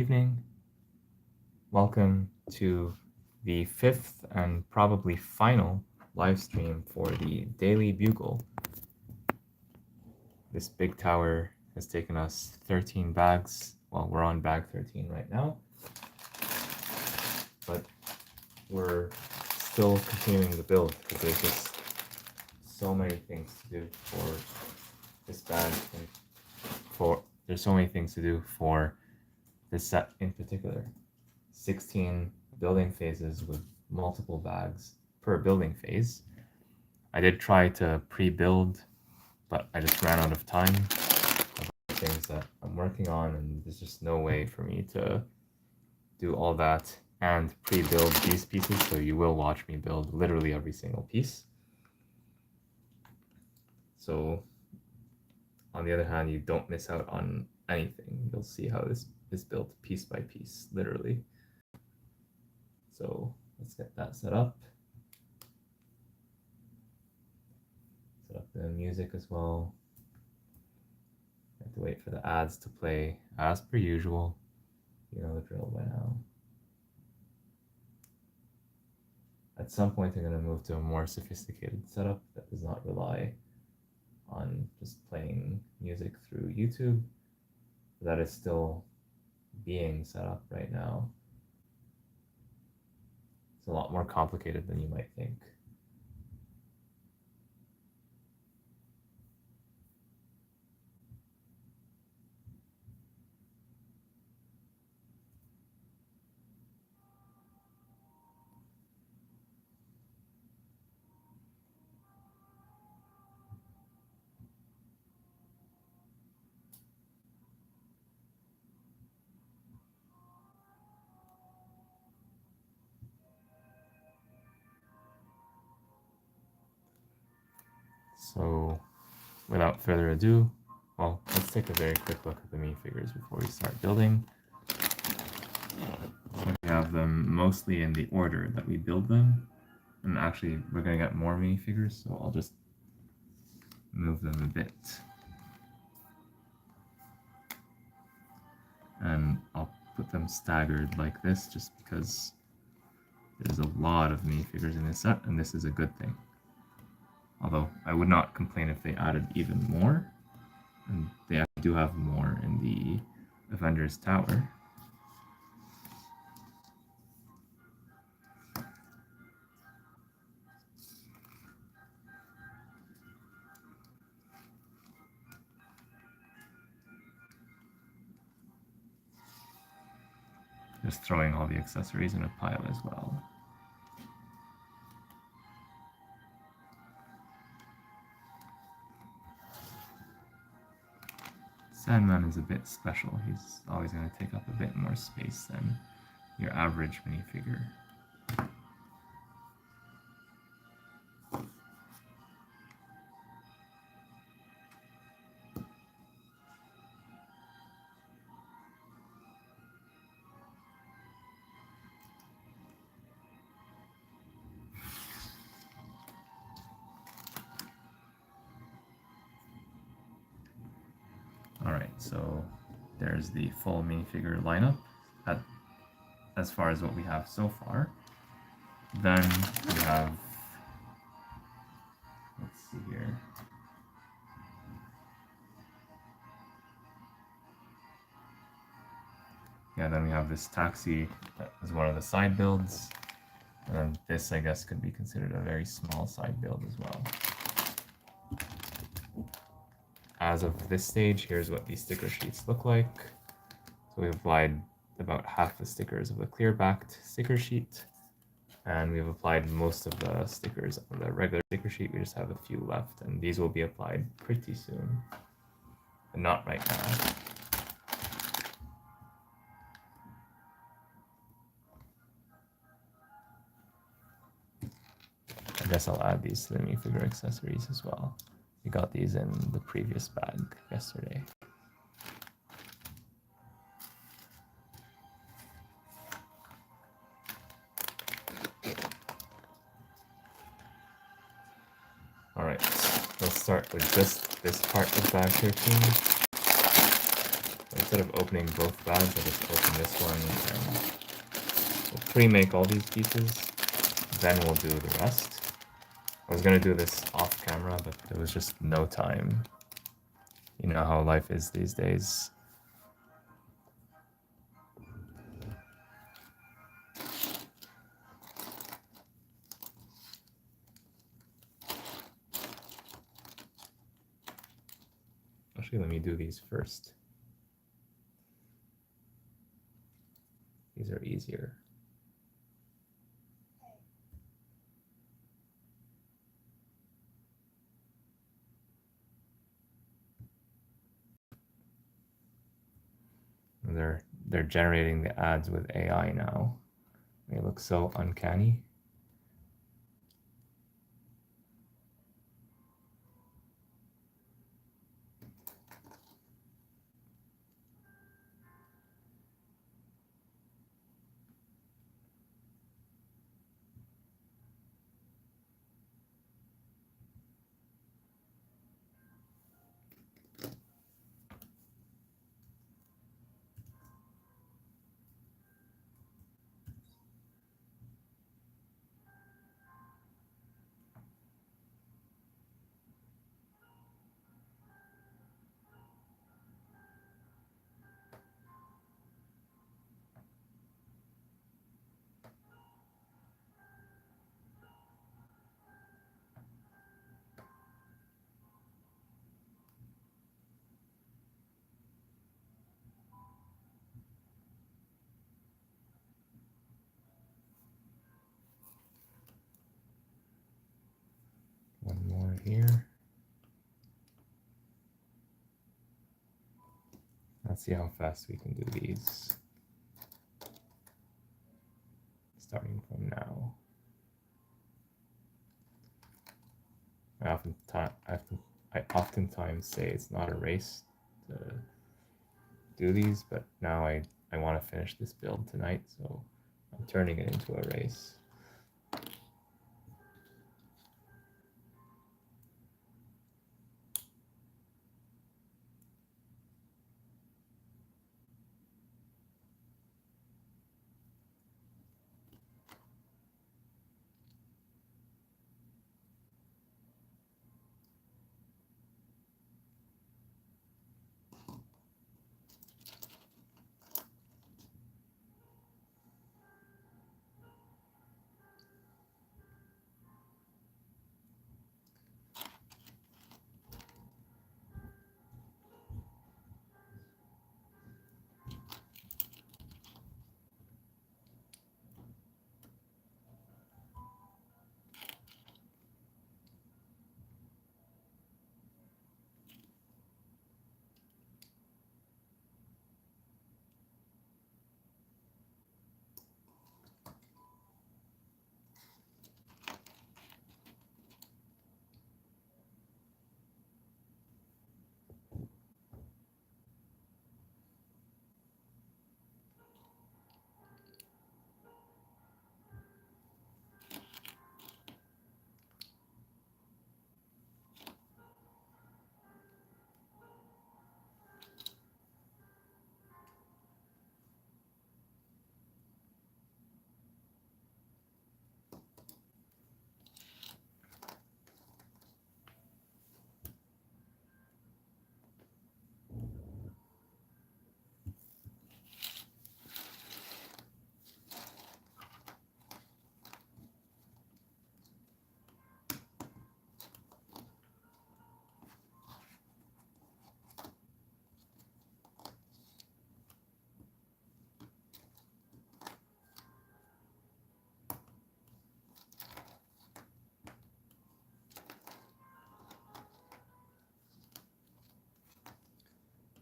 Evening. Welcome to the fifth and probably final live stream for the Daily Bugle. This big tower has taken us 13 bags. Well, we're on bag 13 right now, but we're still continuing the build because there's just so many things to do for this bag. There's so many things to do for this set in particular. 16 building phases with multiple bags per building phase. I did try to pre-build, but I just ran out of time of things that I'm working on, and there's just no way for me to do all that and pre-build these pieces, so you will watch me build literally every single piece. So on the other hand, you don't miss out on anything. You'll see how this is built piece by piece, literally. So let's get that set up. Set up the music as well. I have to wait for the ads to play as per usual. You know the drill by now. At some point, I'm going to move to a more sophisticated setup that does not rely on just playing music through YouTube. That is still being set up right now. It's a lot more complicated than you might think. So without further ado, well, let's take a very quick look at the minifigures before we start building. We have them mostly in the order that we build them. And actually, we're going to get more minifigures, so I'll just move them a bit. And I'll put them staggered like this just because there's a lot of minifigures in this set, and this is a good thing. Although I would not complain if they added even more, and they actually do have more in the Avengers Tower. Just throwing all the accessories in a pile as well. Sandman is a bit special. He's always going to take up a bit more space than your average minifigure. Alright, so there's the full minifigure lineup as far as what we have so far. Then we have, let's see here. Yeah, then we have this taxi that is one of the side builds. And then this, I guess, could be considered a very small side build as well. As of this stage, here's what these sticker sheets look like. So we've applied about half the stickers of the clear-backed sticker sheet, and we've applied most of the stickers on the regular sticker sheet. We just have a few left, and these will be applied pretty soon, but not right now. I guess I'll add these to the minifigure accessories as well. We got these in the previous bag yesterday. Alright, let's start with just this part of bag 13. Let's instead of opening both bags, I just open this one and we'll pre-make all these pieces, then we'll do the rest. I was gonna do this off camera, but there was just no time. You know how life is these days. Actually, let me do these first. These are easier. They're generating the ads with AI now. They look so uncanny. One more here. Let's see how fast we can do these. Starting from now. I oftentimes say it's not a race to do these, but now I want to finish this build tonight, so I'm turning it into a race.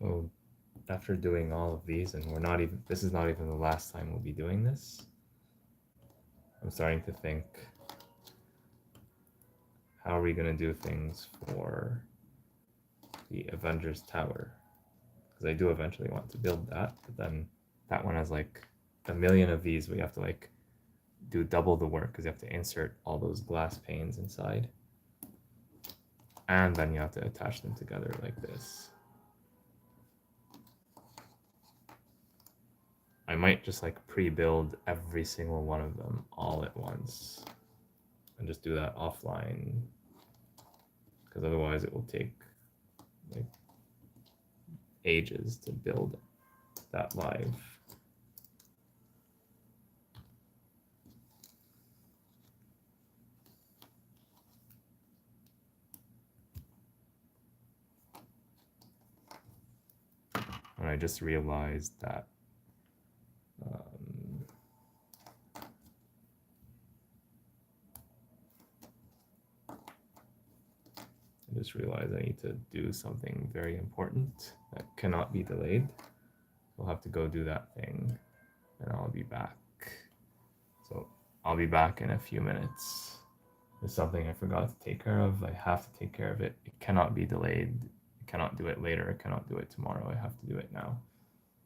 Oh, after doing all of these, and this is not even the last time we'll be doing this, I'm starting to think, how are we going to do things for the Avengers Tower? Because I do eventually want to build that, but then that one has like a million of these. We have to like do double the work because you have to insert all those glass panes inside. And then you have to attach them together like this. I might just like pre-build every single one of them all at once and just do that offline, because otherwise it will take like ages to build that live. And I just realized that I need to do something very important that cannot be delayed. We'll have to go do that thing, and I'll be back. So I'll be back in a few minutes. There's something I forgot to take care of. I have to take care of it. It cannot be delayed. I cannot do it later. I cannot do it tomorrow. I have to do it now.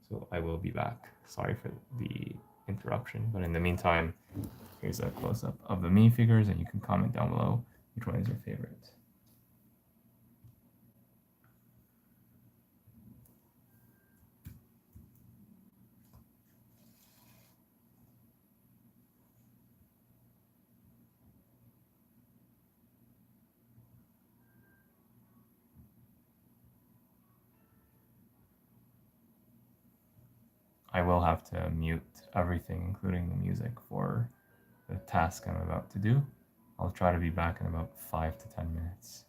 So I will be back. Sorry for the interruption, but in the meantime, here's a close-up of the minifigures, and you can comment down below which one is your favorite. I will have to mute everything, including the music, for the task I'm about to do. I'll try to be back in about 5 to 10 minutes.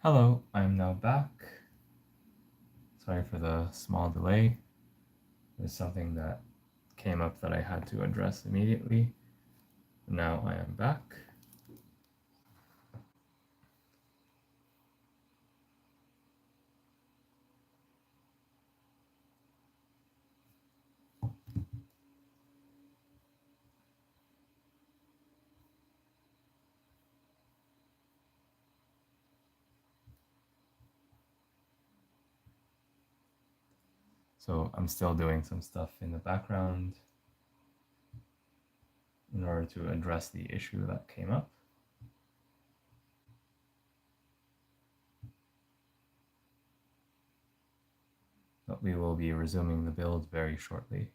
Hello, I'm now back. Sorry for the small delay. There's something that came up that I had to address immediately. Now I am back. So I'm still doing some stuff in the background in order to address the issue that came up. But we will be resuming the build very shortly.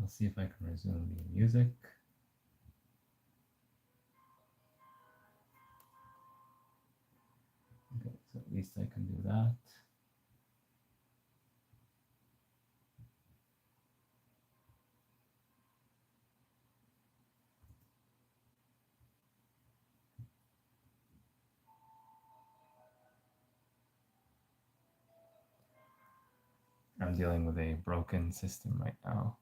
I'll see if I can resume the music. Okay, so at least I can do that. I'm dealing with a broken system right now.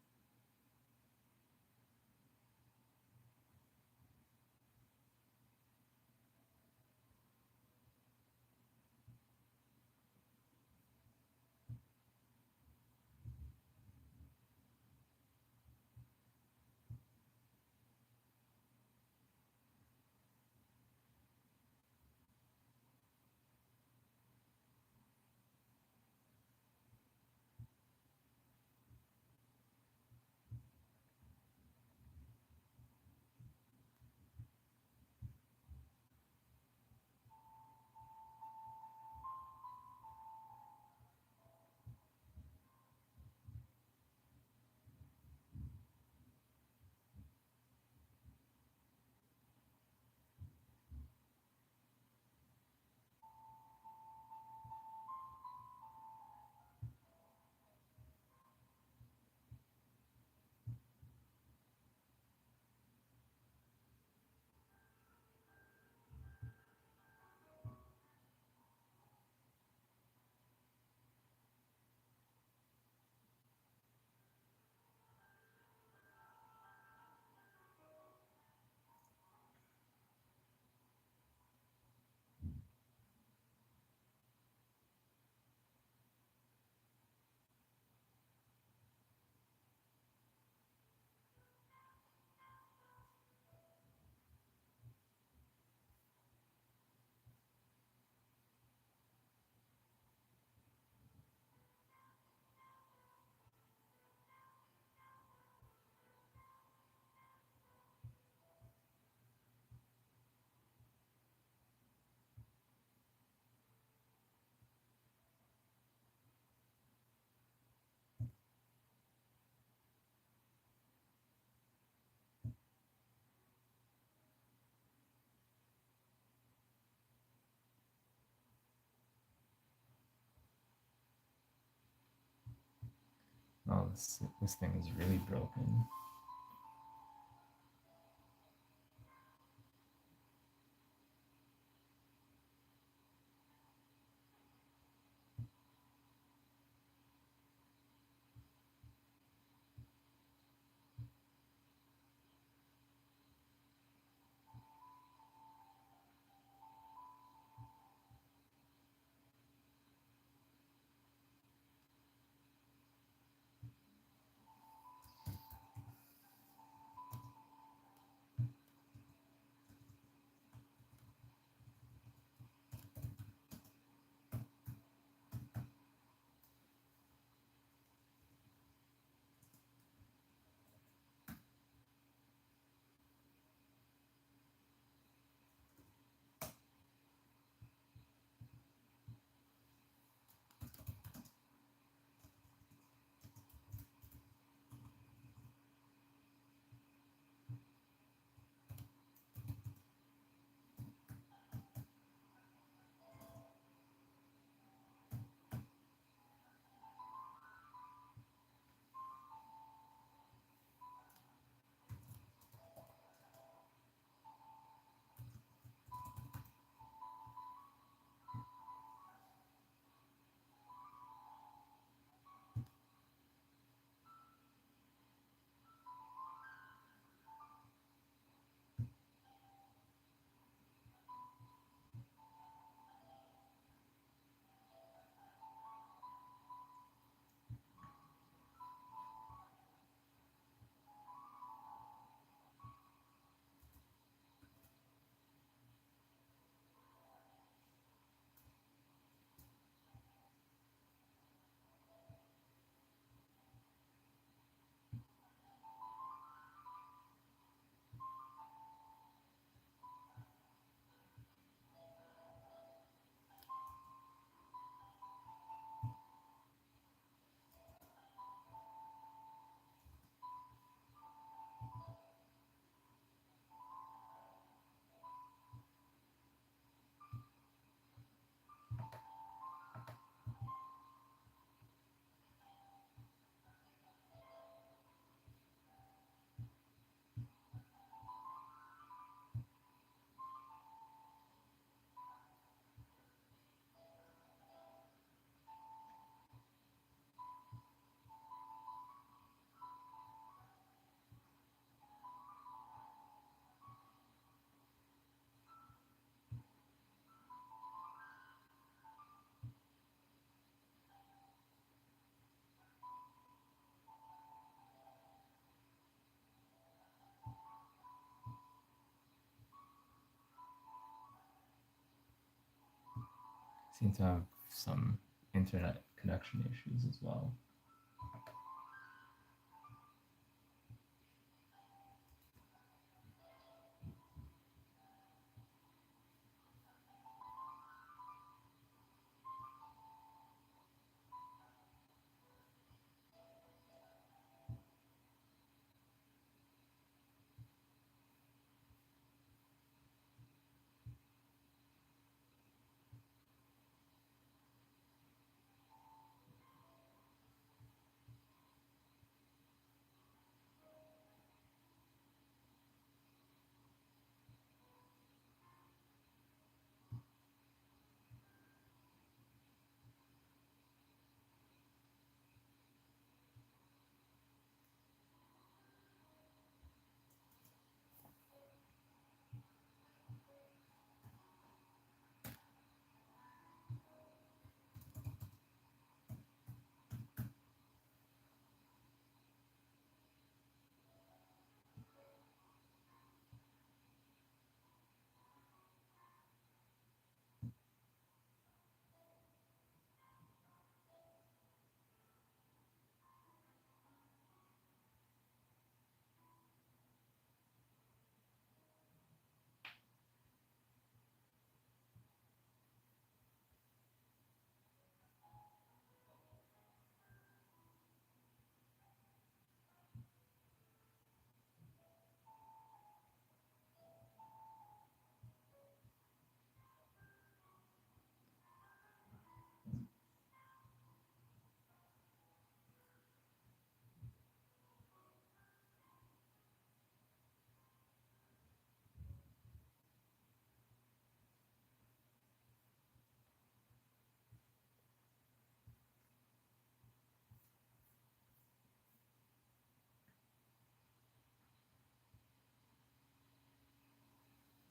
wow, this thing is really broken. Seem to have some internet connection issues as well.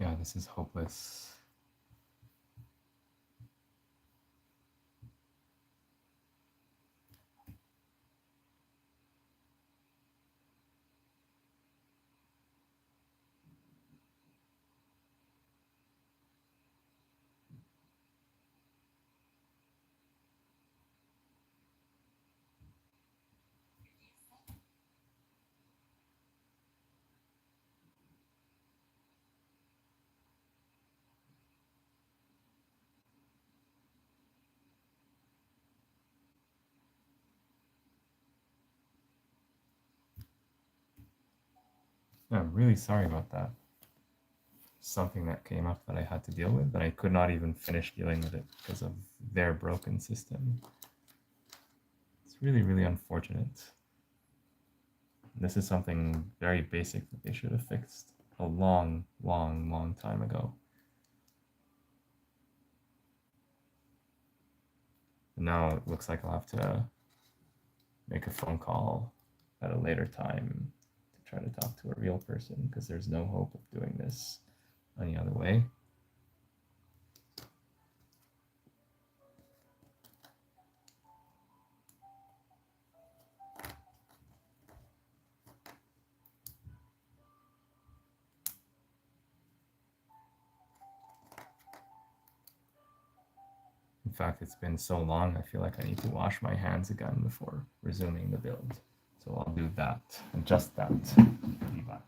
Yeah, this is hopeless. Yeah, I'm really sorry about that. Something that came up that I had to deal with, but I could not even finish dealing with it because of their broken system. It's really, really unfortunate. This is something very basic that they should have fixed a long, long, long time ago. And now it looks like I'll have to make a phone call at a later time to try to talk to a real person because there's no hope of doing this any other way. In fact, it's been so long, I feel like I need to wash my hands again before resuming the build. So I'll do that, and just that. Be back.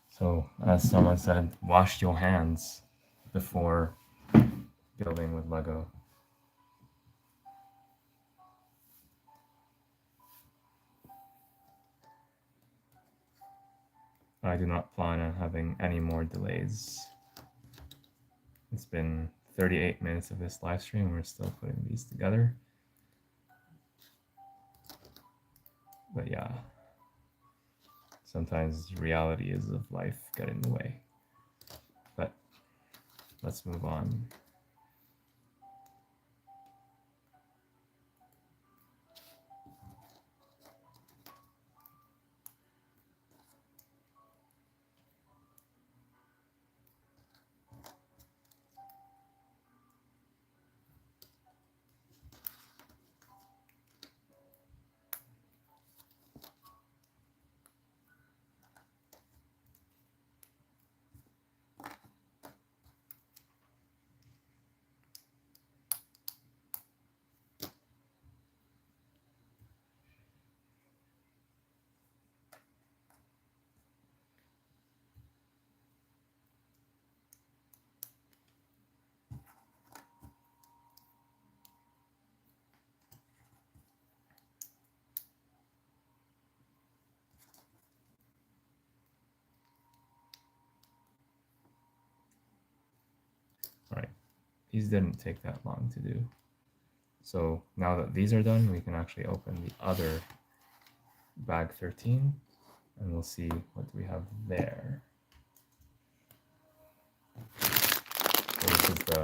So, as someone said, wash your hands before building with Lego. I do not plan on having any more delays. It's been 38 minutes of this live stream. We're still putting these together. But yeah, sometimes realities of life get in the way. But let's move on. All right, these didn't take that long to do. So now that these are done, we can actually open the other bag 13 and we'll see what we have there. So this is the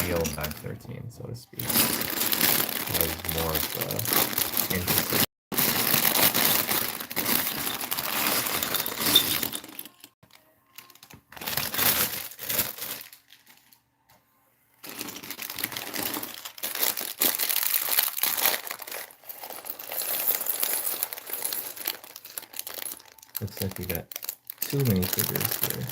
real bag 13, so to speak. That is more of the interesting. Looks like we got too many figures here.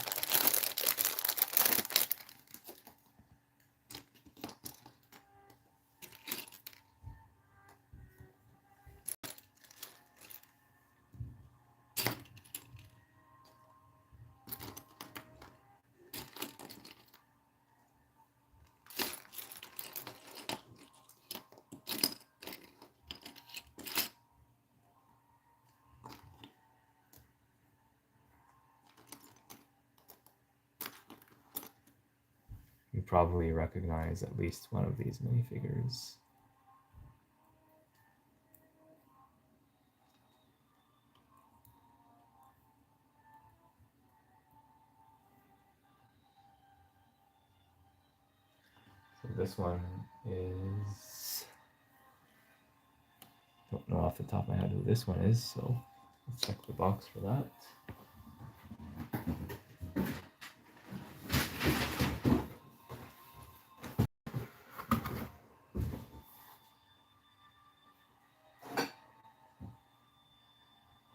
probably recognize at least one of these minifigures. So this one is, don't know off the top of my head who this one is, so let's check the box for that.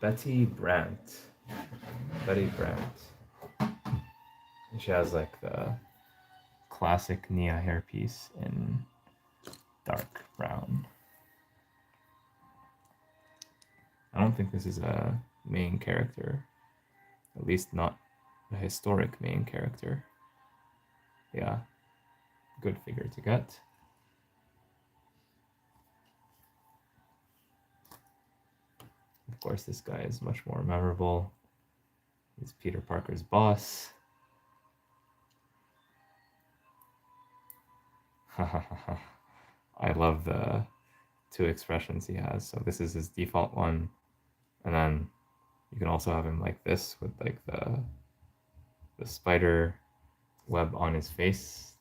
Betty Brandt. Betty Brandt. She has like the classic Nia hairpiece in dark brown. I don't think this is a main character, at least not a historic main character. Yeah, good figure to get. Of course, this guy is much more memorable. He's Peter Parker's boss. I love the two expressions he has. So this is his default one, and then you can also have him like this with like the spider web on his face.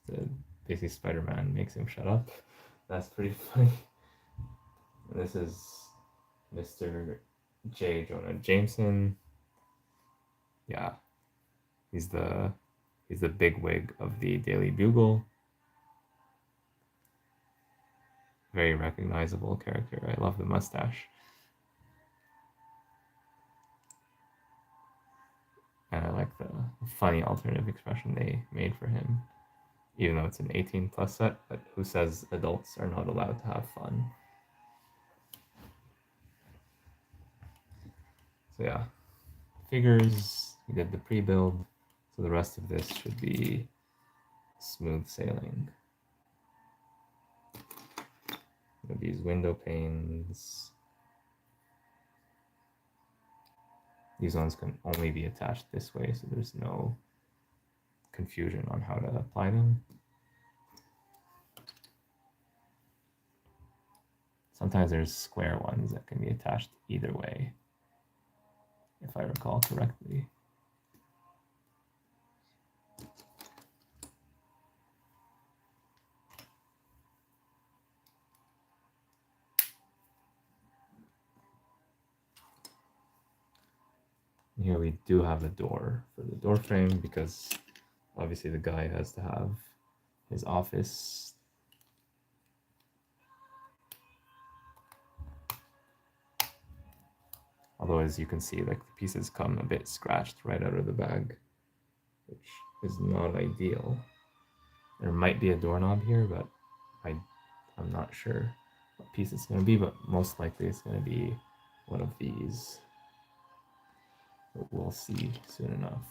Basically Spider-Man makes him shut up. That's pretty funny. And this is Mr. J. Jonah Jameson. Yeah, he's the bigwig of the Daily Bugle. Very recognizable character. I love the mustache. And I like the funny alternative expression they made for him, even though it's an 18 plus set, but who says adults are not allowed to have fun? So yeah, figures, we did the pre-build, so the rest of this should be smooth sailing. These window panes, these ones can only be attached this way, so there's no confusion on how to apply them. Sometimes there's square ones that can be attached either way, if I recall correctly. Here we do have a door for the door frame because obviously the guy has to have his office. Although as you can see, like the pieces come a bit scratched right out of the bag, which is not ideal. There might be a doorknob here, but I'm not sure what piece it's going to be, but most likely it's going to be one of these. But we'll see soon enough.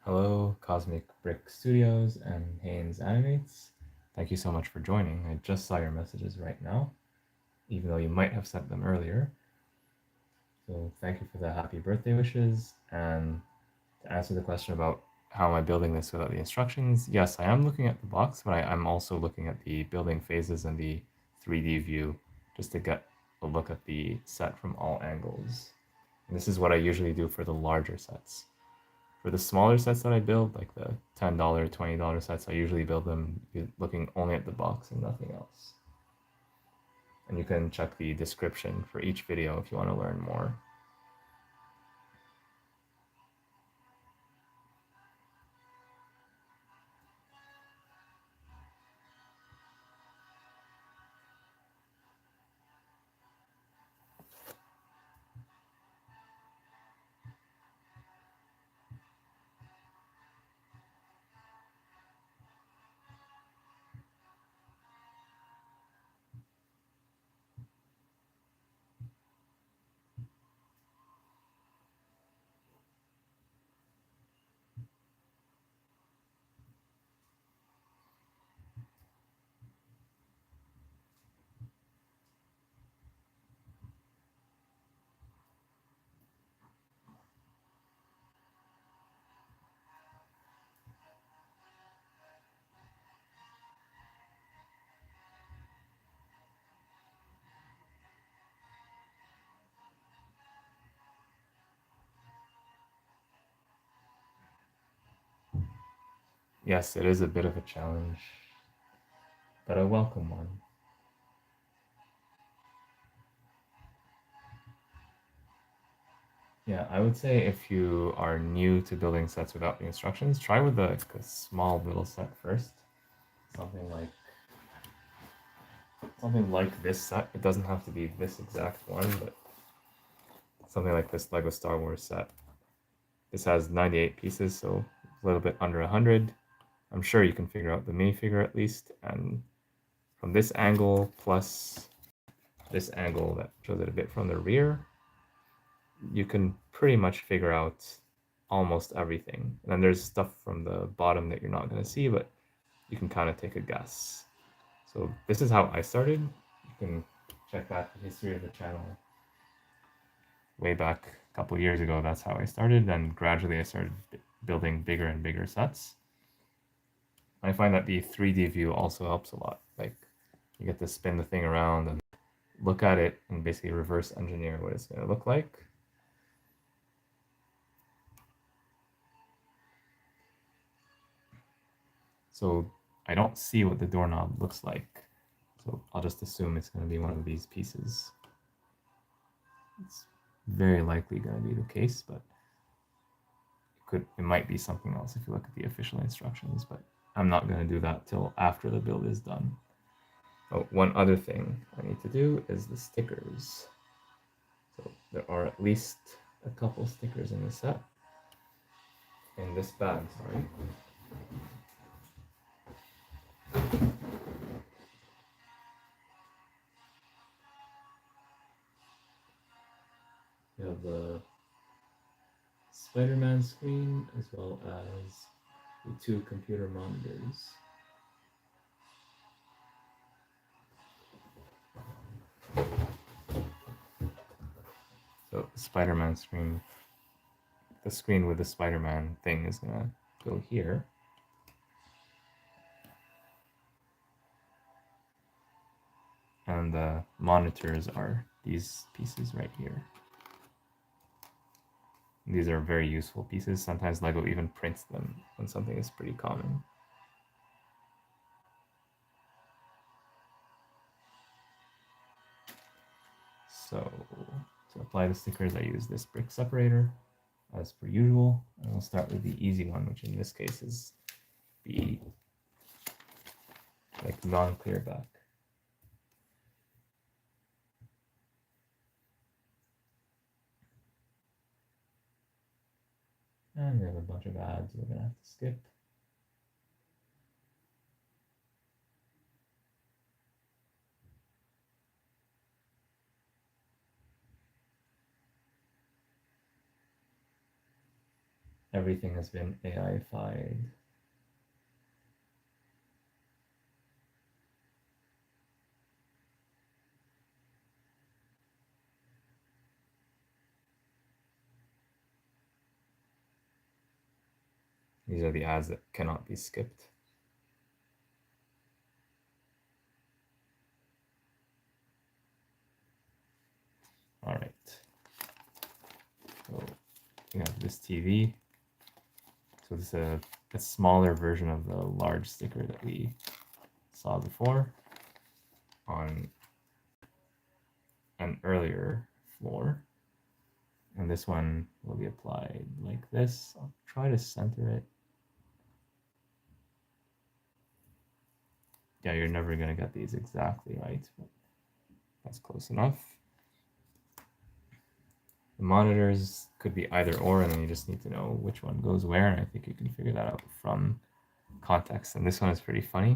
Hello, Cosmic Brick Studios and Haynes Animates. Thank you so much for joining. I just saw your messages right now, even though you might have sent them earlier. So thank you for the happy birthday wishes. And to answer the question about how am I building this without the instructions, yes, I am looking at the box, but I'm also looking at the building phases and the 3D view just to get a look at the set from all angles. And this is what I usually do for the larger sets. For the smaller sets that I build, like the $10, $20 sets, I usually build them looking only at the box and nothing else. And you can check the description for each video if you want to learn more. Yes, it is a bit of a challenge, but a welcome one. Yeah, I would say if you are new to building sets without the instructions, try with a small little set first. Something like this set. It doesn't have to be this exact one, but something like this LEGO Star Wars set. This has 98 pieces, so a little bit under 100. I'm sure you can figure out the minifigure at least, and from this angle plus this angle that shows it a bit from the rear, you can pretty much figure out almost everything. And then there's stuff from the bottom that you're not going to see, but you can kind of take a guess. So this is how I started. You can check back the history of the channel way back a couple years ago. That's how I started. Then gradually I started building bigger and bigger sets. I find that the 3D view also helps a lot. Like you get to spin the thing around and look at it and basically reverse engineer what it's going to look like. So I don't see what the doorknob looks like. So I'll just assume it's going to be one of these pieces. It's very likely going to be the case, but it might be something else if you look at the official instructions, but I'm not going to do that till after the build is done. Oh, one other thing I need to do is the stickers. So there are at least a couple stickers in the set. In this bag, sorry. We have the Spider-Man screen as well as the two computer monitors. So Spider-Man screen, the screen with the Spider-Man thing is gonna go here. And the monitors are these pieces right here. These are very useful pieces. Sometimes LEGO even prints them when something is pretty common. So to apply the stickers, I use this brick separator as per usual. And we'll start with the easy one, which in this case is the like non-clear back. And we have a bunch of ads we're gonna have to skip. everything has been AI-fied. These are the ads that cannot be skipped. All right. So we have this TV. So this is a smaller version of the large sticker that we saw before on an earlier floor. And this one will be applied like this. I'll try to center it. Yeah, you're never going to get these exactly right, but that's close enough. The monitors could be either or, and then you just need to know which one goes where, and I think you can figure that out from context. And this one is pretty funny.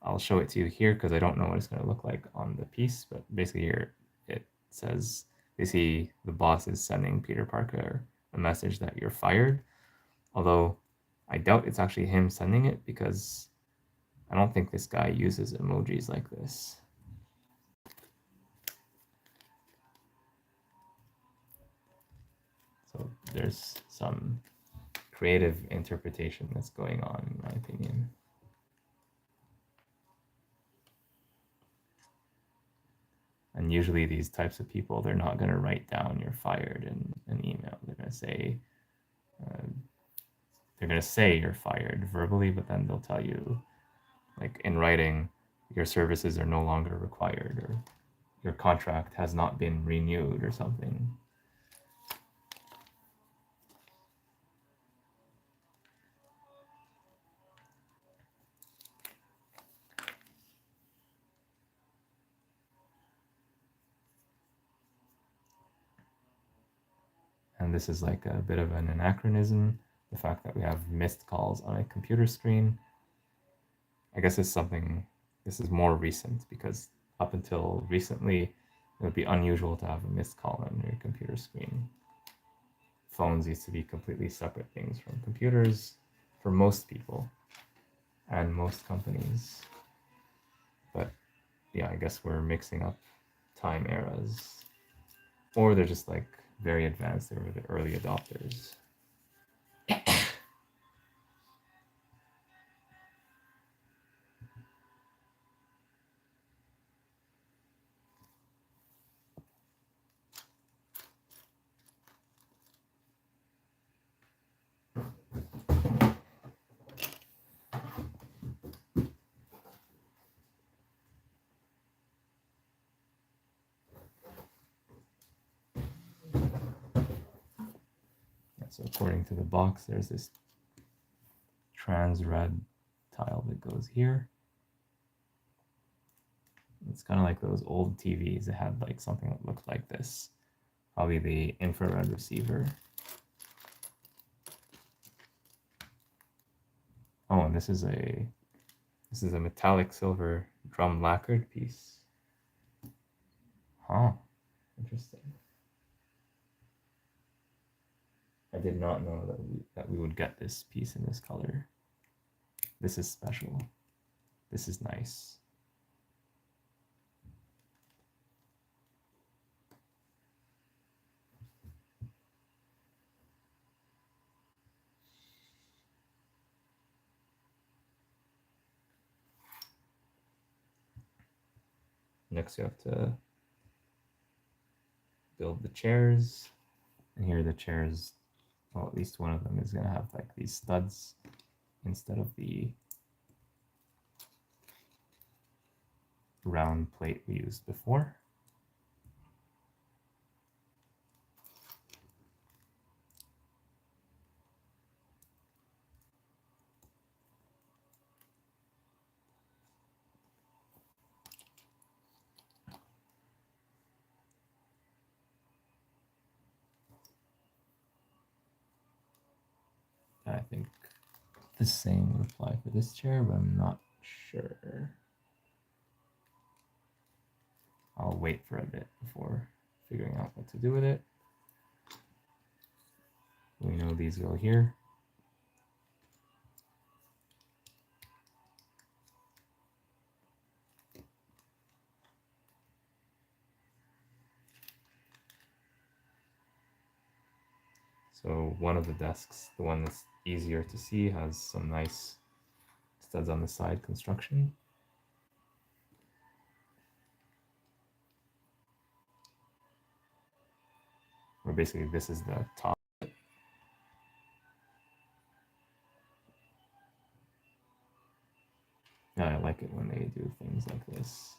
I'll show it to you here because I don't know what it's going to look like on the piece, but basically here it says, basically the boss is sending Peter Parker a message that you're fired, although I doubt it's actually him sending it because I don't think this guy uses emojis like this. So there's some creative interpretation that's going on, in my opinion. And usually these types of people, they're not going to write down you're fired in an email. They're going to say you're fired verbally, but then they'll tell you, like in writing, your services are no longer required, or your contract has not been renewed, or something. And this is like a bit of an anachronism, the fact that we have missed calls on a computer screen. I guess it's something, this is more recent, because up until recently, it would be unusual to have a missed call on your computer screen. Phones used to be completely separate things from computers for most people and most companies. But yeah, I guess we're mixing up time eras. Or they're just like very advanced, they were the early adopters. So according to the box, there's this trans red tile that goes here. It's kind of like those old TVs that had like something that looked like this. Probably the infrared receiver. Oh, and this is a metallic silver drum lacquered piece. Huh. Interesting. I did not know that we would get this piece in this color. This is special. This is nice. Next, you have to build the chairs. And here the chairs, well, at least one of them is going to have like these studs instead of the round plate we used before. I think the same would apply for this chair, but I'm not sure. I'll wait for a bit before figuring out what to do with it. We know these go here. So one of the desks, the one that's easier to see, has some nice studs on the side construction. Where basically this is the top. Yeah, I like it when they do things like this.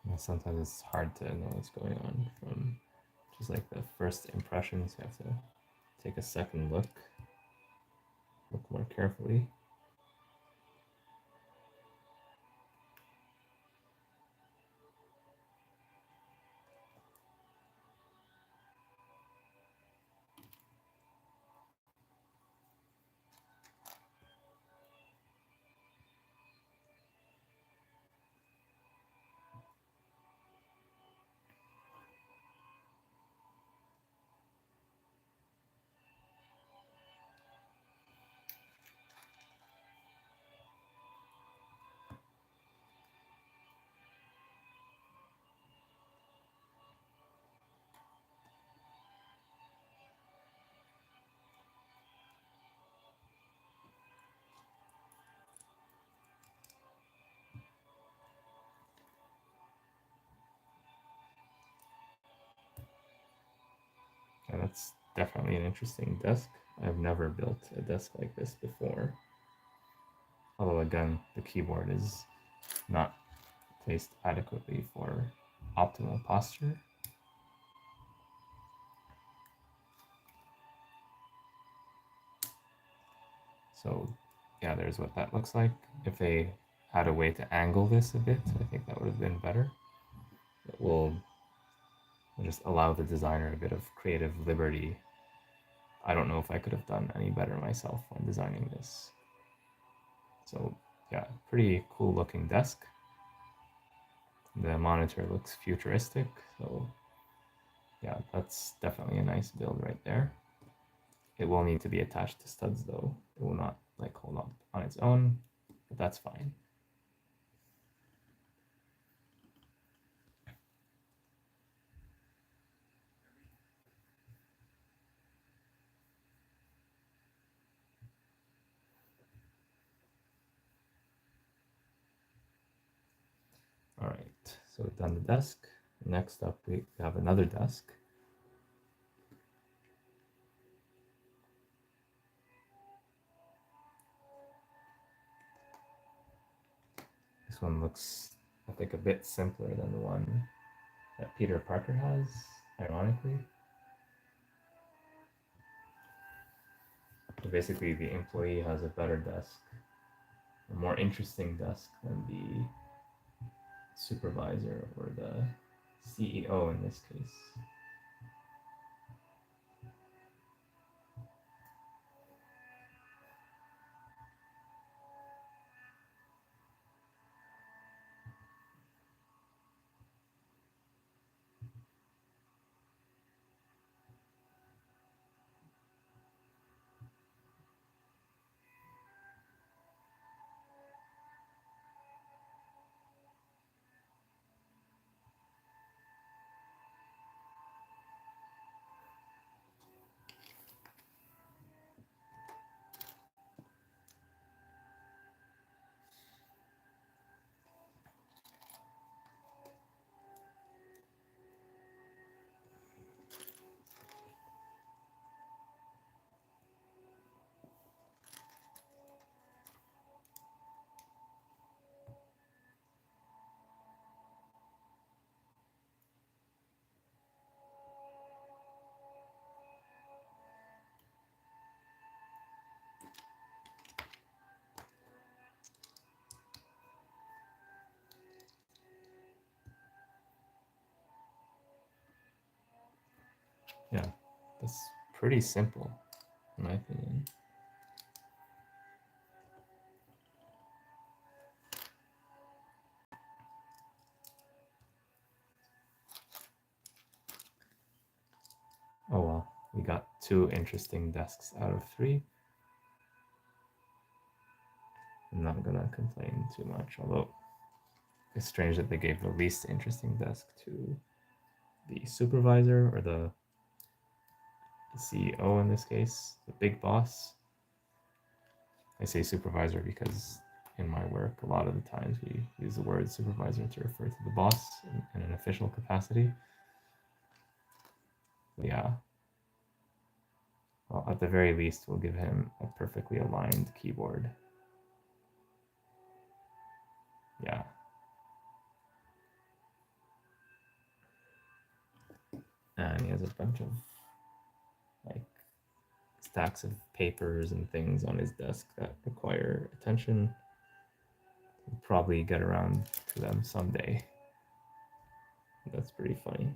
And sometimes it's hard to know what's going on from just like the first impressions. You have to take a second look more carefully. And that's definitely an interesting desk. I've never built a desk like this before. Although again, the keyboard is not placed adequately for optimal posture. So yeah, there's what that looks like. If they had a way to angle this a bit, I think that would have been better. It will just allow the designer a bit of creative liberty. I don't know if I could have done any better myself when designing this. So yeah, pretty cool looking desk. The monitor looks futuristic, so yeah, that's definitely a nice build right there. It will need to be attached to studs though. It will not like hold up on its own, but that's fine. All right, so we've done the desk. Next up, we have another desk. This one looks I think a bit simpler than the one that Peter Parker has, ironically. So basically, the employee has a better desk, a more interesting desk than the supervisor or the CEO in this case. Yeah, that's pretty simple, in my opinion. Oh well, we got 2 interesting desks out of 3. I'm not gonna complain too much, although it's strange that they gave the least interesting desk to the supervisor or the CEO in this case, the big boss. I say supervisor because in my work, a lot of the times we use the word supervisor to refer to the boss in an official capacity. But yeah, well, at the very least, we'll give him a perfectly aligned keyboard. Yeah. And he has a bunch of like stacks of papers and things on his desk that require attention. We'll probably get around to them someday. That's pretty funny.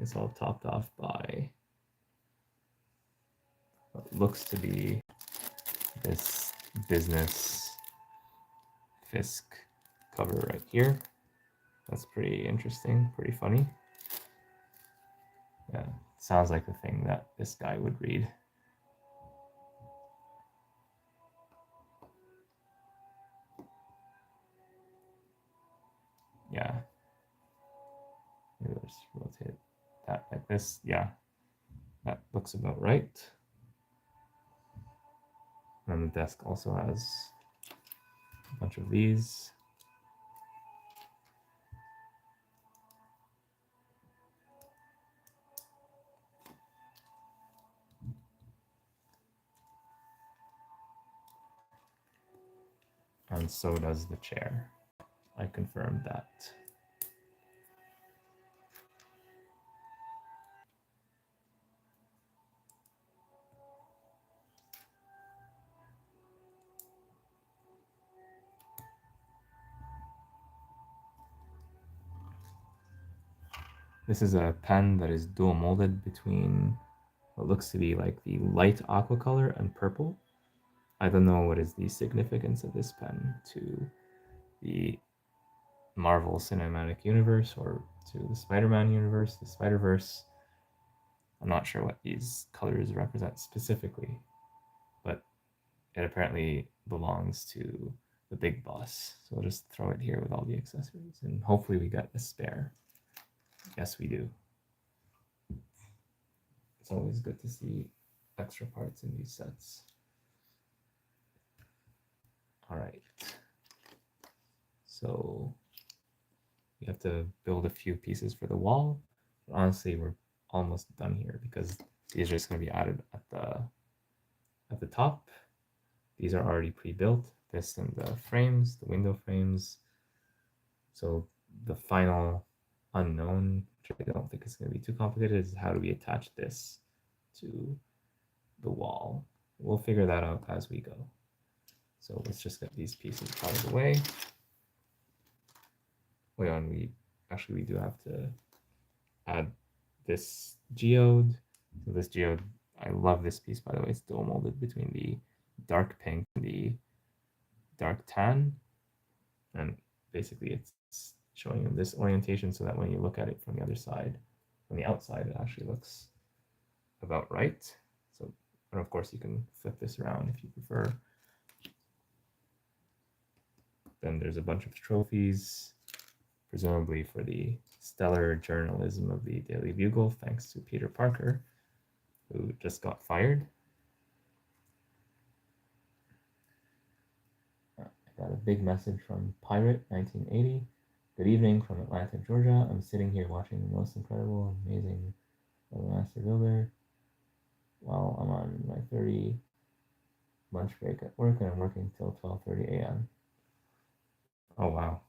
It's all topped off by what looks to be this business Fisk cover right here. That's pretty interesting, pretty funny. Yeah, sounds like the thing that this guy would read. Yeah. Maybe let's rotate that like this. Yeah, that looks about right. And the desk also has a bunch of these. And so does the chair. I confirmed that. This is a pen that is dual molded between what looks to be like the light aqua color and purple. I don't know what is the significance of this pen to the Marvel Cinematic Universe or to the Spider-Man universe, the Spider-Verse. I'm not sure what these colors represent specifically, but it apparently belongs to the big boss. So we'll just throw it here with all the accessories and hopefully we get a spare. Yes, we do. It's always good to see extra parts in these sets. All right. So we have to build a few pieces for the wall. But honestly, we're almost done here because these are just going to be added at the top. These are already pre-built. This and the frames, the window frames, So the final unknown, which I don't think is going to be too complicated, is how do we attach this to the wall. We'll figure that out as we go. So let's just get these pieces out of the way. Wait on, we do have to add this geode. So this geode, I love this piece, by the way. It's dual molded between the dark pink and the dark tan. And basically it's showing you this orientation so that when you look at it from the other side, from the outside, it actually looks about right. So, and of course you can flip this around if you prefer. Then there's a bunch of trophies, presumably for the stellar journalism of the Daily Bugle, thanks to Peter Parker, who just got fired. I got a big message from Pirate 1980. Good evening from Atlanta, Georgia. I'm sitting here watching the most incredible, amazing Master Builder while I'm on my 30 lunch break at work, and I'm working till 12:30 a.m. Oh wow,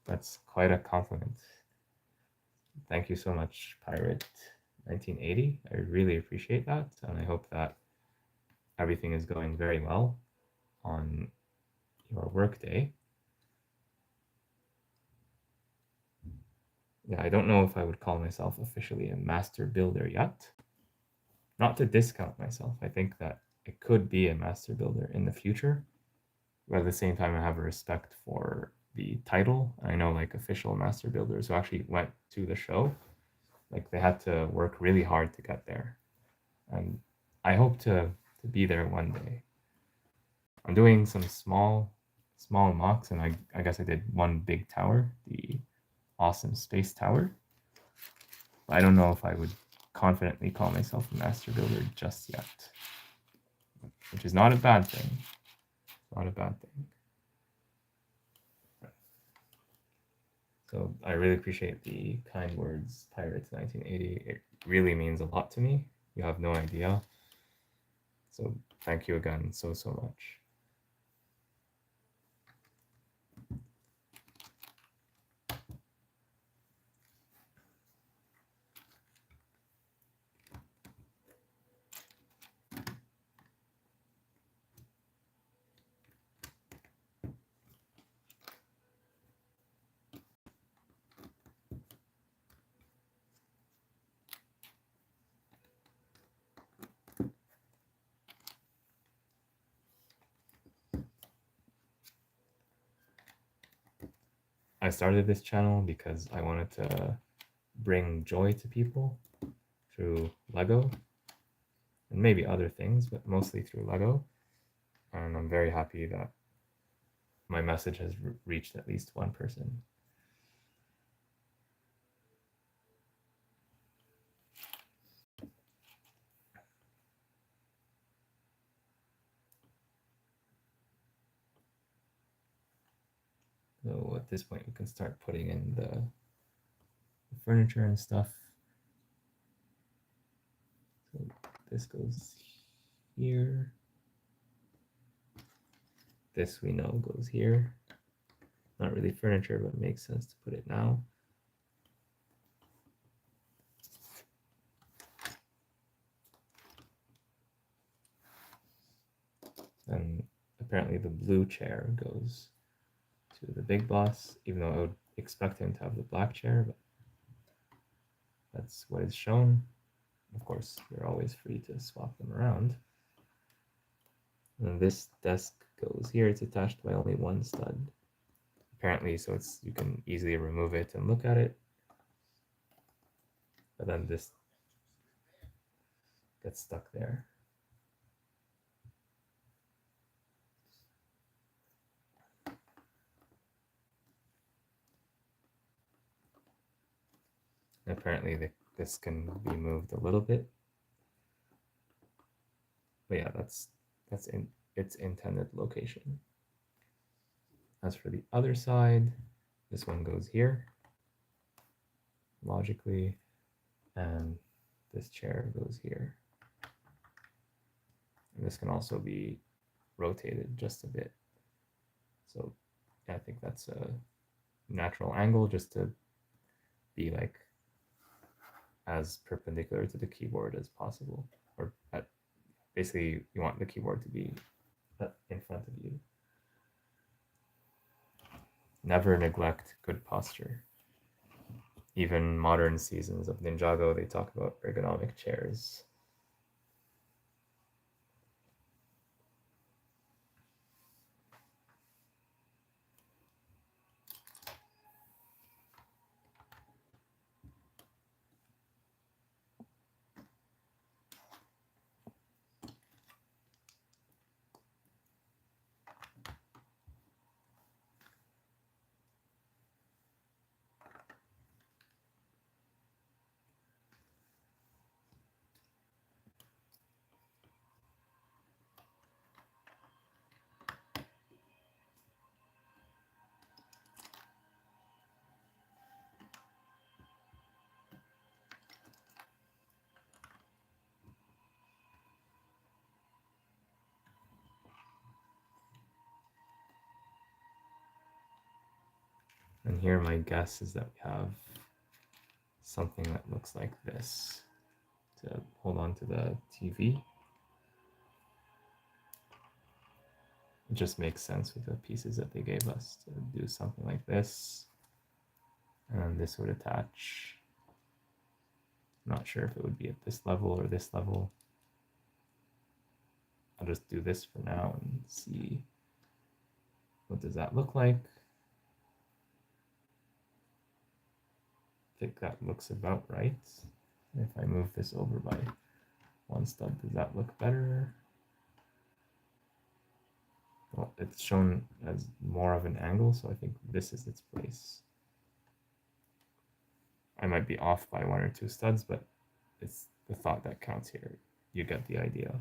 that's quite a compliment. Thank you so much, Pirate 1980. I really appreciate that, and I hope that everything is going very well on your work day. Yeah, I don't know if I would call myself officially a master builder yet. Not to discount myself. I think that I could be a master builder in the future, but at the same time, I have a respect for the title. I know like official master builders who actually went to the show, like they had to work really hard to get there. And I hope to be there one day. I'm doing some small mocks, and I guess I did one big tower, the awesome space tower. But I don't know if I would confidently call myself a master builder just yet, which is not a bad thing. Not a bad thing. So I really appreciate the kind words, Pirates 1980. It really means a lot to me. You have no idea. So thank you again so much. I started this channel because I wanted to bring joy to people through LEGO and maybe other things, but mostly through LEGO. And I'm very happy that my message has reached at least one person. So at this point, we can start putting in the furniture and stuff. So this goes here. This we know goes here. Not really furniture, but it makes sense to put it now. And apparently the blue chair goes to the big boss, even though I would expect him to have the black chair, but that's what is shown. Of course, you're always free to swap them around. And this desk goes here. It's attached by only one stud, apparently, so it's you can easily remove it and look at it. But then this gets stuck there. And apparently this can be moved a little bit. But yeah, that's in its intended location. As for the other side, this one goes here, logically, and this chair goes here. And this can also be rotated just a bit. So yeah, I think that's a natural angle just to be like as perpendicular to the keyboard as possible, or basically you want the keyboard to be in front of you. Never neglect good posture. Even modern seasons of Ninjago, they talk about ergonomic chairs. And here my guess is that we have something that looks like this to hold on to the TV. It just makes sense with the pieces that they gave us to do something like this. And this would attach. I'm not sure if it would be at this level or this level. I'll just do this for now and see what does that look like. I think that looks about right. If I move this over by one stud, does that look better? Well, it's shown as more of an angle, so I think this is its place. I might be off by 1 or 2 studs, but it's the thought that counts here. You get the idea.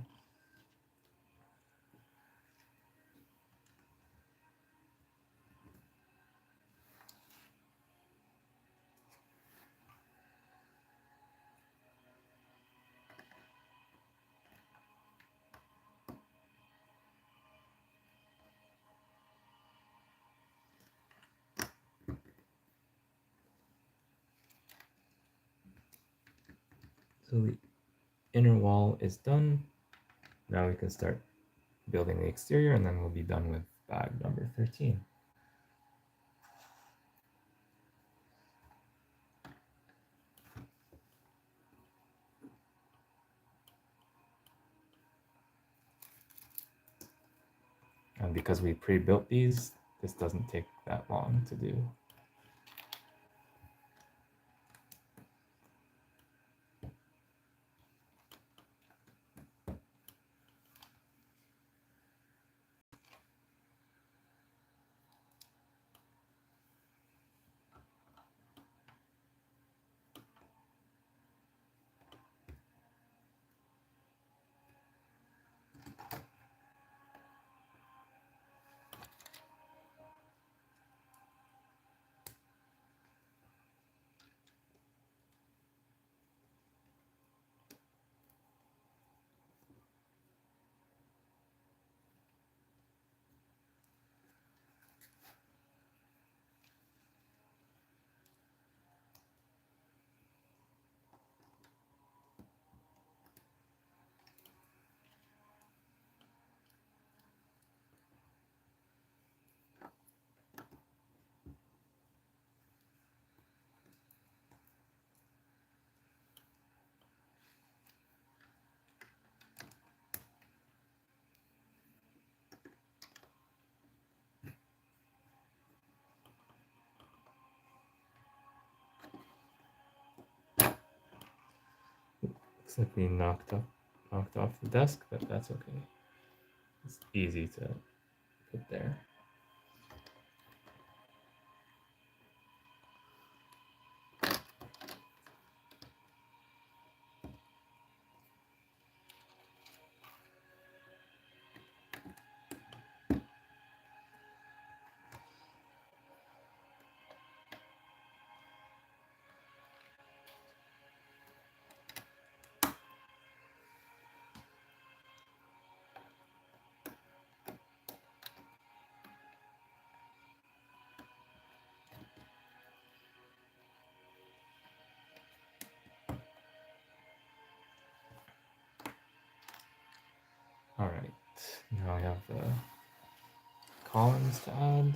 So the inner wall is done. Now we can start building the exterior, and then we'll be done with bag number 13. And because we pre-built these, this doesn't take that long to do. Looks like we knocked off the desk, but that's okay. It's easy to put there. Alright, now I have the columns to add.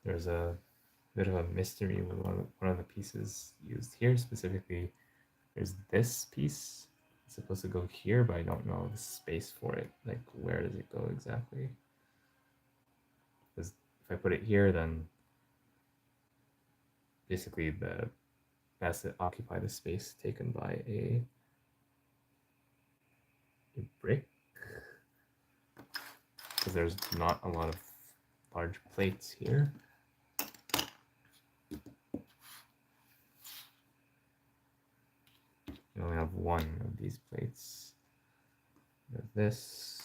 There's a bit of a mystery with one of the pieces used here. Specifically, there's this piece. It's supposed to go here, but I don't know the space for it. Like, where does it go exactly? Because if I put it here, then basically the has to occupy the space taken by a brick. Because there's not a lot of large plates here. You only have one of these plates. There's this.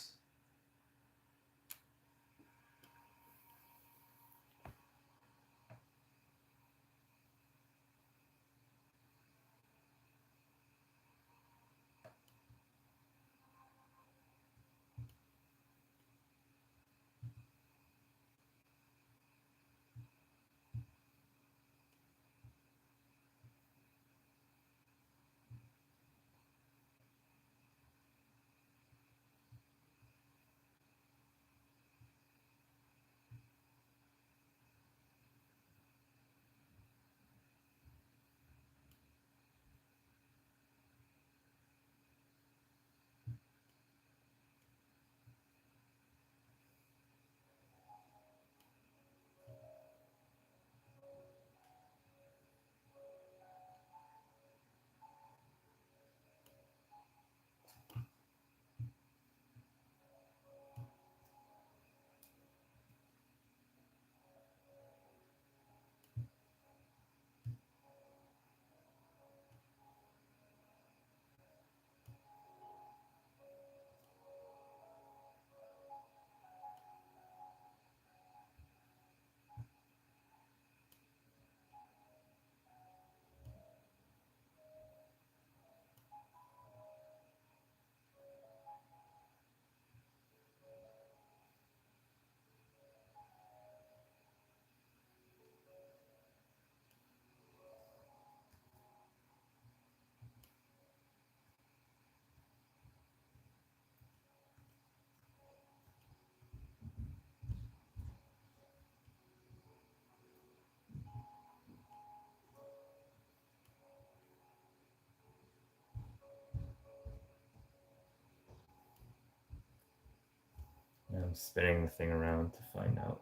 And I'm spinning the thing around to find out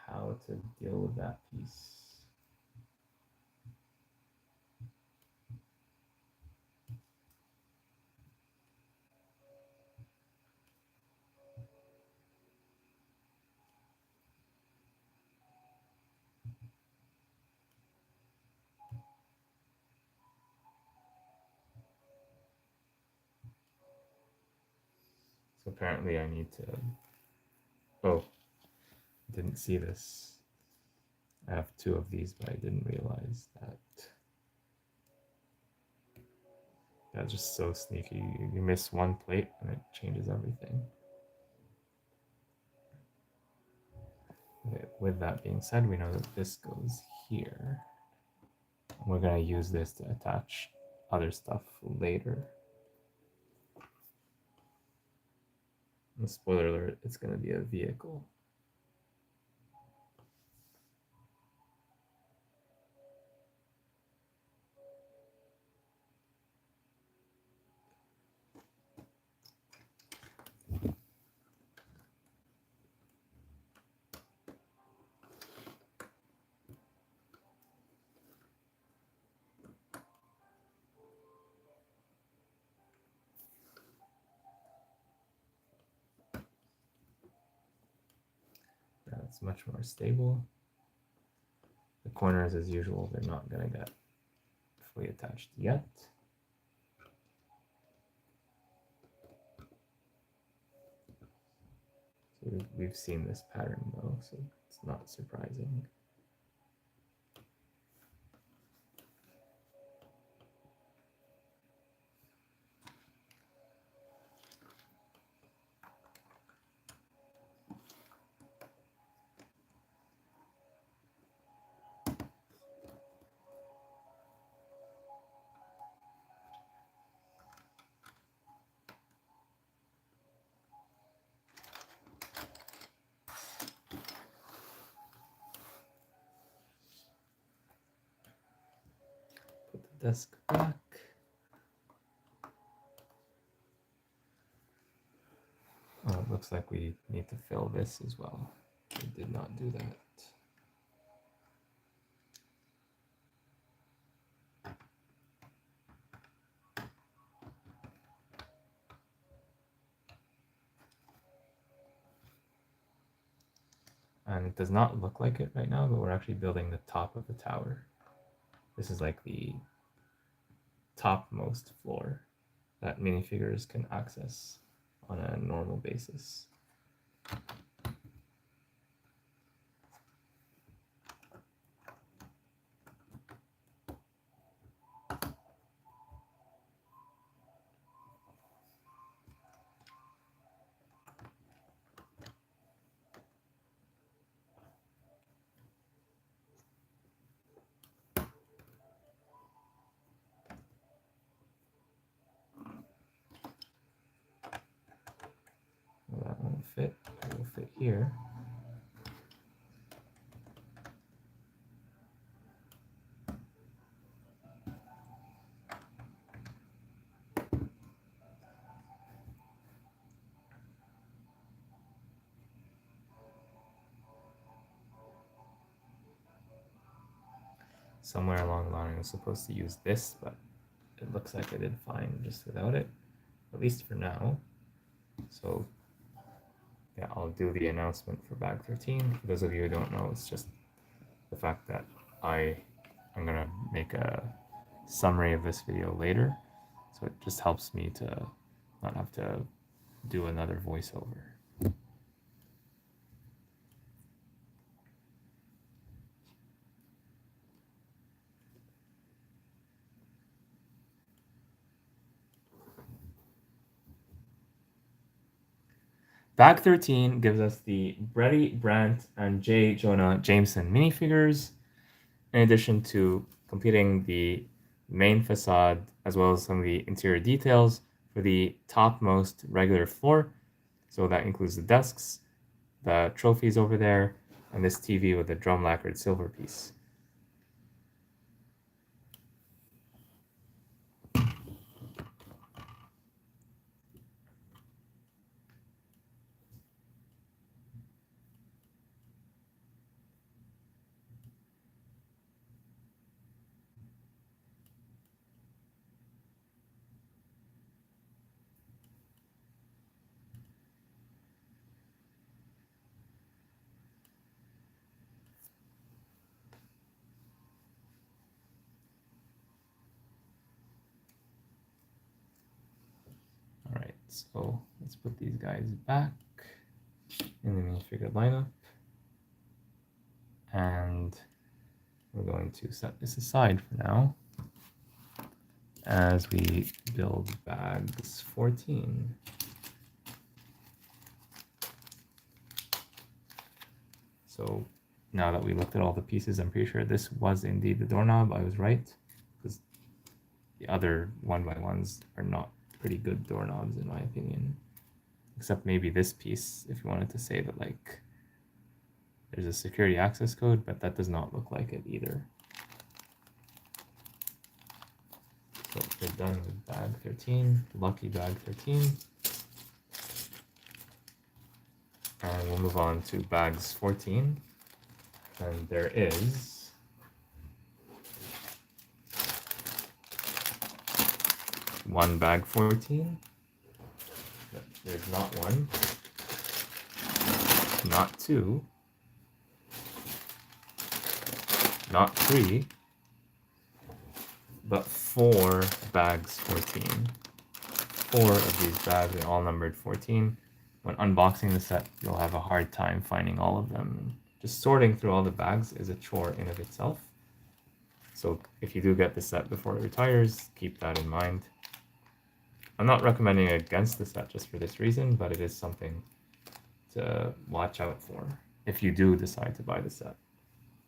how to deal with that piece. apparently I need to... Oh, didn't see this. I have 2 of these, but I didn't realize that. That's just so sneaky. You miss one plate and it changes everything. Okay, with that being said, we know that this goes here. We're going to use this to attach other stuff later. And spoiler alert, it's going to be a vehicle. That's much more stable. The corners, as usual, they're not going to get fully attached yet. So we've seen this pattern though, so it's not surprising. Put the desk back. Oh, it looks like we need to fill this as well. We did not do that. And it does not look like it right now, but we're actually building the top of the tower. This is like the topmost floor that minifigures can access on a normal basis. Well, that won't fit. It will fit here. Somewhere along the line I was supposed to use this, but it looks like I did fine just without it, at least for now. So yeah, I'll do the announcement for bag 13. For those of you who don't know, it's just the fact that I'm gonna make a summary of this video later, so it just helps me to not have to do another voiceover. Bag 13 gives us the Brady Brandt and J. Jonah Jameson minifigures, in addition to completing the main facade as well as some of the interior details for the topmost regular floor. So that includes the desks, the trophies over there, and this TV with the drum lacquered silver piece. All right, so Let's put these guys back in the minifigure lineup. And we're going to set this aside for now as we build bags 14. So now that we looked at all the pieces, I'm pretty sure this was indeed the doorknob. I was right, because the other 1x1s are not pretty good doorknobs in my opinion. Except maybe this piece, if you wanted to say that like there's a security access code, but that does not look like it either. So we're done with bag 13, lucky bag 13. And we'll move on to bags 14. And there is one bag 14. There's not one, not two, not three, but 4 bags 14. 4 of these bags are all numbered 14. When unboxing the set, you'll have a hard time finding all of them. Just sorting through all the bags is a chore in of itself. So if you do get the set before it retires, keep that in mind. I'm not recommending against the set just for this reason, but it is something to watch out for if you do decide to buy the set.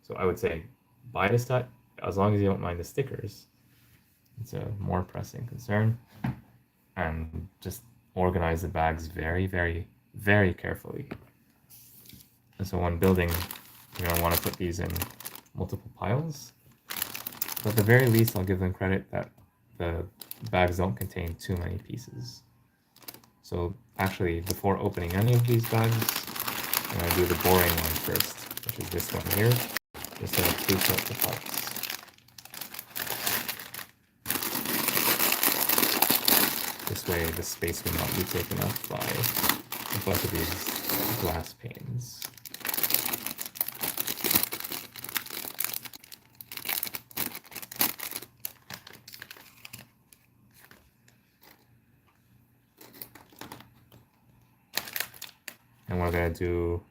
So I would say buy the set as long as you don't mind the stickers. It's a more pressing concern. And just organize the bags very, very, very carefully. And so when building, you're going to want to put these in multiple piles. But at the very least, I'll give them credit that the bags don't contain too many pieces. So actually, before opening any of these bags, I'm going to do the boring one first, which is this one here, just to proof out the parts. This way, the space will not be taken up by a bunch of these glass panes. And we're going to do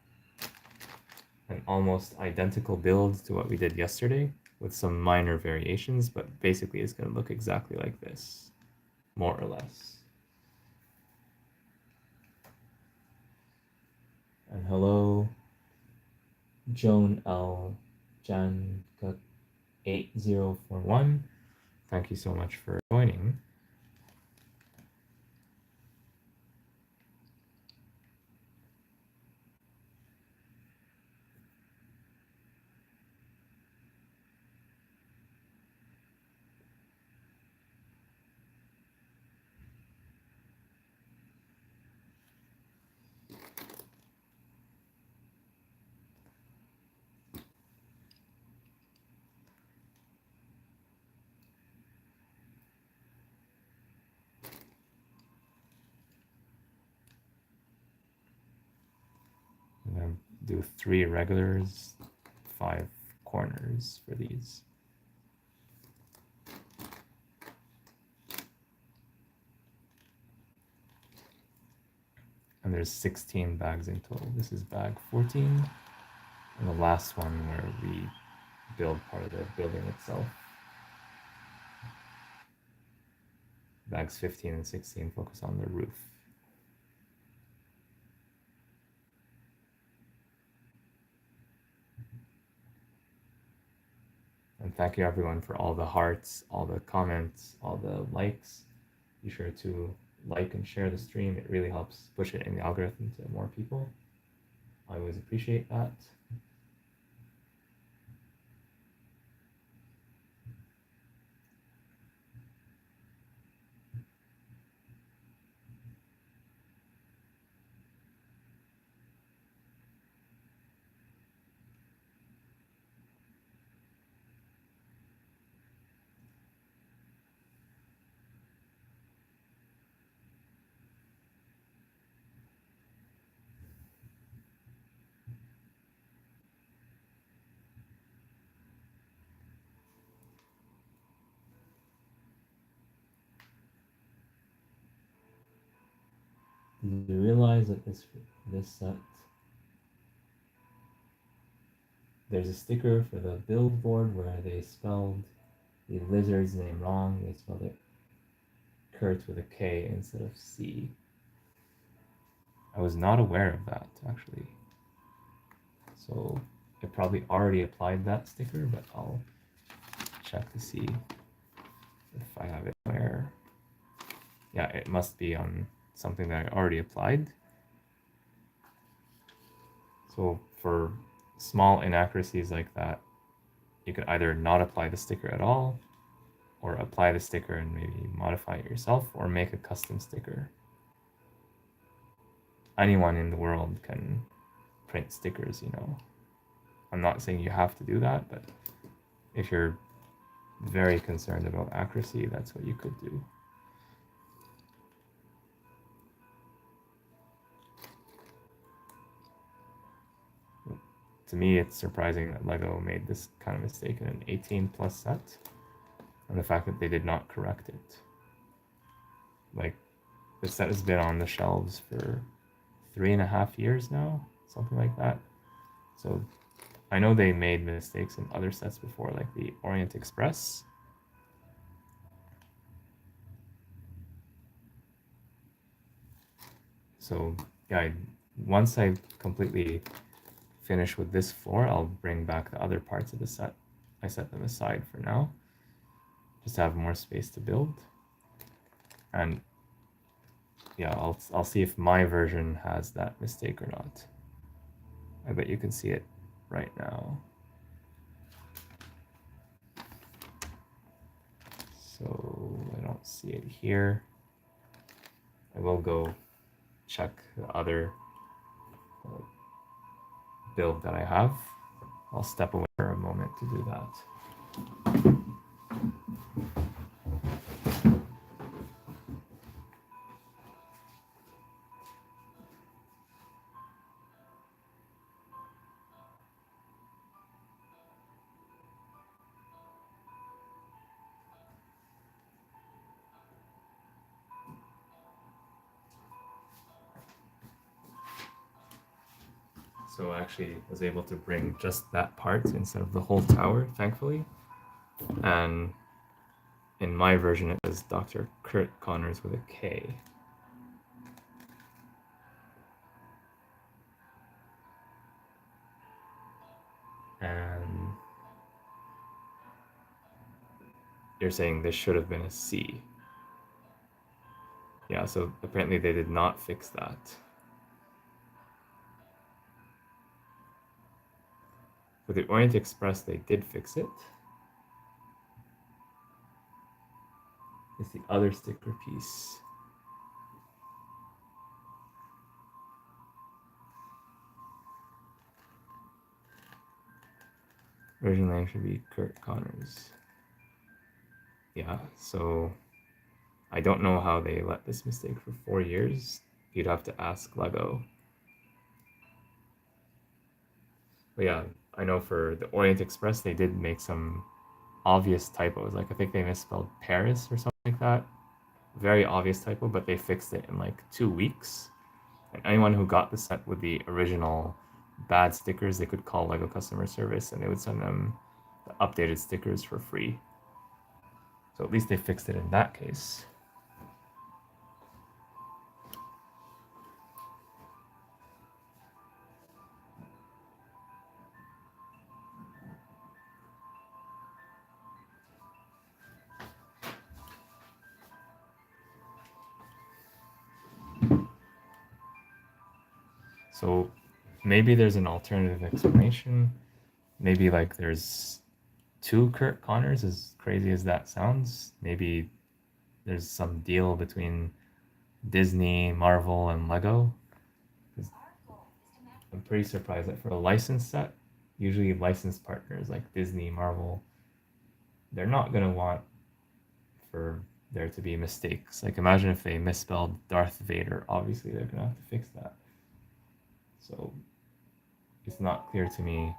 an almost identical build to what we did yesterday with some minor variations, but basically it's going to look exactly like this, more or less. And hello, Joan L. Janka 8041. Thank you so much for joining. I'm going to do 3 regulars, 5 corners for these. And there's 16 bags in total. This is bag 14, and the last one where we build part of the building itself. Bags 15 and 16 focus on the roof. And thank you everyone for all the hearts, all the comments, all the likes. Be sure to like and share the stream. It really helps push it in the algorithm to more people. I always appreciate that. you realize that this set, there's a sticker for the billboard where they spelled the lizard's name wrong. They spelled it Kurt with a K instead of C. I was not aware of that, actually. So I probably already applied that sticker, but I'll check to see if I have it where. Yeah, it must be on something that I already applied. So for small inaccuracies like that, you could either not apply the sticker at all, or apply the sticker and maybe modify it yourself, or make a custom sticker. Anyone in the world can print stickers, you know. I'm not saying you have to do that, but if you're very concerned about accuracy, that's what you could do. To me, it's surprising that LEGO made this kind of mistake in an 18 plus set, and the fact that they did not correct it. Like, the set has been on the shelves for 3.5 years now, something like that. So I know they made mistakes in other sets before, like the Orient Express. So yeah, once I completely finish with this floor, I'll bring back the other parts of the set. I set them aside for now, just to have more space to build. And yeah, I'll see if my version has that mistake or not. I bet you can see it right now. So I don't see it here. I will go check the other build that I have. I'll step away for a moment to do that. So I actually was able to bring just that part instead of the whole tower, thankfully. And in my version, it was Dr. Kurt Connors with a K. And you're saying this should have been a C. Yeah, so apparently they did not fix that. For the Orient Express, they did fix it. It's the other sticker piece. Version name should be Kurt Connors. Yeah, so I don't know how they let this mistake for 4 years. You'd have to ask LEGO. But yeah, I know for the Orient Express, they did make some obvious typos. Like I think they misspelled Paris or something like that. Very obvious typo, but they fixed it in like 2 weeks. And anyone who got the set with the original bad stickers, they could call LEGO customer service and they would send them the updated stickers for free. So at least they fixed it in that case. So maybe there's an alternative explanation. Maybe like there's 2 Kurt Connors, as crazy as that sounds. Maybe there's some deal between Disney, Marvel, and LEGO. I'm pretty surprised that for a licensed set, usually licensed partners like Disney, Marvel, they're not going to want for there to be mistakes. Like imagine if they misspelled Darth Vader, obviously they're going to have to fix that. So it's not clear to me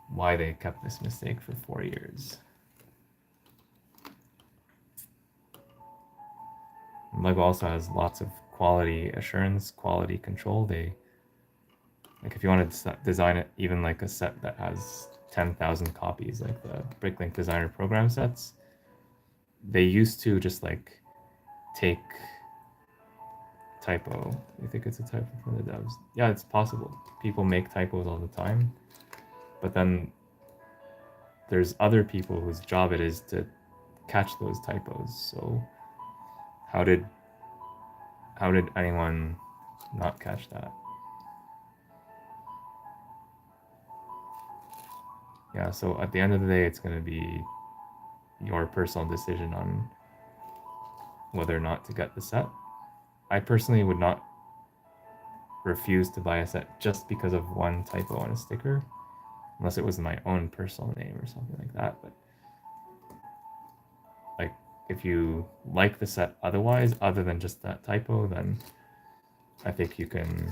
why they kept this mistake for 4 years. LEGO also has lots of quality assurance, quality control. They, like, if you want to design it, even like a set that has 10,000 copies, like the Bricklink Designer program sets, they used to just like take typo. You think it's a typo from the devs? Yeah, it's possible. People make typos all the time, but then there's other people whose job it is to catch those typos. So how did anyone not catch that? Yeah, so at the end of the day, it's going to be your personal decision on whether or not to get the set. I personally would not refuse to buy a set just because of one typo on a sticker, unless it was my own personal name or something like that. But like, if you like the set otherwise, other than just that typo, then I think you can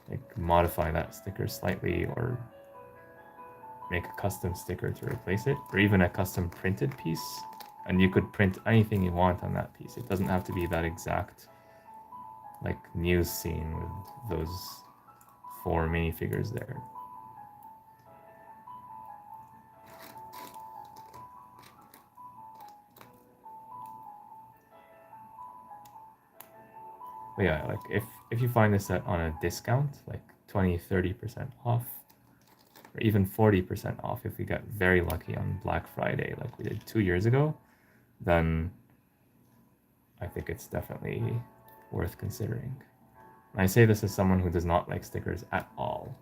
like modify that sticker slightly, or make a custom sticker to replace it, or even a custom printed piece. And you could print anything you want on that piece. It doesn't have to be that exact like news scene with those 4 minifigures there. But yeah, like if you find this set on a discount, like 20-30% off, or even 40% off if we get very lucky on Black Friday like we did 2 years ago, then I think it's definitely worth considering. And I say this as someone who does not like stickers at all.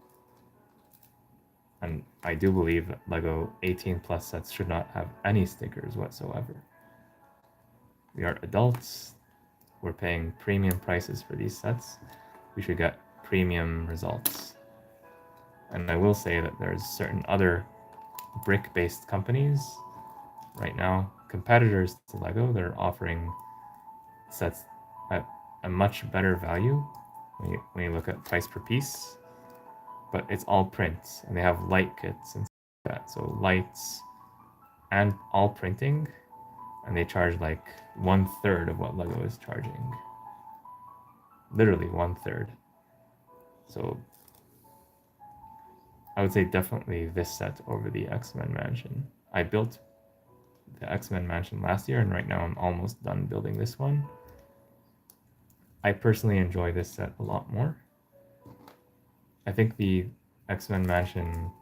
And I do believe that LEGO 18 plus sets should not have any stickers whatsoever. We are adults. We're paying premium prices for these sets. We should get premium results. And I will say that there's certain other brick-based companies right now, competitors to LEGO, that are offering sets at a much better value when you look at price per piece. But it's all prints, and they have light kits and stuff like that. So lights and all printing, and they charge like 1/3 of what LEGO is charging. Literally 1/3. So I would say definitely this set over the X-Men Mansion. I built the X-Men Mansion last year, and right now I'm almost done building this one. I personally enjoy this set a lot more. I think the X-Men Mansion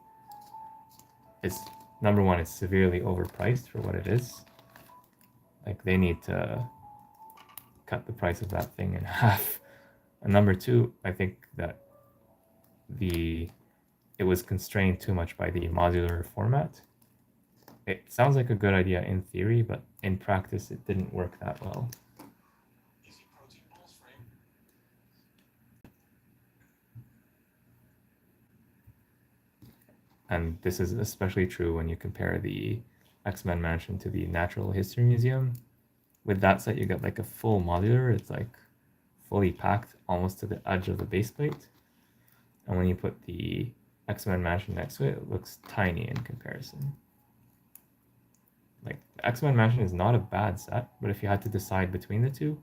is, number one, it's severely overpriced for what it is. Like, they need to cut the price of that thing in half. And number two, I think that it was constrained too much by the modular format. It sounds like a good idea in theory, but in practice it didn't work that well. And this is especially true when you compare the X-Men Mansion to the Natural History Museum. With that set, you get like a full modular. It's like fully packed almost to the edge of the base plate. And when you put the X-Men Mansion next to it, it looks tiny in comparison. Like, the X-Men Mansion is not a bad set, but if you had to decide between the two,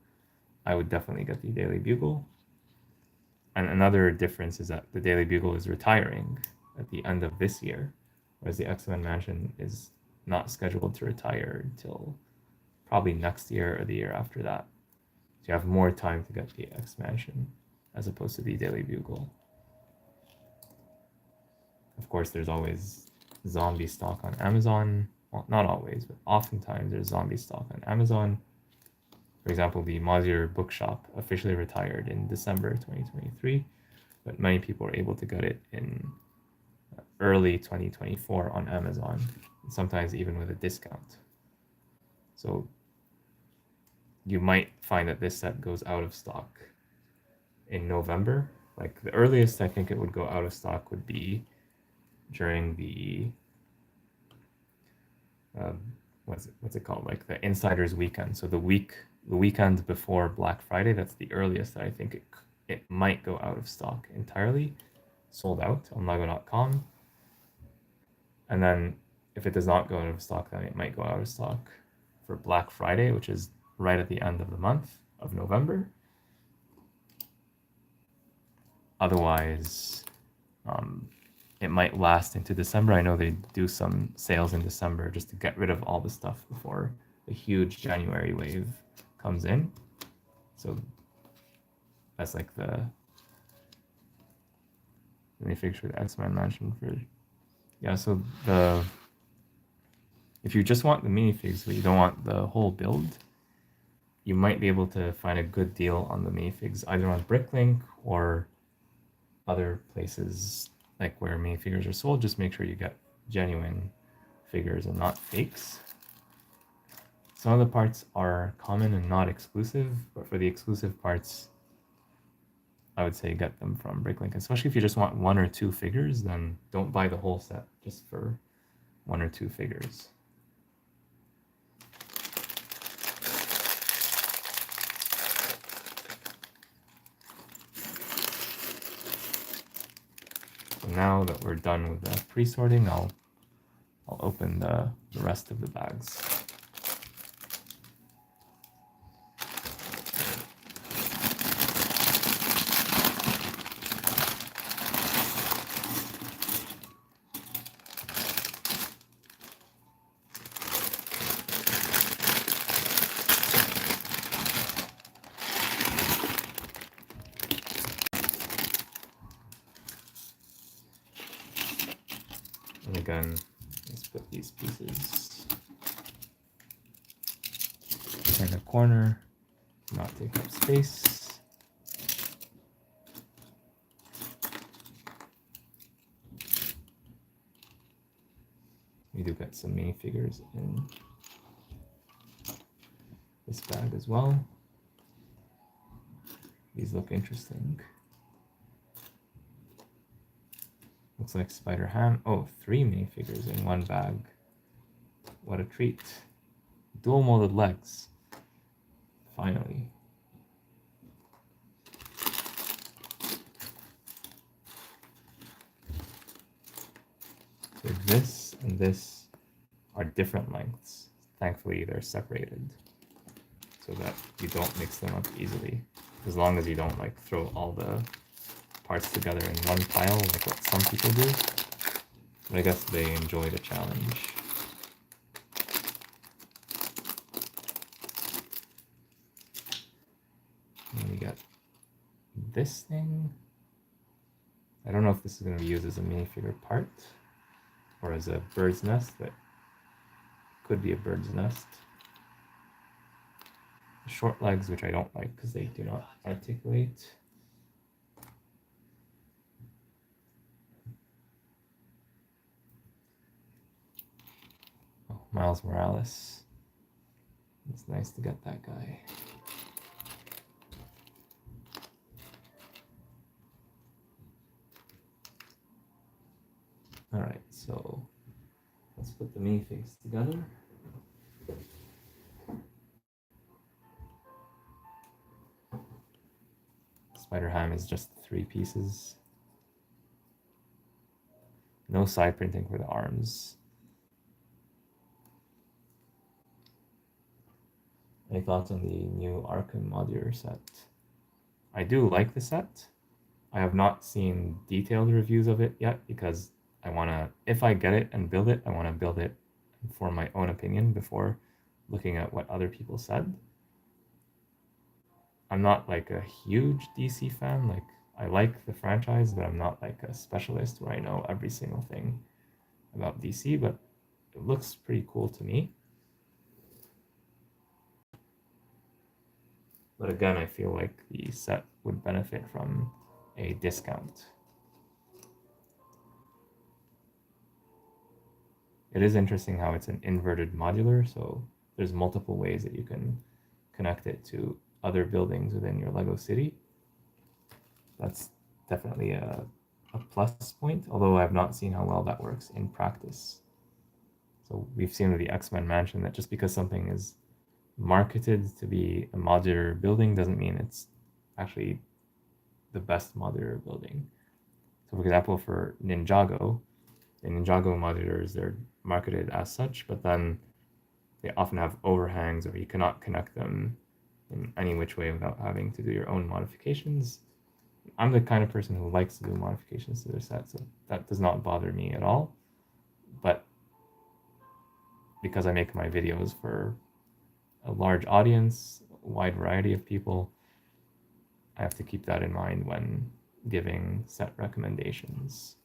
I would definitely get the Daily Bugle. And another difference is that the Daily Bugle is retiring at the end of this year, whereas the X-Men Mansion is not scheduled to retire until probably next year or the year after that. So you have more time to get the X Mansion as opposed to the Daily Bugle. Of course, there's always zombie stock on Amazon. Well, not always, but oftentimes there's zombie stock on Amazon. For example, the Modular Bookshop officially retired in December 2023, but many people are able to get it in early 2024 on Amazon, sometimes even with a discount. So you might find that this set goes out of stock in November. Like, the earliest I think it would go out of stock would be during the what's it called? Like the Insiders Weekend. So the weekend before Black Friday. That's the earliest that I think it might go out of stock entirely, sold out on Lego.com. And then if it does not go out of stock, then it might go out of stock for Black Friday, which is right at the end of the month of November. Otherwise, it might last into December. I know they do some sales in December just to get rid of all the stuff before the huge January wave comes in. So that's like the minifigs for the X-Men Mansion for, yeah. So if you just want the minifigs but you don't want the whole build, you might be able to find a good deal on the minifigs either on Bricklink or other places like where minifigures are sold. Just make sure you get genuine figures and not fakes. Some of the parts are common and not exclusive, but for the exclusive parts, I would say get them from Bricklink. Especially if you just want 1 or 2 figures, then don't buy the whole set just for 1 or 2 figures. So now that we're done with the pre-sorting, I'll open the rest of the bags. And again, let's put these pieces in the corner, not take up space. We do get some minifigures in this bag as well. These look interesting. Looks like Spider-Ham. Oh, 3 minifigures in 1 bag. What a treat. Dual molded legs. Finally. So this and this are different lengths. Thankfully, they're separated so that you don't mix them up easily. As long as you don't like throw all the parts together in one pile like what some people do. But I guess they enjoy the challenge. And we got this thing. I don't know if this is going to be used as a minifigure part or as a bird's nest. That could be a bird's nest. Short legs, which I don't like because they do not articulate. Oh, Miles Morales. It's nice to get that guy. Alright, so let's put the minifigs together. Spider-Ham is just 3 pieces. No side printing for the arms. Any thoughts on the new Arkham modular set? I do like the set. I have not seen detailed reviews of it yet because I want to, if I get it and build it, I want to build it for my own opinion before looking at what other people said. I'm not like a huge DC fan. Like, I like the franchise, but I'm not like a specialist where I know every single thing about DC, but it looks pretty cool to me. But again, I feel like the set would benefit from a discount. It is interesting how it's an inverted modular, so there's multiple ways that you can connect it to other buildings within your LEGO city. That's definitely a plus point, although I have not seen how well that works in practice. So we've seen with the X-Men Mansion that just because something is marketed to be a modular building doesn't mean it's actually the best modular building. So for example, for Ninjago, the Ninjago modulars, they're marketed as such, but then they often have overhangs or you cannot connect them in any which way without having to do your own modifications. I'm the kind of person who likes to do modifications to their set, so that does not bother me at all. But because I make my videos for a large audience, a wide variety of people, I have to keep that in mind when giving set recommendations.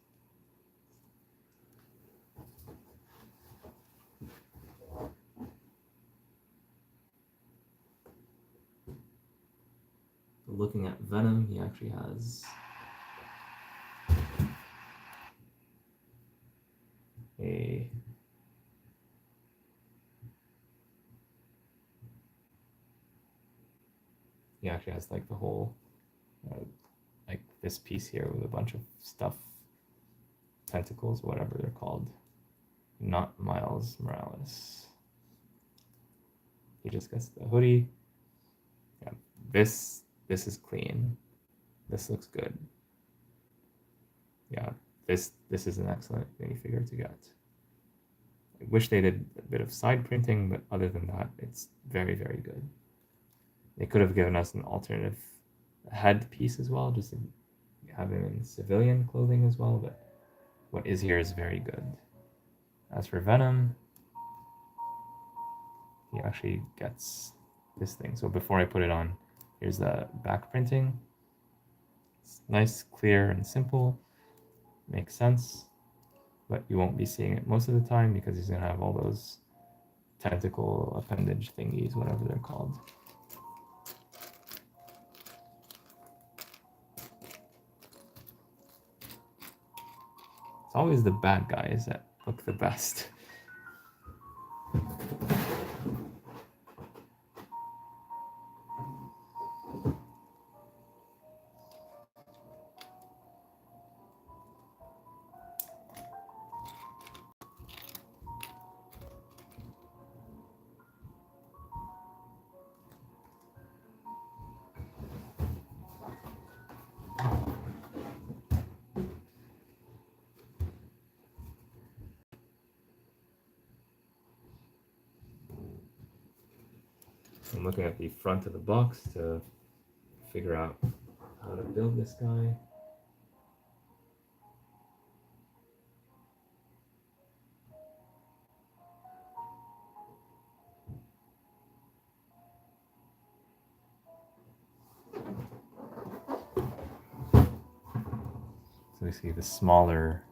Looking at Venom, he actually has a he actually has like the whole like this piece here with a bunch of stuff, tentacles, whatever they're called. Not Miles Morales. He just gets the hoodie. Yeah, this is clean. This looks good. Yeah, this is an excellent minifigure to get. I wish they did a bit of side printing, but other than that, it's very, very good. They could have given us an alternative head piece as well, just to have him in civilian clothing as well, but what is here is very good. As for Venom, he actually gets this thing. So before I put it on, here's the back printing. It's nice, clear, and simple. Makes sense, but you won't be seeing it most of the time because he's gonna have all those tentacle appendage thingies, whatever they're called. It's always the bad guys that look the best. I'm looking at the front of the box to figure out how to build this guy. So we see the smaller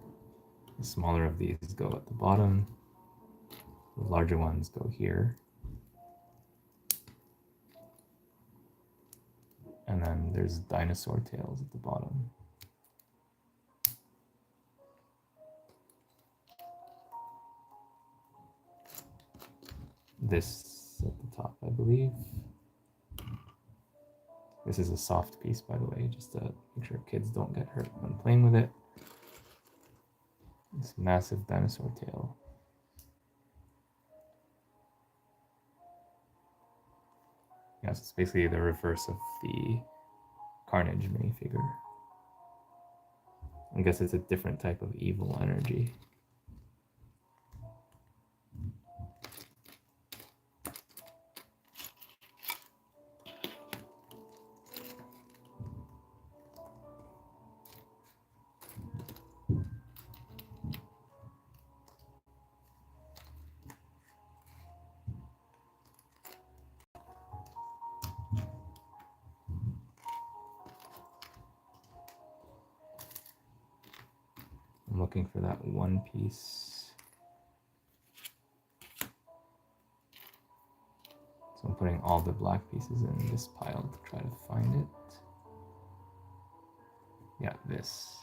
of these go at the bottom. The larger ones go here. And then there's dinosaur tails at the bottom. This at the top, I believe. This is a soft piece, by the way, just to make sure kids don't get hurt when playing with it. This massive dinosaur tail. Yes, it's basically the reverse of the Carnage minifigure. I guess it's a different type of evil energy. I'm looking for that one piece. So I'm putting all the black pieces in this pile to try to find it. Yeah, this.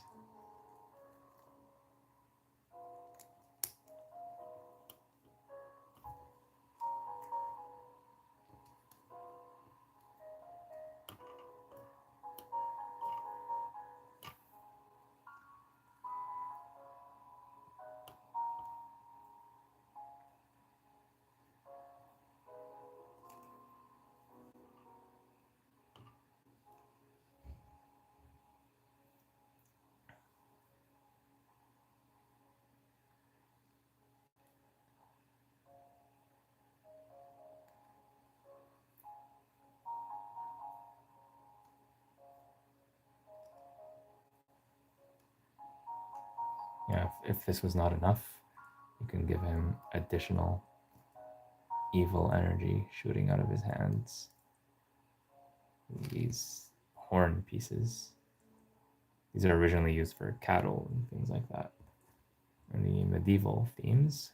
And if this was not enough, you can give him additional evil energy shooting out of his hands. These horn pieces. These are originally used for cattle and things like that. And the medieval themes.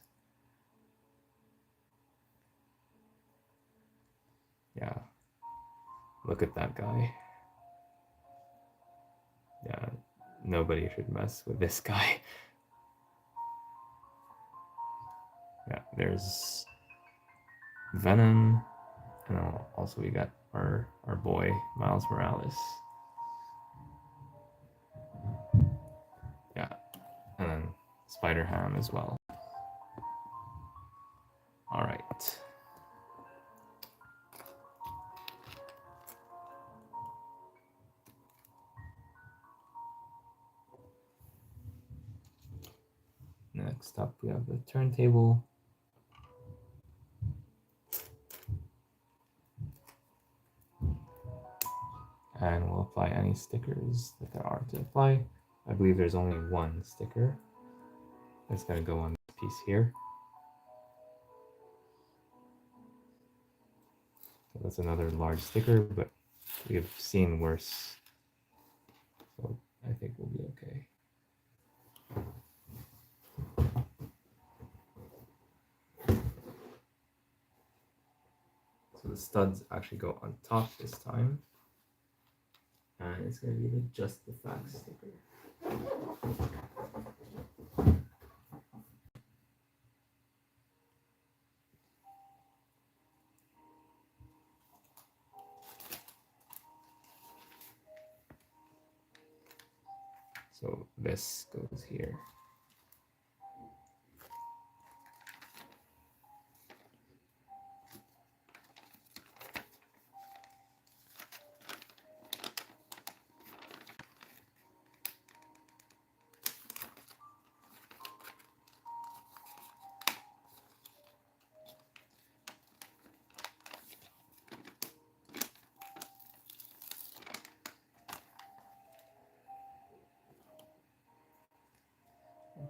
Yeah. Look at that guy. Yeah, nobody should mess with this guy. Yeah, there's Venom. And also we got our boy, Miles Morales. Yeah, and then Spider-Ham as well. All right. Next up, we have the turntable. And we'll apply any stickers that there are to apply. I believe there's only one sticker that's going to go on this piece here. So that's another large sticker, but we've seen worse. So I think we'll be okay. So the studs actually go on top this time. And it's going to be just the facts sticker. So this goes here.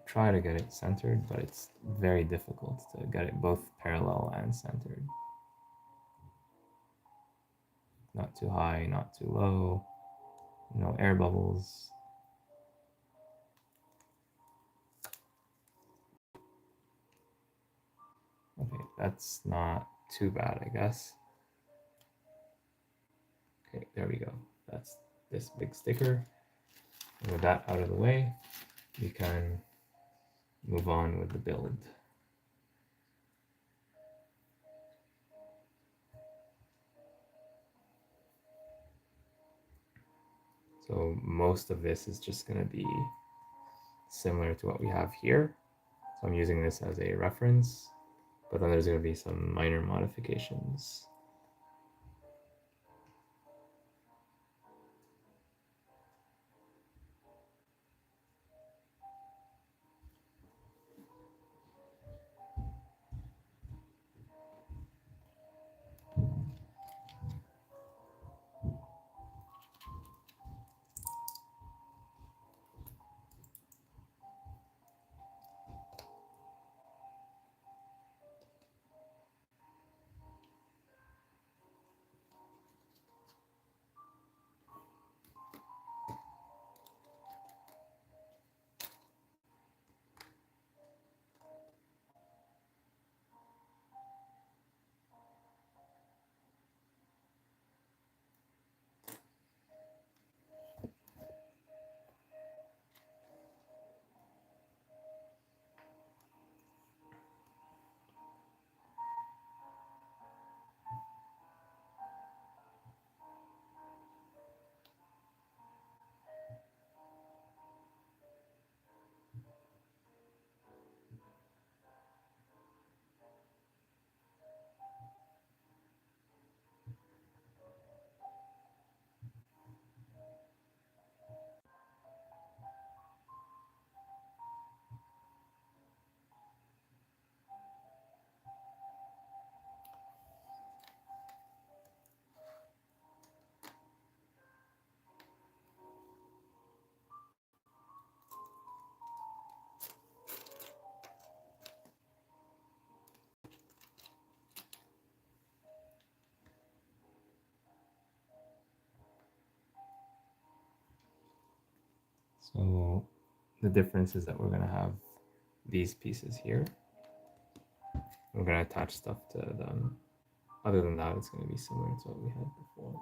Try to get it centered, but it's very difficult to get it both parallel and centered. Not too high, not too low, no air bubbles. Okay, that's not too bad, I guess. Okay, there we go. That's this big sticker. And with that out of the way, we can move on with the build. So most of this is just going to be similar to what we have here. So I'm using this as a reference, but then there's going to be some minor modifications. So the difference is that we're going to have these pieces here. We're going to attach stuff to them. Other than that, it's going to be similar to what we had before.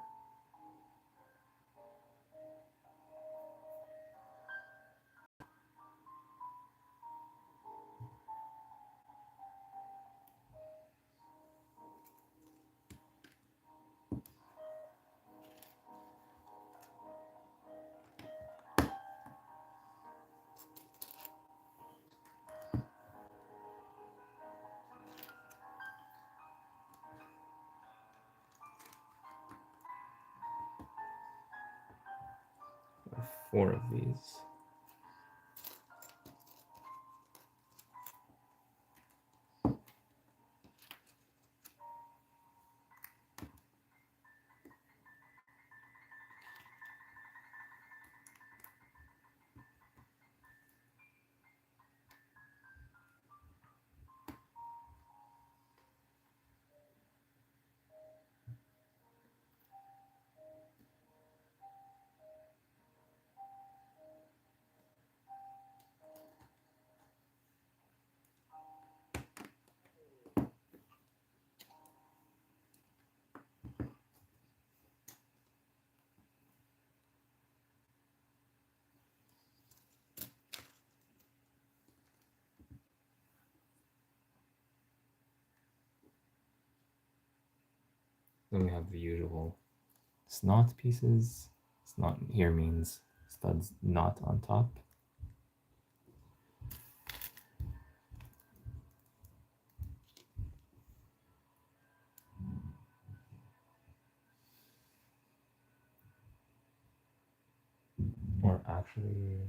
Four of these. Then we have the usual snot pieces. Snot here means studs not on top. Or actually,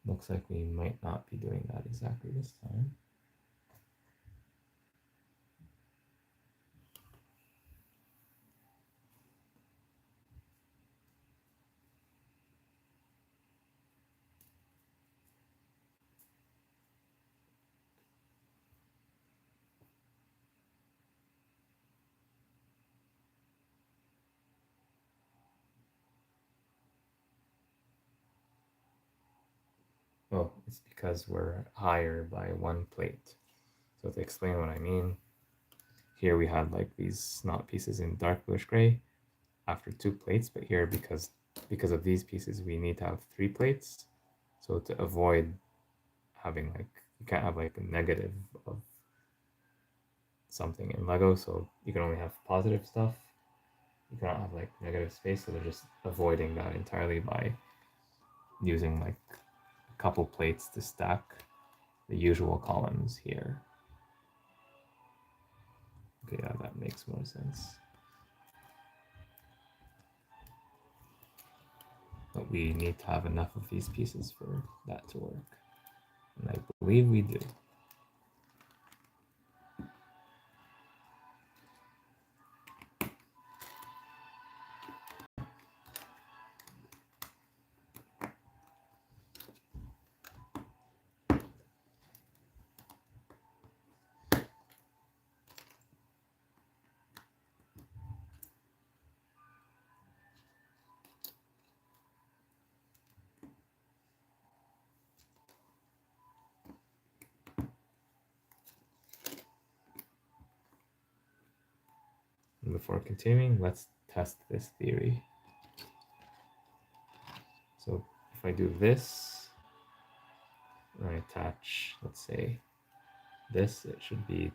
looks like we might not be doing that exactly this time. Oh, it's because we're higher by one plate. So to explain what I mean, here we had like these snot pieces in dark bluish gray after 2 plates, but here because of these pieces we need to have 3 plates. So to avoid having like, you can't have like a negative of something in Lego, so you can only have positive stuff. You cannot have like negative space, so they're just avoiding that entirely by using like a couple plates to stack the usual columns here. Okay, yeah, that makes more sense. But we need to have enough of these pieces for that to work. And I believe we do. And before continuing, let's test this theory. So if I do this, and I attach, let's say, this, it should be,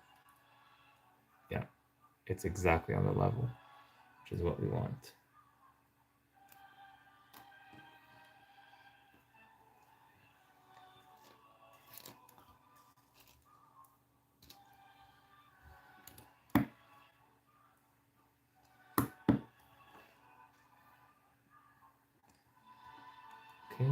yeah, it's exactly on the level, which is what we want. Okay.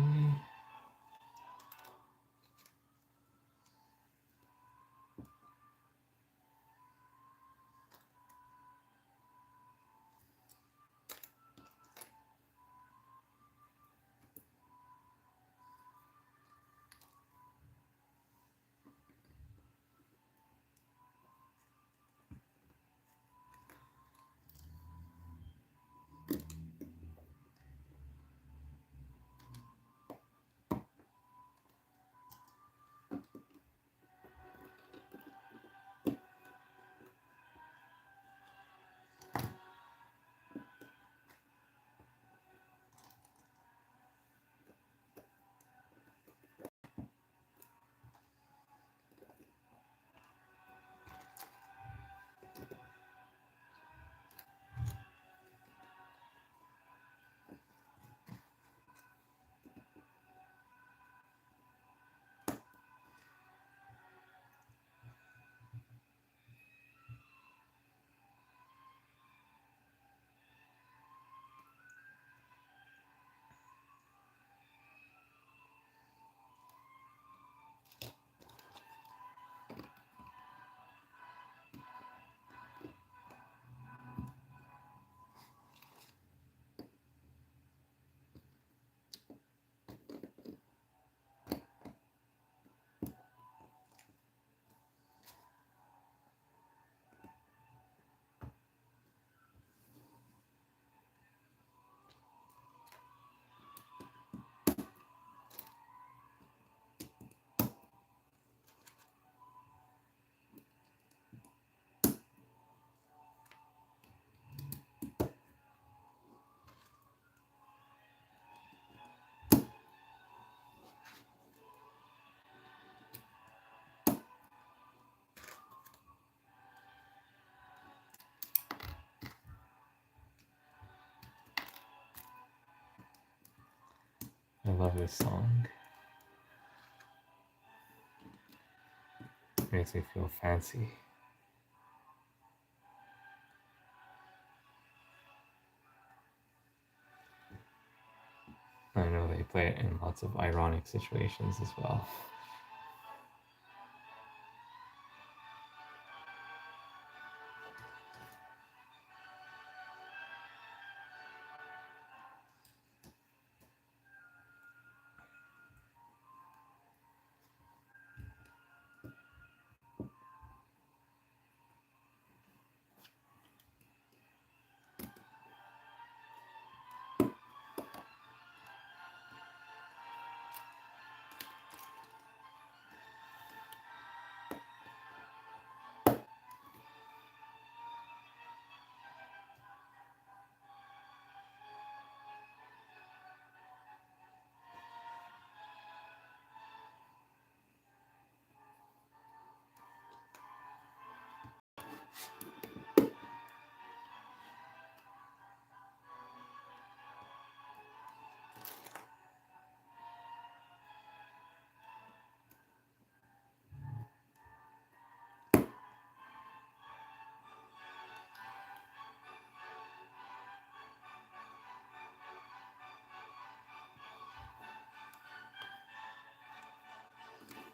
I love this song. It makes me feel fancy. I know they play it in lots of ironic situations as well.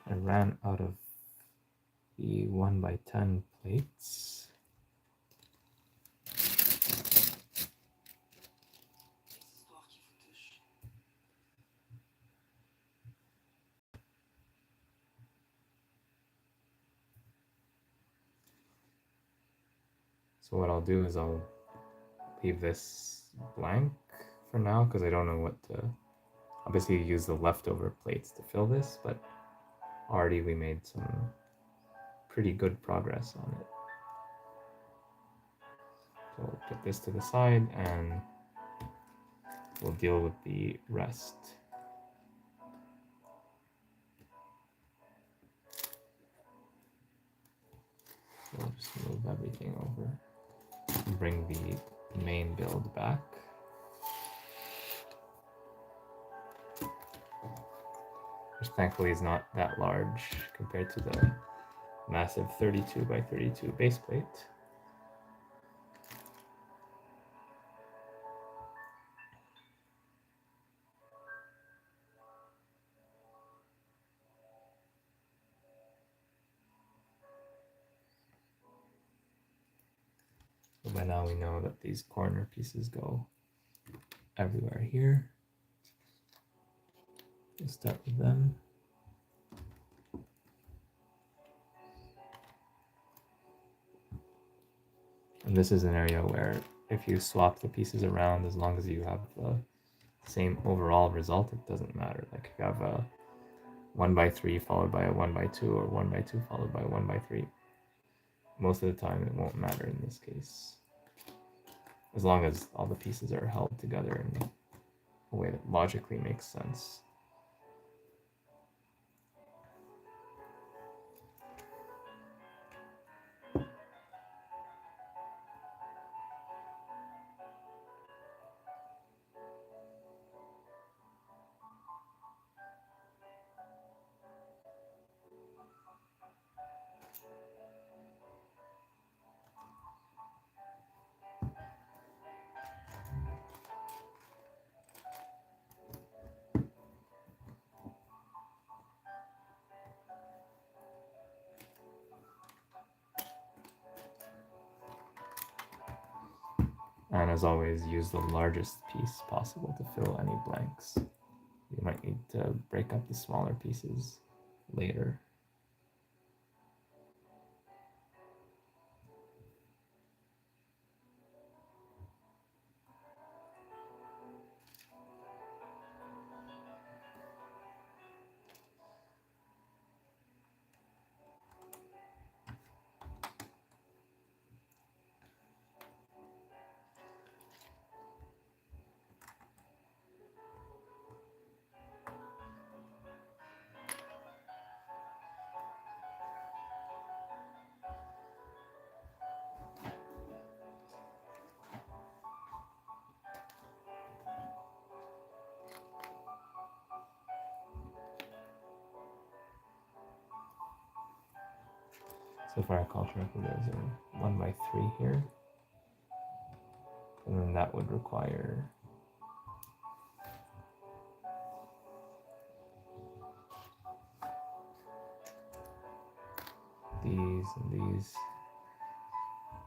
I ran out of the 1x10 plates. So what I'll do is I'll leave this blank for now because I don't know what to obviously use the leftover plates to fill this, but already we made some pretty good progress on it. So we'll put this to the side and we'll deal with the rest. So we'll just move everything over and bring the main build back. Which thankfully is not that large compared to the massive 32x32 base plate. So by now we know that these corner pieces go everywhere here. We'll start with them. And this is an area where if you swap the pieces around, as long as you have the same overall result, it doesn't matter. Like if you have a 1x3 followed by a 1x2 or 1x2 followed by a 1x3, most of the time it won't matter in this case. As long as all the pieces are held together in a way that logically makes sense. And as always, use the largest piece possible to fill any blanks. You might need to break up the smaller pieces later. So if I recall correctly, there's a 1x3 here. And then that would require these and these.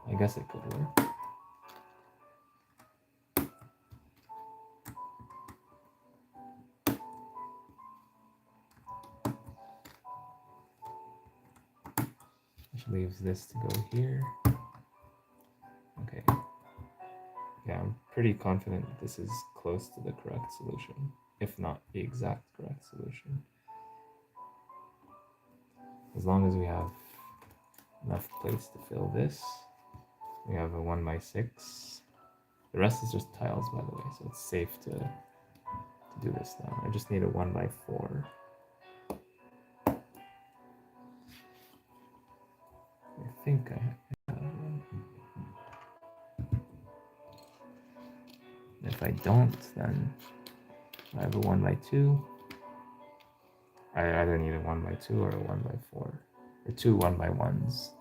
I guess it could work. Which leaves this to go here. Okay. Yeah, I'm pretty confident that this is close to the correct solution, if not the exact correct solution. As long as we have enough place to fill this, we have a 1x6. The rest is just tiles, by the way, so it's safe to do this now. I just need a 1x4. I think I have one. If I don't, then I have a 1x2. I either need a 1x2 or a 1x4, or two 1x1s.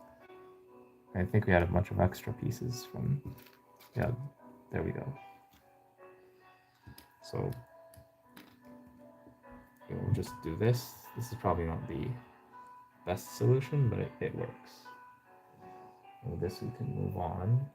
I think we had a bunch of extra pieces from, yeah, there we go. So we'll just do this. This is probably not the best solution, but it works. And with this we can move on.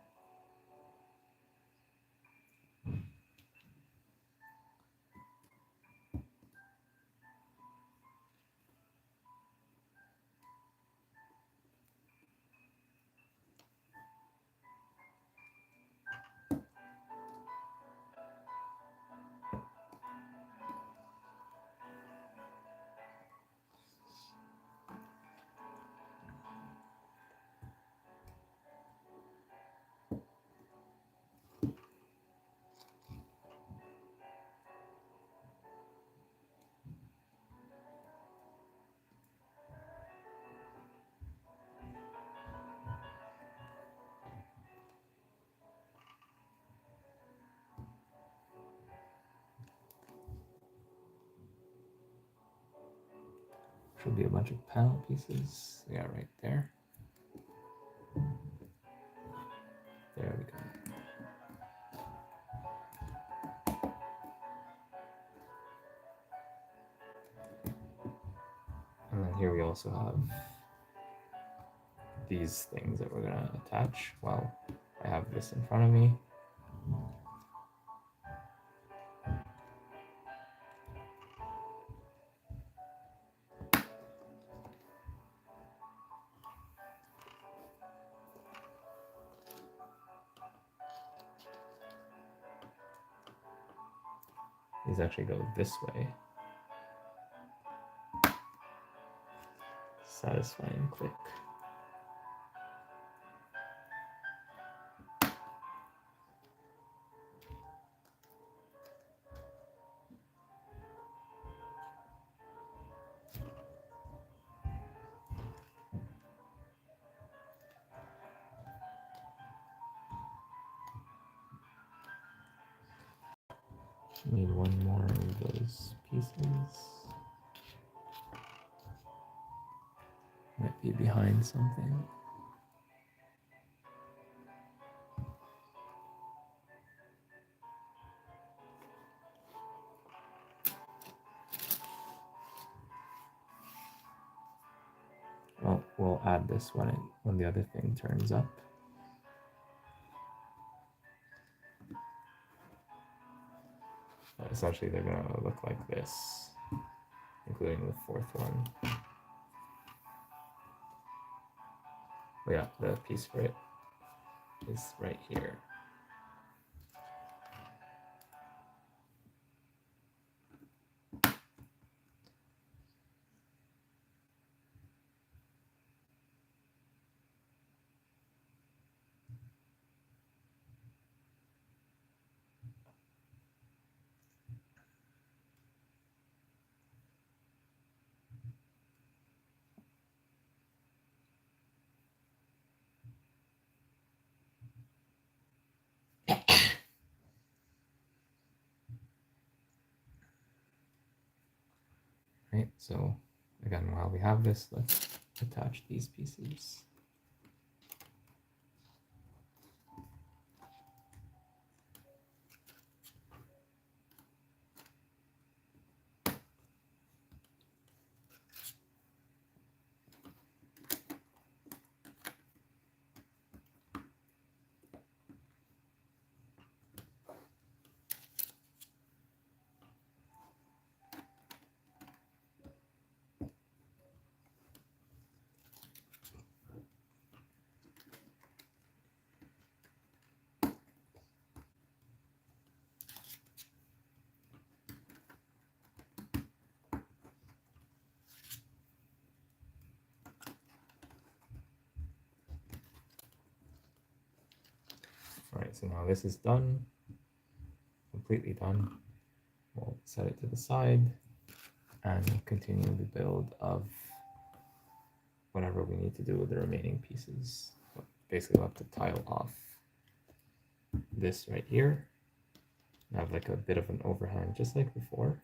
Should be a bunch of panel pieces. Yeah, right there. There we go. And then here we also have these things that we're gonna attach. Well, I have this in front of me. These actually go this way. Satisfying click. Need one more of those pieces. Might be behind something. Well, we'll add this when the other thing turns up. Essentially, they're gonna look like this, including the fourth one. But yeah, the piece for it is right here. Right, so again, while we have this, let's attach these pieces. Alright, so now this is done, completely done. We'll set it to the side and continue the build of whatever we need to do with the remaining pieces. Basically, we'll have to tile off this right here. I have like a bit of an overhang, just like before.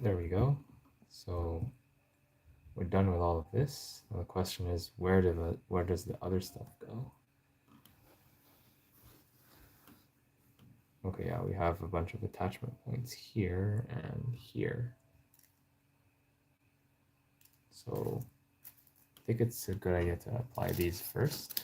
There we go. So we're done with all of this. Now the question is, where does the other stuff go? Okay, yeah, we have a bunch of attachment points here and here. So I think it's a good idea to apply these first.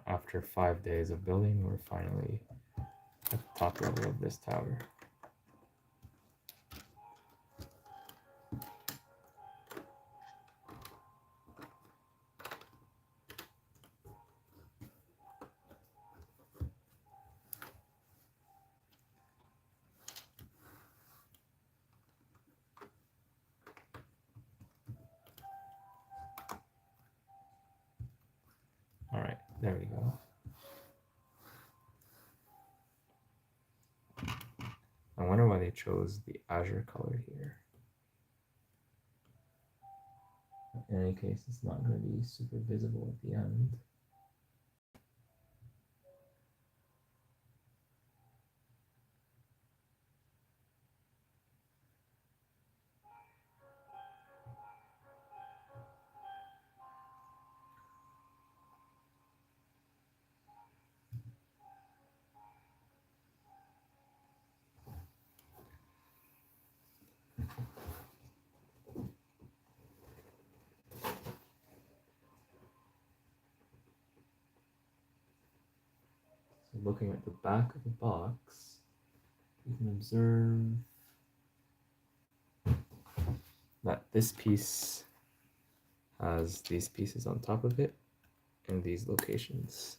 After 5 days of building, we're finally at the top level of this tower. All right, there we go. I wonder why they chose the azure color here. In any case, it's not going to be super visible at the end. So looking at the back of the box, you can observe that this piece has these pieces on top of it in these locations.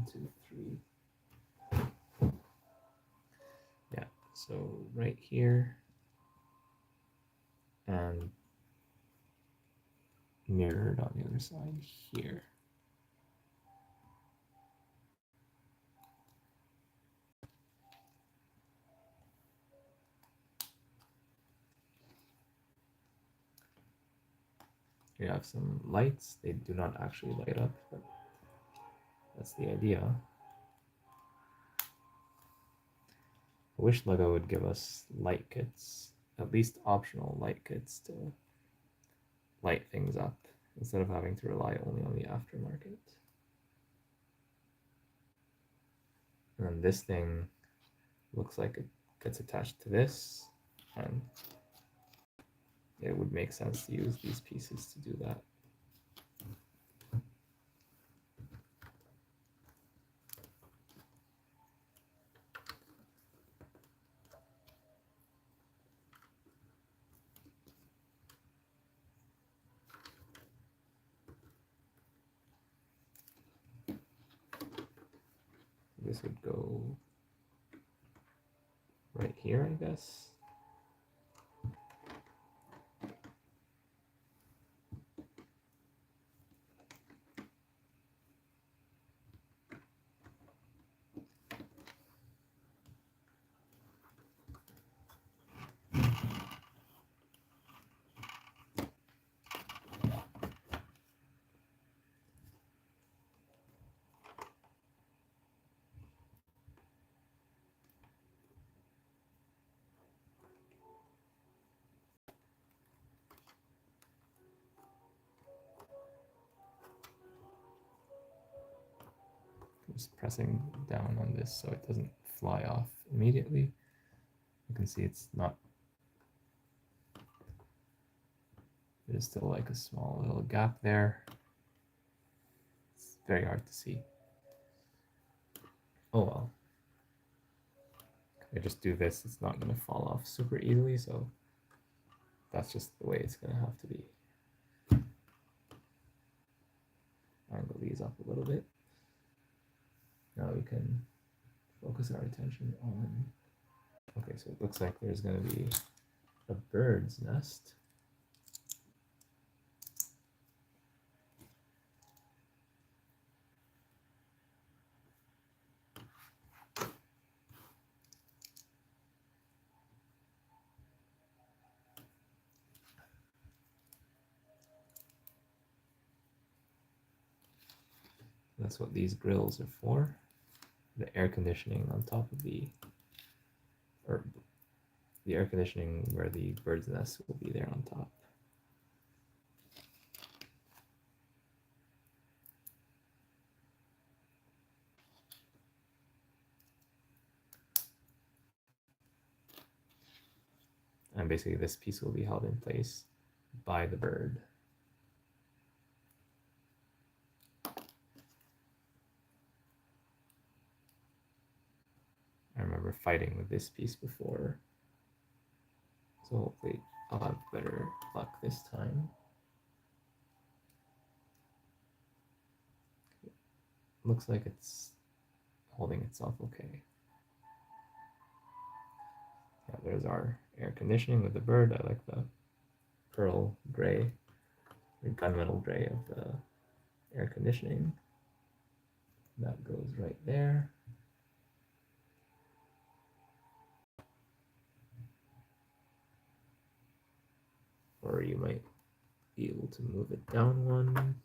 1, 2, 3. Yeah, so right here and mirrored on the other side here. You have some lights. They do not actually light up, but that's the idea. I wish LEGO would give us light kits, at least optional light kits to light things up instead of having to rely only on the aftermarket. And then this thing looks like it gets attached to this, and it would make sense to use these pieces to do that. This would go right here, I guess. Just pressing down on this so it doesn't fly off immediately. You can see it's not, there's still like a small little gap there. It's very hard to see. Oh well. I just do this, it's not going to fall off super easily, so that's just the way it's going to have to be. Angle these up a little bit. Now we can focus our attention on, okay, so it looks like there's going to be a bird's nest. That's what these grills are for. The air conditioning on top of the, or the air conditioning where the bird's nest will be there on top. And basically this piece will be held in place by the bird. I remember fighting with this piece before, so hopefully I'll have better luck this time. Looks like it's holding itself okay. Yeah, there's our air conditioning with the bird. I like the pearl gray, the gunmetal gray of the air conditioning. That goes right there. Or you might be able to move it down one.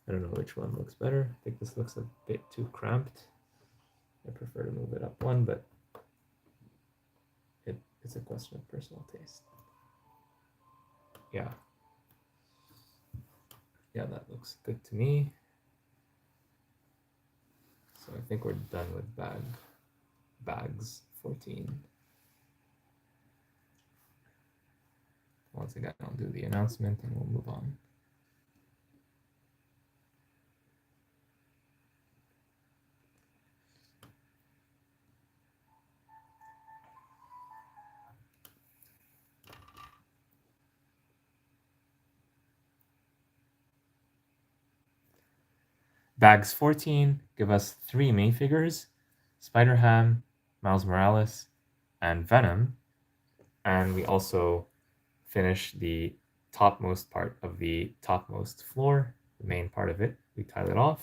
I don't know which one looks better. I think this looks a bit too cramped. I prefer to move it up one, but it's a question of personal taste. Yeah. Yeah, that looks good to me. So I think we're done with bags 14. Once again, I'll do the announcement and we'll move on. Bags 14 give us 3 minifigures, Spider-Ham, Miles Morales, and Venom. And we also finish the topmost part of the topmost floor, the main part of it. We tile it off.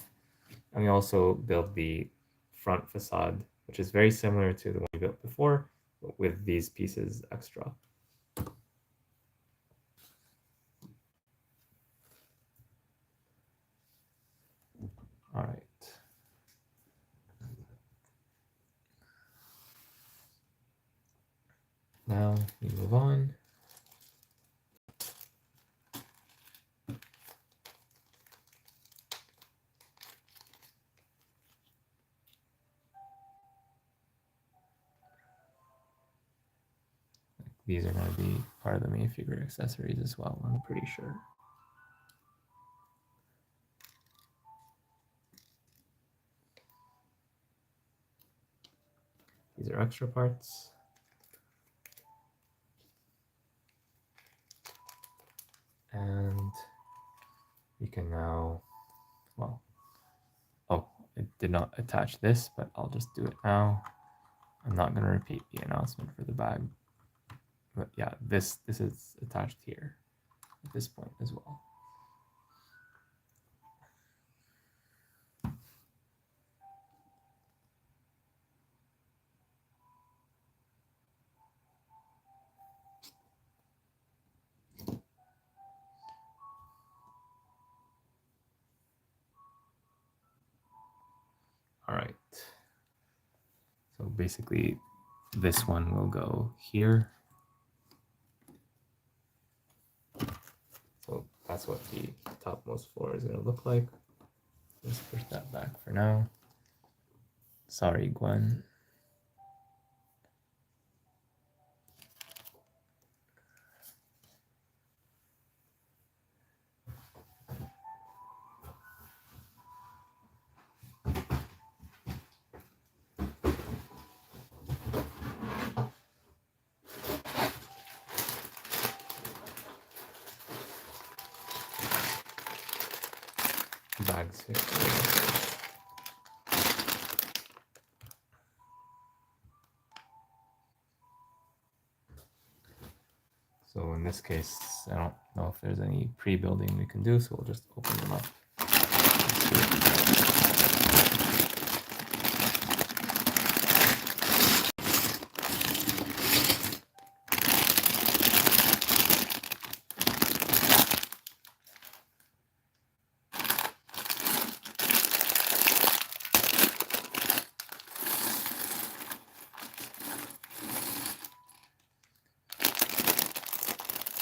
And we also build the front facade, which is very similar to the one we built before, but with these pieces extra. All right. Now we move on. These are going to be part of the minifigure accessories as well, I'm pretty sure. These are extra parts. And we can now, well, oh, it did not attach this, but I'll just do it now. I'm not going to repeat the announcement for the bag. But yeah, this is attached here at this point as well. All right. So basically, this one will go here. So that's what the topmost floor is going to look like. Let's push that back for now. Sorry, Gwen. Bags 15. So in this case, I don't know if there's any pre-building we can do, so we'll just open them up.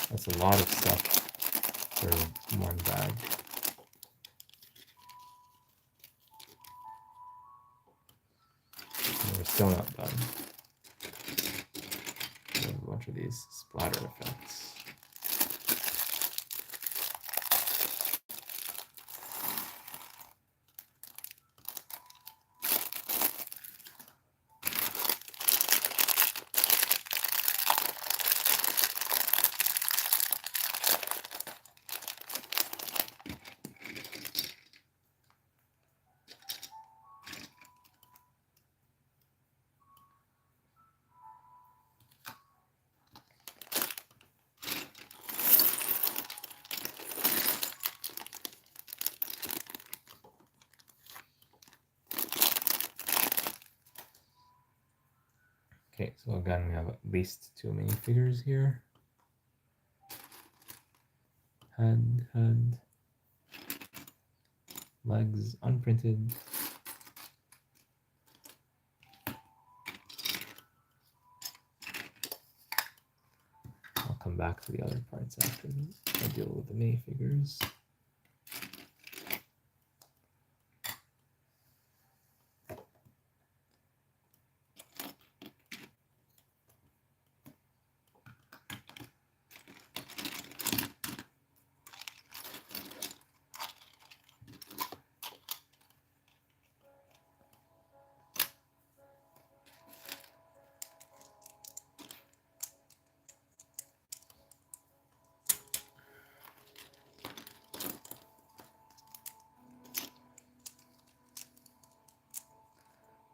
That's a lot of stuff for one bag. And we're still not done. We have a bunch of these splatter effects. Okay, so again, we have at least 2 minifigures here. Head, legs, unprinted. I'll come back to the other parts after I deal with the minifigures.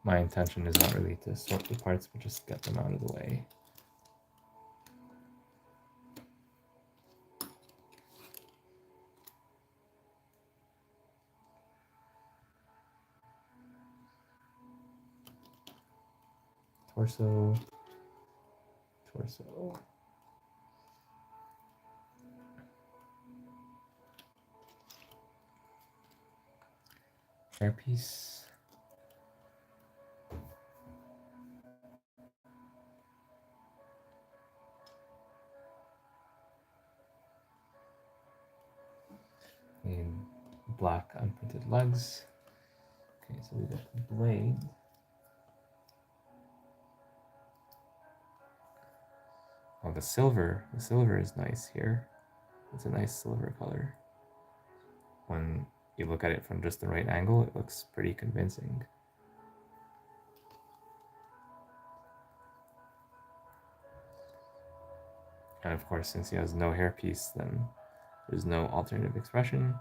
my intention is not really to sort the parts, but just get them out of the way. Torso, torso. Hairpiece. Need black unprinted legs. Okay, so we got the blade. Oh, the silver is nice here. It's a nice silver color. When you look at it from just the right angle, it looks pretty convincing. And of course, since he has no hairpiece, then there's no alternative expression.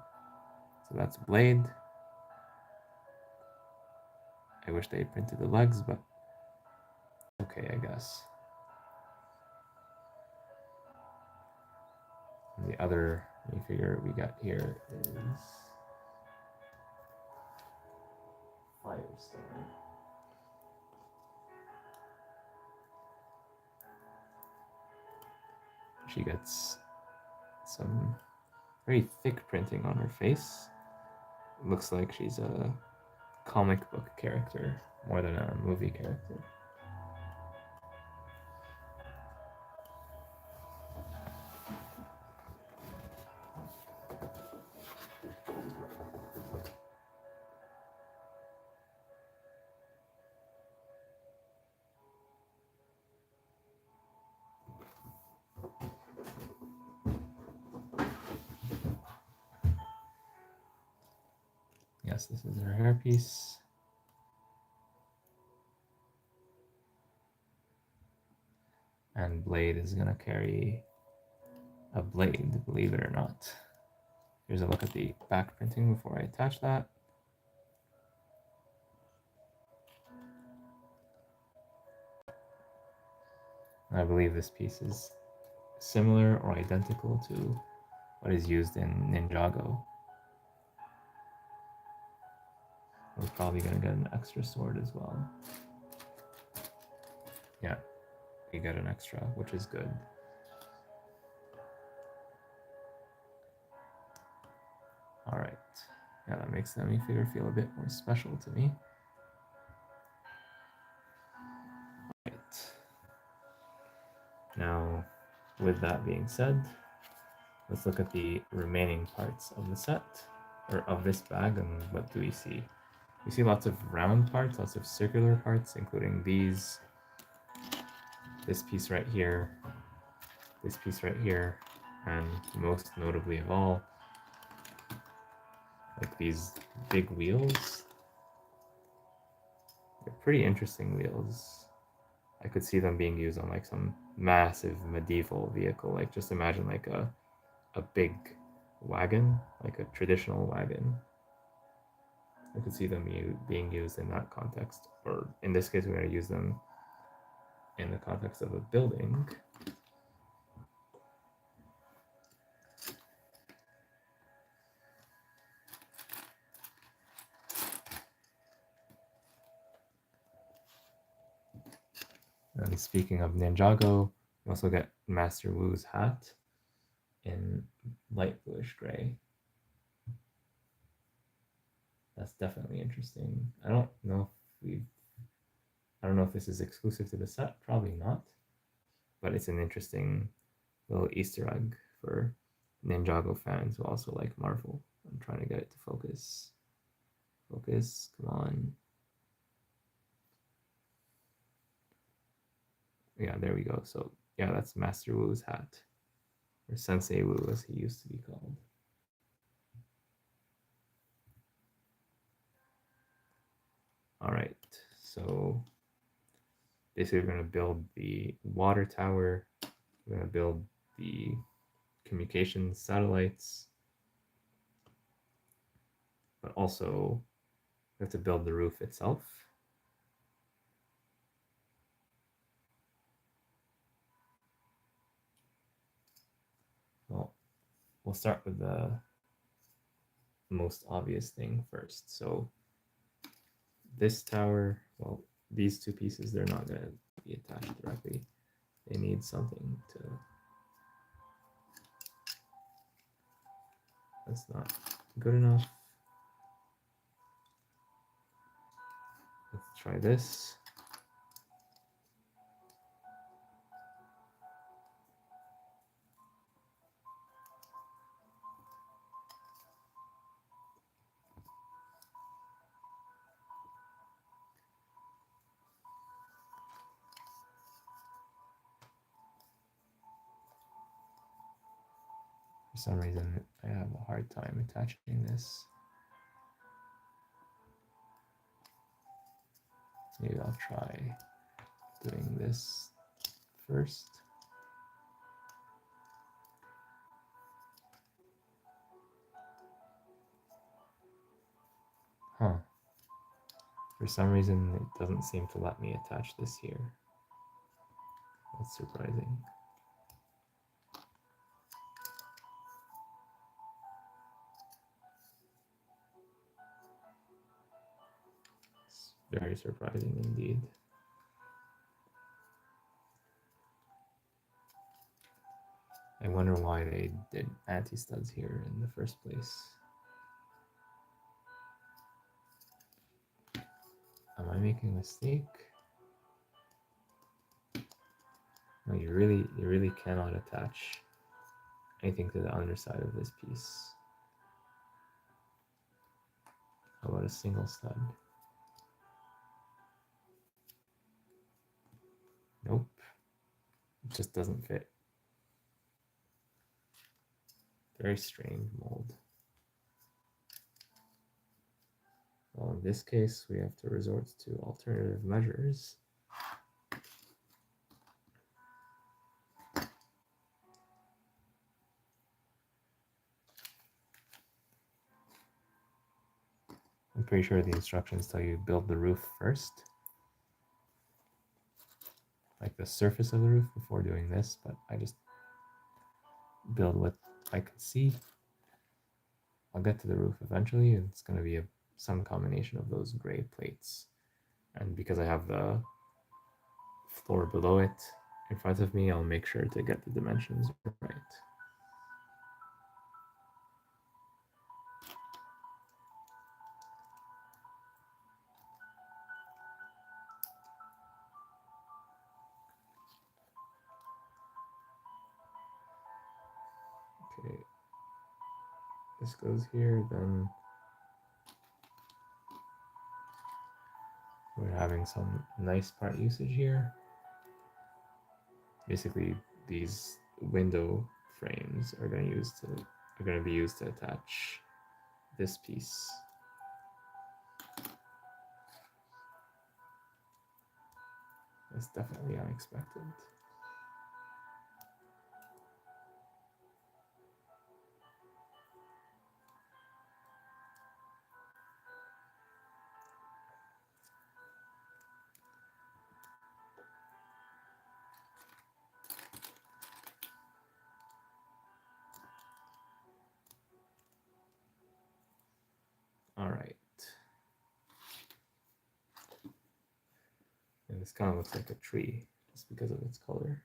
So that's blade. I wish they printed the legs, but okay, I guess. And the other minifigure we got here is Firestone. She gets some very thick printing on her face. It looks like she's a comic book character more than a movie character. Yes, this is her hairpiece. And Blade is gonna carry a blade, believe it or not. Here's a look at the back printing before I attach that. I believe this piece is similar or identical to what is used in Ninjago. We're probably gonna get an extra sword as well. Yeah, we get an extra, which is good. All right, yeah, that makes the minifigure feel a bit more special to me. Right. Now, with that being said, let's look at the remaining parts of the set, or of this bag, and what do we see? We see lots of round parts, lots of circular parts, including these, this piece right here, this piece right here, and most notably of all, like these big wheels. They're pretty interesting wheels. I could see them being used on like some massive medieval vehicle. Like just imagine like a big wagon, like a traditional wagon. I could see them being used in that context, or in this case, we're going to use them in the context of a building. And speaking of Ninjago, we also get Master Wu's hat in light bluish gray. That's definitely interesting. I don't know if this is exclusive to the set, probably not, but it's an interesting little Easter egg for Ninjago fans who also like Marvel. I'm trying to get it to focus. Focus, come on. Yeah, there we go. So yeah, that's Master Wu's hat, or Sensei Wu as he used to be called. All right, so basically we're going to build the water tower. We're going to build the communications satellites, but also we have to build the roof itself. we'll start with the most obvious thing first. So this tower, well, these two pieces, they're not going to be attached directly. They need something to... That's not good enough. Let's try this. For some reason, I have a hard time attaching this. Maybe I'll try doing this first. Huh. For some reason, it doesn't seem to let me attach this here. That's surprising. It's very surprising indeed. I wonder why they did anti-studs here in the first place. Am I making a mistake? No, you really cannot attach anything to the underside of this piece. How about a single stud? Nope. It just doesn't fit. Very strange mold. Well, in this case, we have to resort to alternative measures. I'm pretty sure the instructions tell you build the roof first, like the surface of the roof before doing this, but I just build what I can see. I'll get to the roof eventually, and it's going to be some combination of those gray plates. And because I have the floor below it in front of me, I'll make sure to get the dimensions right. Okay, this goes here, then we're having some nice part usage here. Basically, these window frames are going to be used to attach this piece. That's definitely unexpected. All right. And this kind of looks like a tree just because of its color.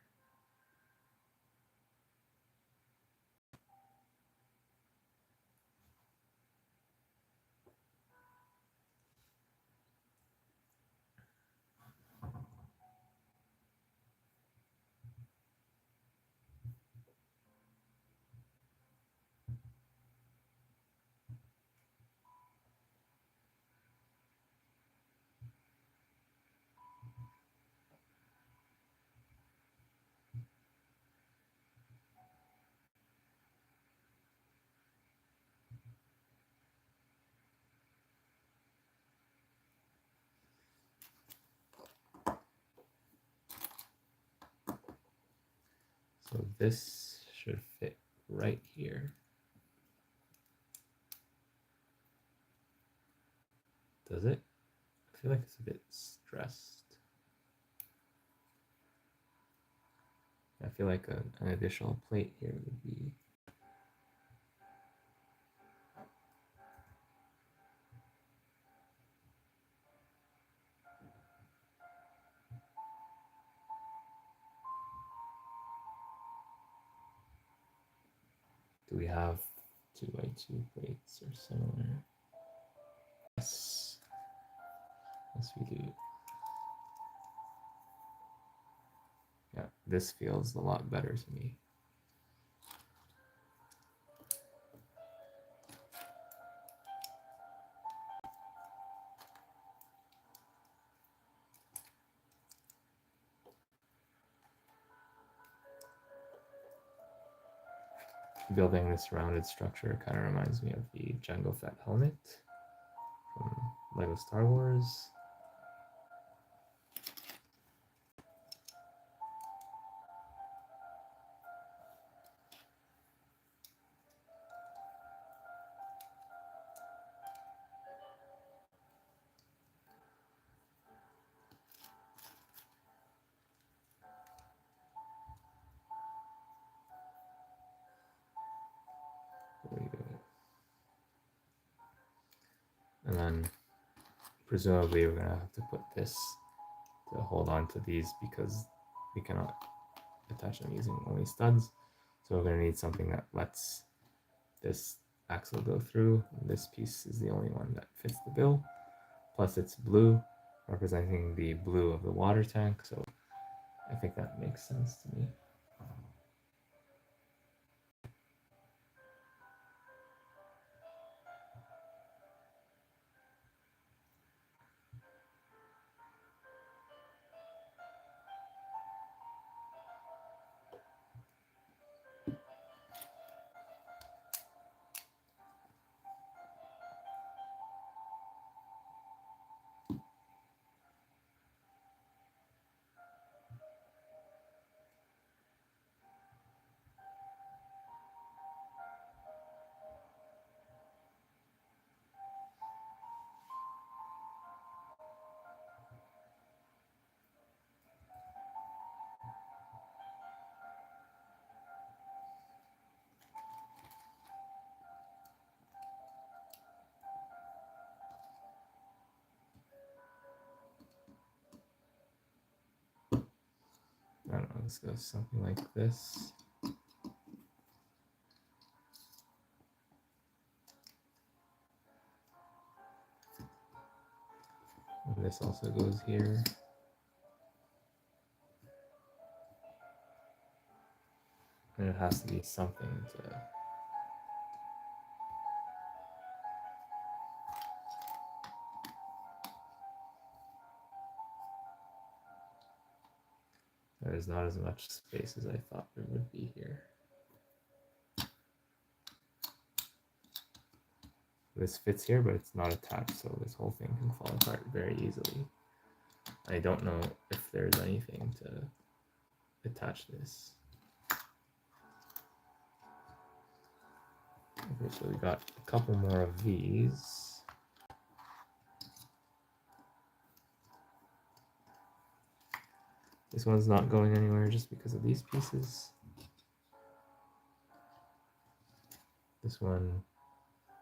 So this should fit right here. Does it? I feel like it's a bit stressed. I feel like an additional plate here would be Do we have 2x2 plates or similar? Yes. Yes, we do. Yeah, this feels a lot better to me. Building this rounded structure kind of reminds me of the Jango Fett helmet from LEGO Star Wars. And then presumably we're gonna have to put this to hold on to these because we cannot attach them using only studs. So we're gonna need something that lets this axle go through. This piece is the only one that fits the bill. Plus it's blue, representing the blue of the water tank. So I think that makes sense to me. I don't know, let's go something like this. And this also goes here. And it has to be something to... There's not as much space as I thought there would be here. This fits here, but it's not attached, so this whole thing can fall apart very easily. I don't know if there's anything to attach this. Okay, so we got a couple more of these. This one's not going anywhere just because of these pieces. This one,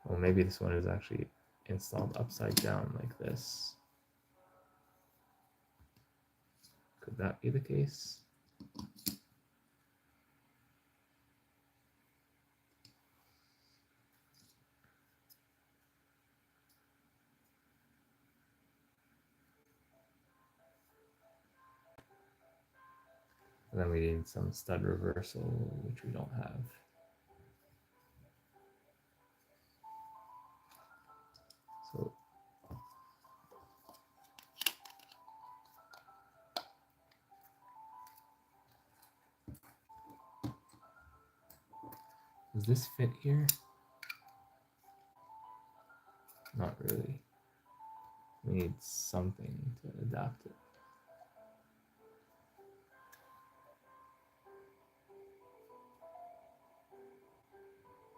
well, maybe this one is actually installed upside down like this. Could that be the case? And then we need some stud reversal, which we don't have. So does this fit here? Not really. We need something to adapt it.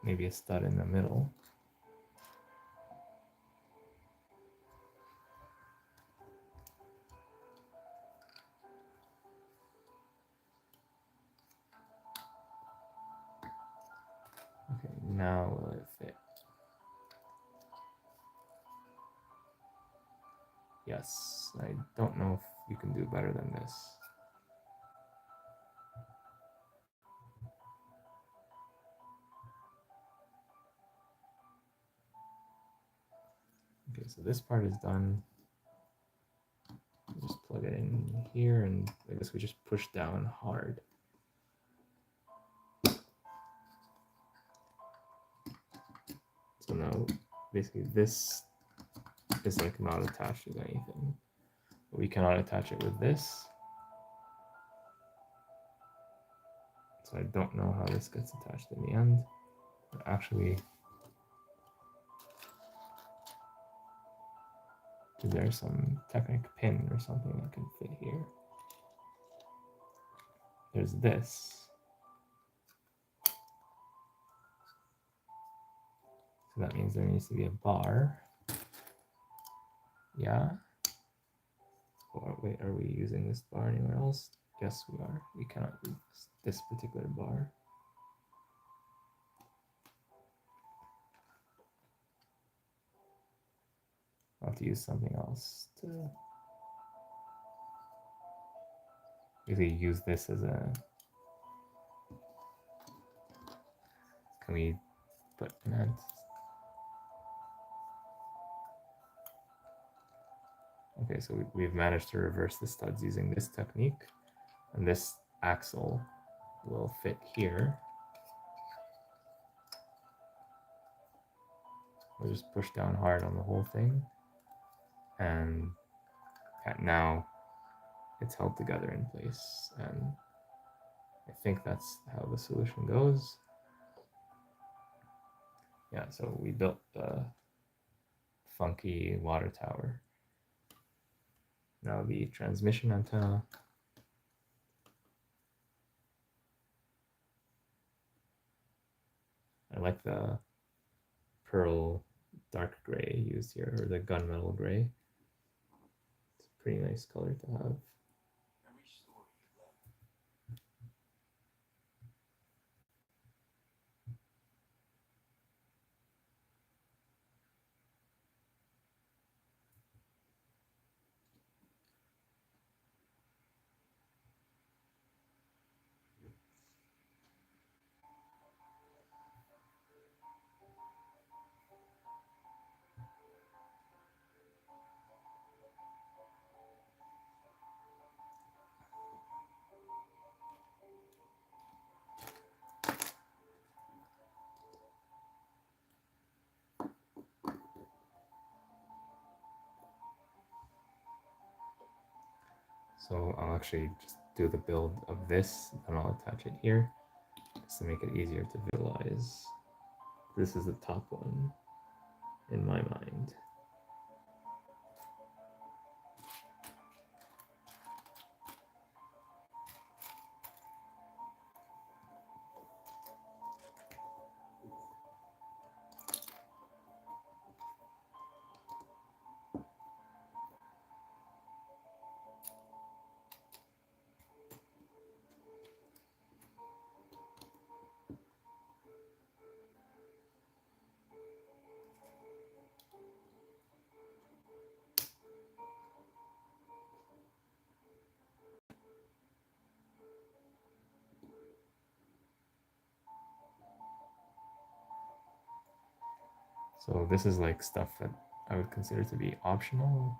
Maybe a stud in the middle. Okay, now will it fit? Yes, I don't know if you can do better than this. so this part is done. Just plug it in here, and I guess we just push down hard. So now basically this is like not attached to anything. We cannot attach it with this. So I don't know how this gets attached in the end. But actually, there's some Technic pin or something that can fit here. There's this. So that means there needs to be a bar. Yeah. Or wait, are we using this bar anywhere else? Yes, we are. We cannot use this particular bar. I'll have to use something else to really use this as a... Can we put an end? Okay, so we've managed to reverse the studs using this technique, and this axle will fit here. We'll just push down hard on the whole thing, and now it's held together in place, and I think that's how the solution goes. Yeah, so we built the funky water tower. Now the transmission antenna. I like the pearl dark gray used here, or the gunmetal gray. It's a pretty nice color to have. So I'll actually just do the build of this, and I'll attach it here, just to make it easier to visualize. This is the top one in my mind. So this is like stuff that I would consider to be optional.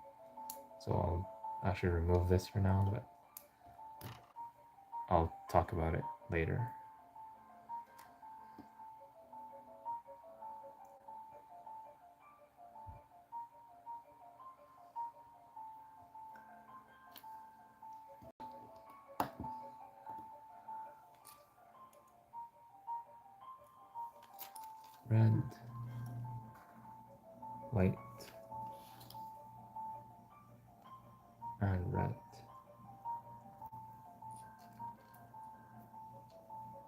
So I'll actually remove this for now, but I'll talk about it later. Red, white, and red.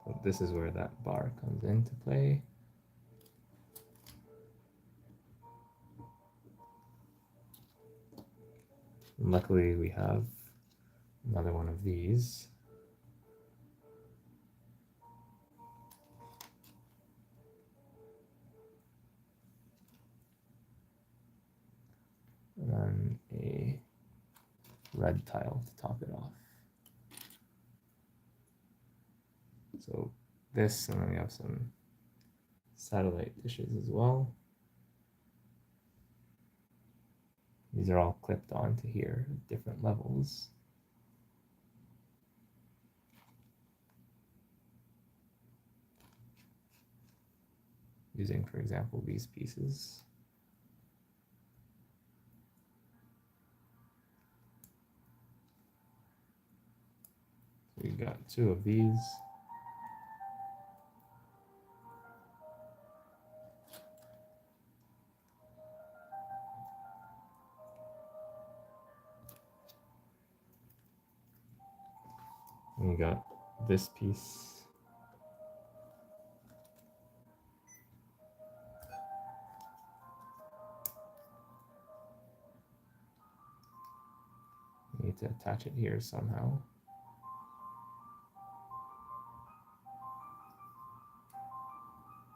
So this is where that bar comes into play. Luckily, we have another one of these. And then a red tile to top it off. So this, and then we have some satellite dishes as well. These are all clipped onto here at different levels. Using, for example, these pieces. We've got 2 of these. And we got this piece. We need to attach it here somehow.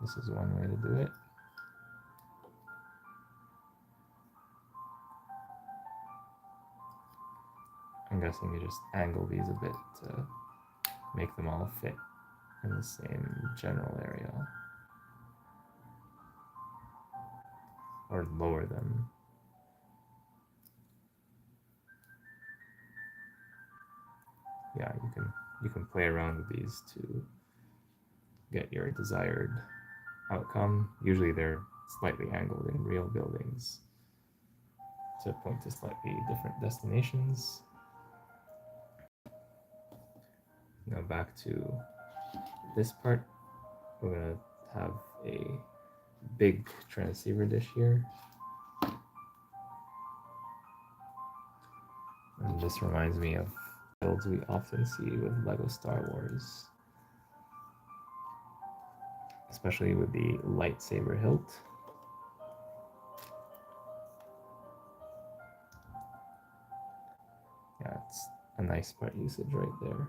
This is one way to do it. I'm guessing you just angle these a bit to make them all fit in the same general area. Or lower them. Yeah, you can play around with these to get your desired outcome. Usually they're slightly angled in real buildings to point to slightly different destinations. Now back to this part, we're gonna have a big transceiver dish here. And this reminds me of builds we often see with LEGO Star Wars, especially with the lightsaber hilt. Yeah, it's a nice part usage right there.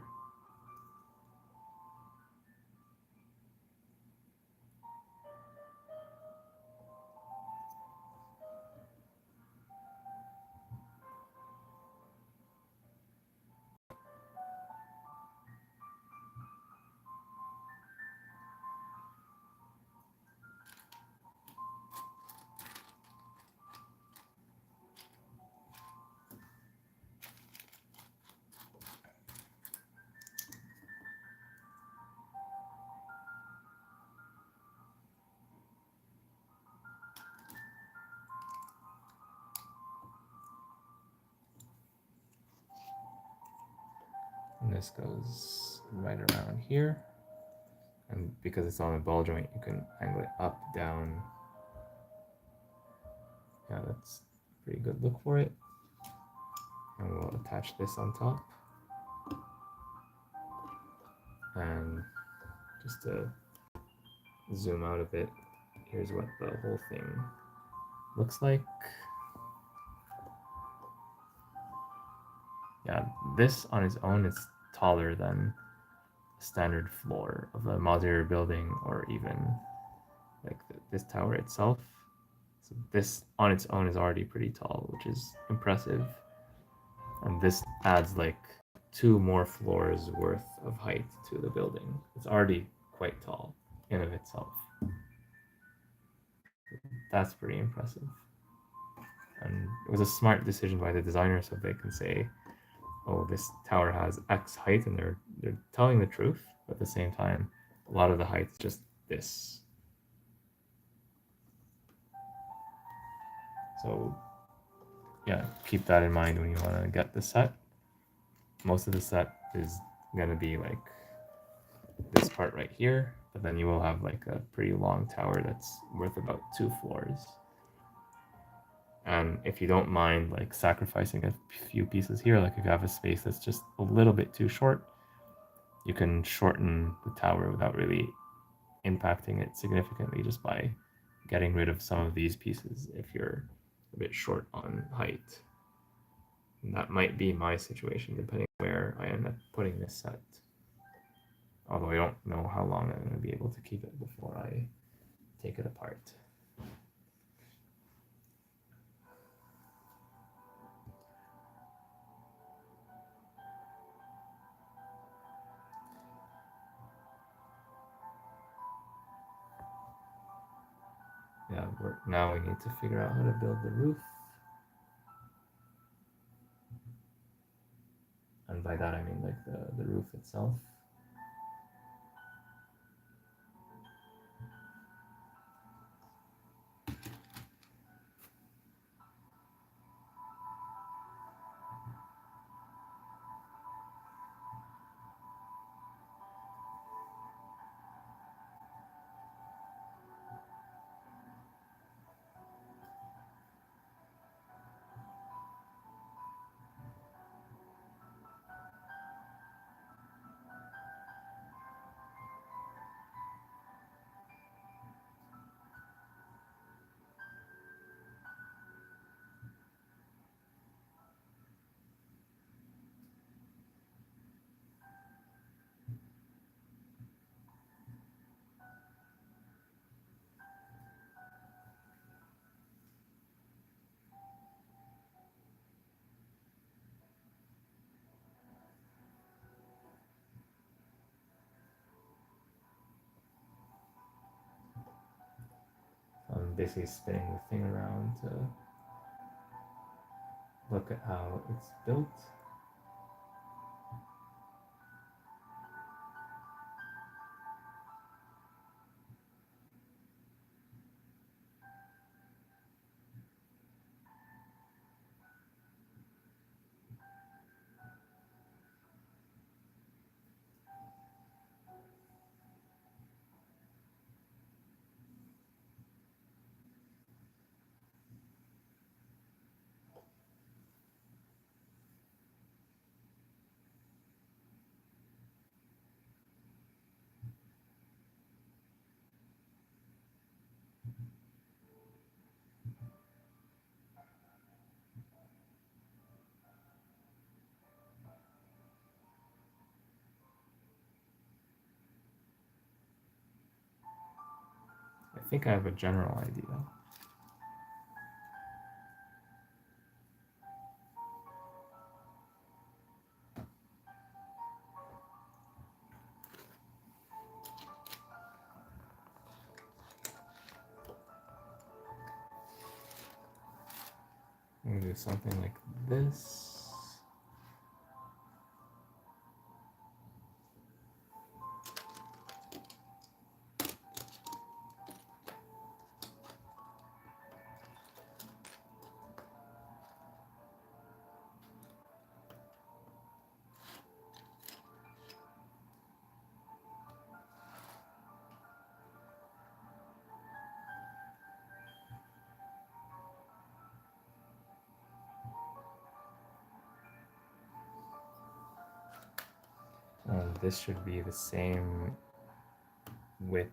And this goes right around here. And because it's on a ball joint, you can angle it up, down. Yeah, that's a pretty good look for it. And we'll attach this on top. And just to zoom out a bit, here's what the whole thing looks like. Yeah, this on its own is taller than the standard floor of a modular building, or even like this tower itself. So this on its own is already pretty tall, which is impressive. And this adds like 2 more floors worth of height to the building. It's already quite tall in of itself. That's pretty impressive. And it was a smart decision by the designer, so they can say, oh, this tower has X height, and they're telling the truth, but at the same time, a lot of the height is just this. So yeah, keep that in mind when you want to get the set. Most of the set is gonna be like this part right here, but then you will have like a pretty long tower that's worth about 2 floors. And if you don't mind like sacrificing a few pieces here, like if you have a space that's just a little bit too short, you can shorten the tower without really impacting it significantly, just by getting rid of some of these pieces if you're a bit short on height. And that might be my situation depending on where I end up putting this set. Although I don't know how long I'm going to be able to keep it before I take it apart. Yeah, now we need to figure out how to build the roof. roof itself. I'm basically spinning the thing around to look at how it's built. I think I have a general idea. I'm gonna do something like this. And this should be the same width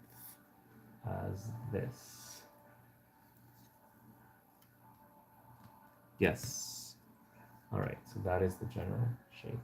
as this. Yes. All right, so that is the general shape.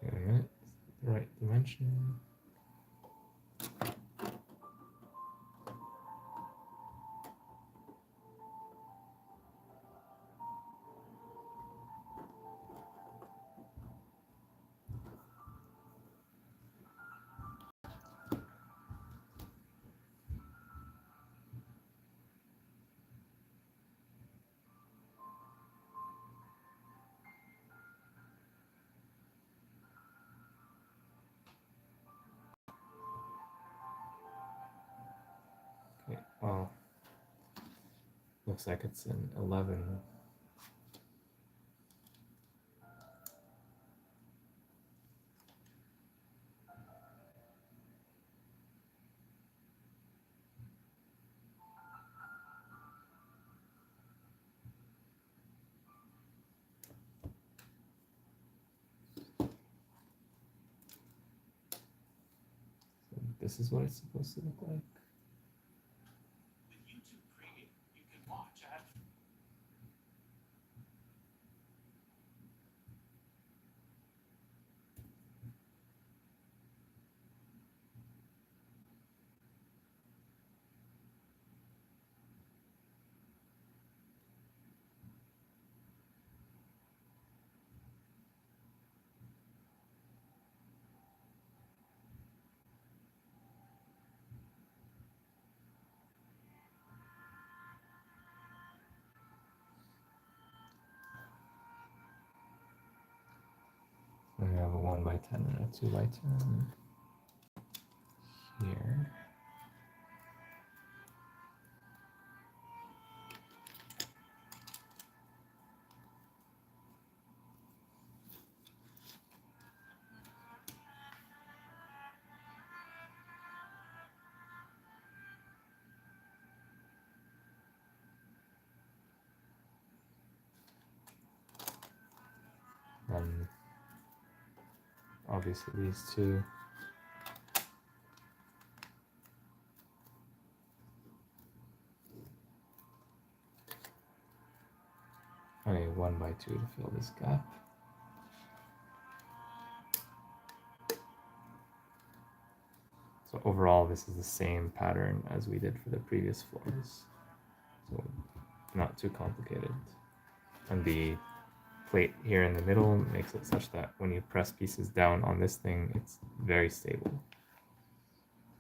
Wait a minute, the right dimension. Well, looks like it's an 11. So this is what it's supposed to look like. We have a 1x10 and a 2x10 here. Obviously these two. Okay, 1x2 to fill this gap. So overall, this is the same pattern as we did for the previous floors. So not too complicated. And the plate here in the middle makes it such that when you press pieces down on this thing, it's very stable.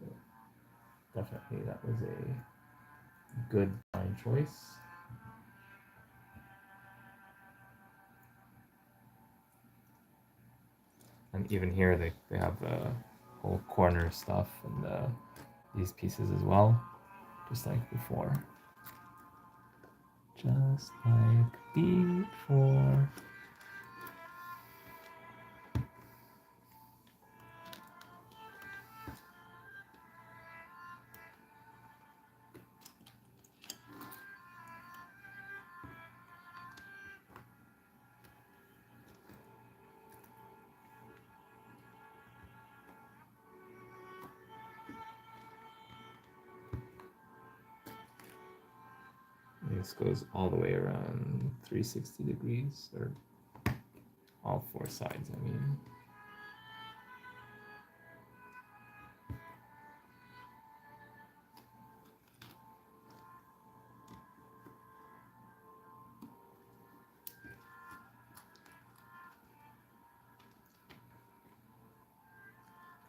So definitely that was a good design choice. And even here they have the whole corner stuff and these pieces as well, just like before. Just like before. This goes all the way around 360 degrees, or all four sides, I mean.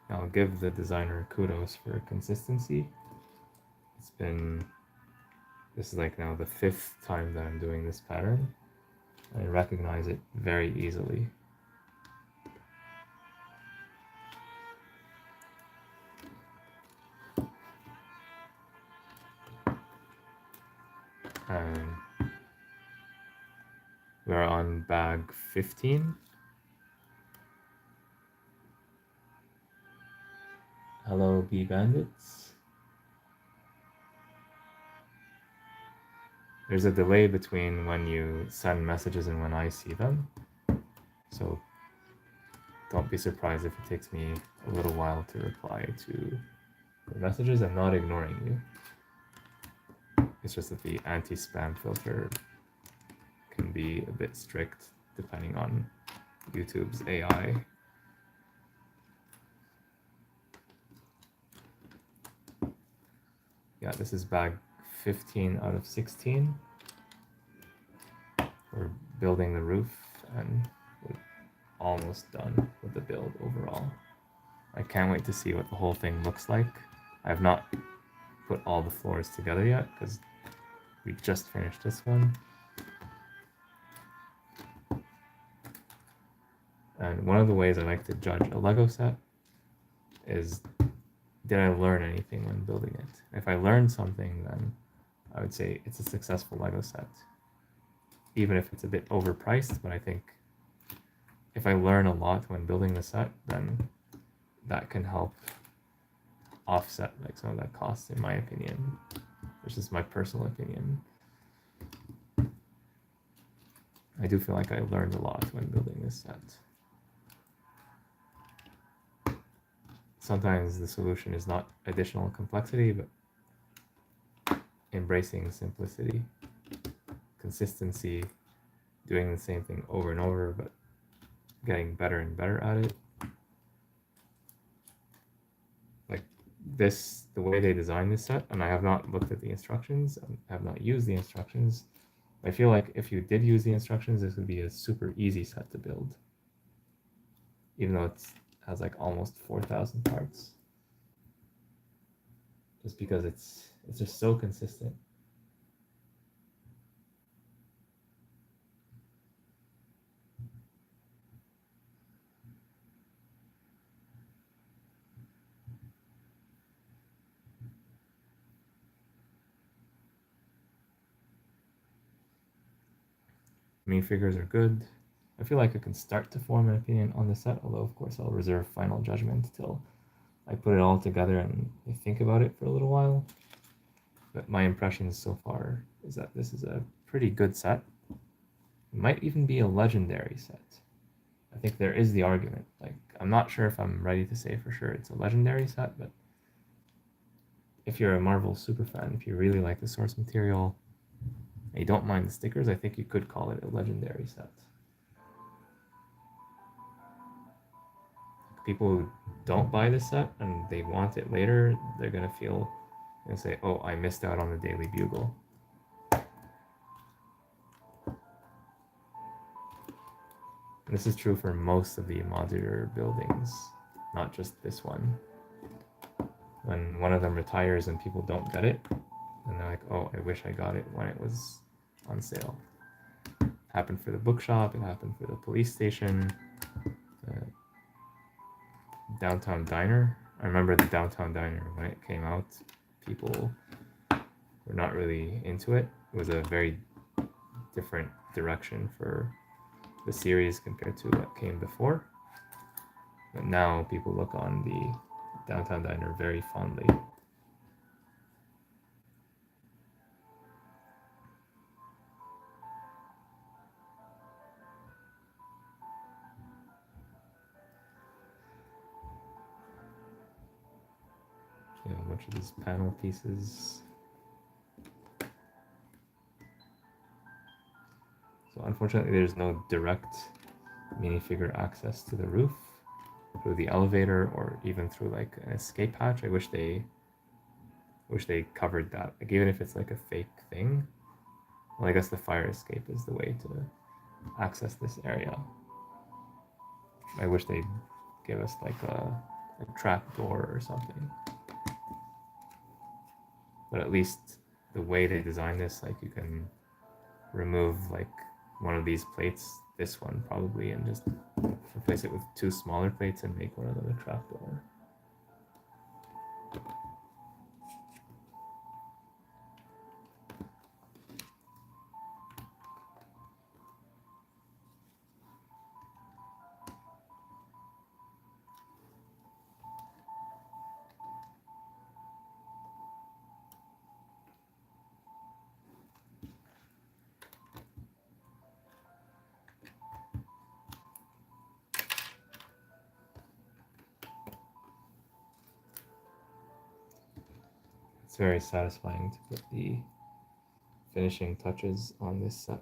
I'll give the designer kudos for consistency. This is like now the 5th time that I'm doing this pattern. I recognize it very easily. And we're on bag 15. Hello, bee bandits. There's a delay between when you send messages and when I see them. So don't be surprised if it takes me a little while to reply to the messages. I'm not ignoring you. It's just that the anti-spam filter can be a bit strict depending on YouTube's AI. Yeah, this is bag 15 out of 16. We're building the roof and we're almost done with the build overall. I can't wait to see what the whole thing looks like. I have not put all the floors together yet because we just finished this one. And one of the ways I like to judge a Lego set is did I learn anything when building it? If I learned something, then I would say it's a successful Lego set. Even if it's a bit overpriced, but I think if I learn a lot when building the set, then that can help offset like some of that cost, in my opinion. This is my personal opinion. I do feel like I learned a lot when building this set. Sometimes the solution is not additional complexity, but embracing simplicity, consistency, doing the same thing over and over, but getting better and better at it. Like this, the way they designed this set, and I have not looked at the instructions, and have not used the instructions. I feel like if you did use the instructions, this would be a super easy set to build, even though it has like almost 4,000 parts. Just because it's just so consistent. Minifigures are good. I feel like I can start to form an opinion on the set, although of course I'll reserve final judgment till I put it all together and I think about it for a little while. But my impressions so far is that this is a pretty good set. It might even be a legendary set. I think there is the argument. Like, I'm not sure if I'm ready to say for sure it's a legendary set, but if you're a Marvel superfan, if you really like the source material, and you don't mind the stickers, I think you could call it a legendary set. People who don't buy this set and they want it later, they're gonna feel and say, "Oh, I missed out on the Daily Bugle." And this is true for most of the modular buildings, not just this one. When one of them retires and people don't get it, and they're like, "Oh, I wish I got it when it was on sale." It happened for the bookshop. It happened for the police station. Downtown Diner. I remember the Downtown Diner when it came out. People were not really into it. It was a very different direction for the series compared to what came before. But now people look on the Downtown Diner very fondly. You know, a bunch of these panel pieces. So unfortunately, there's no direct minifigure access to the roof through the elevator or even through like an escape hatch. I wish they covered that. Like even if it's like a fake thing, well, I guess the fire escape is the way to access this area. I wish they'd give us like a trap door or something. But at least the way they designed this, like you can remove like one of these plates, this one probably, and just replace it with two smaller plates and make one of them a trap door. It's very satisfying to put the finishing touches on this set.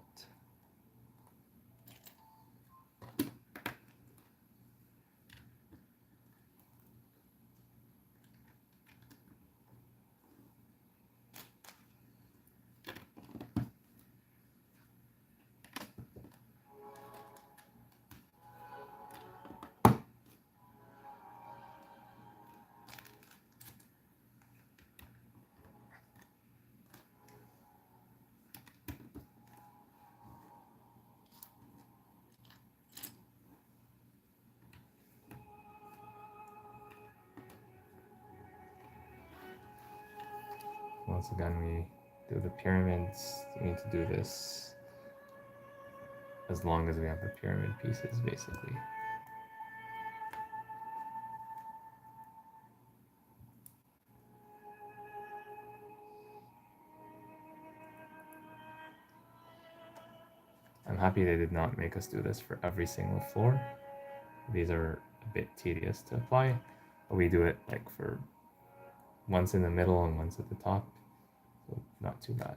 once again, we do the pyramids. We need to do this as long as we have the pyramid pieces, basically. I'm happy they did not make us do this for every single floor. These are a bit tedious to apply, but we do it like for once in the middle and once at the top, so not too bad.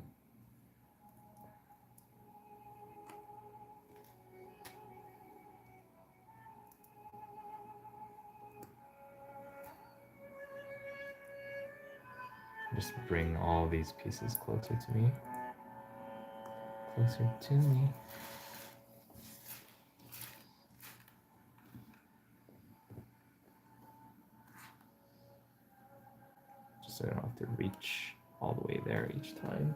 Just bring all these pieces closer to me. Closer to me. Just so I don't have to reach all the way there each time.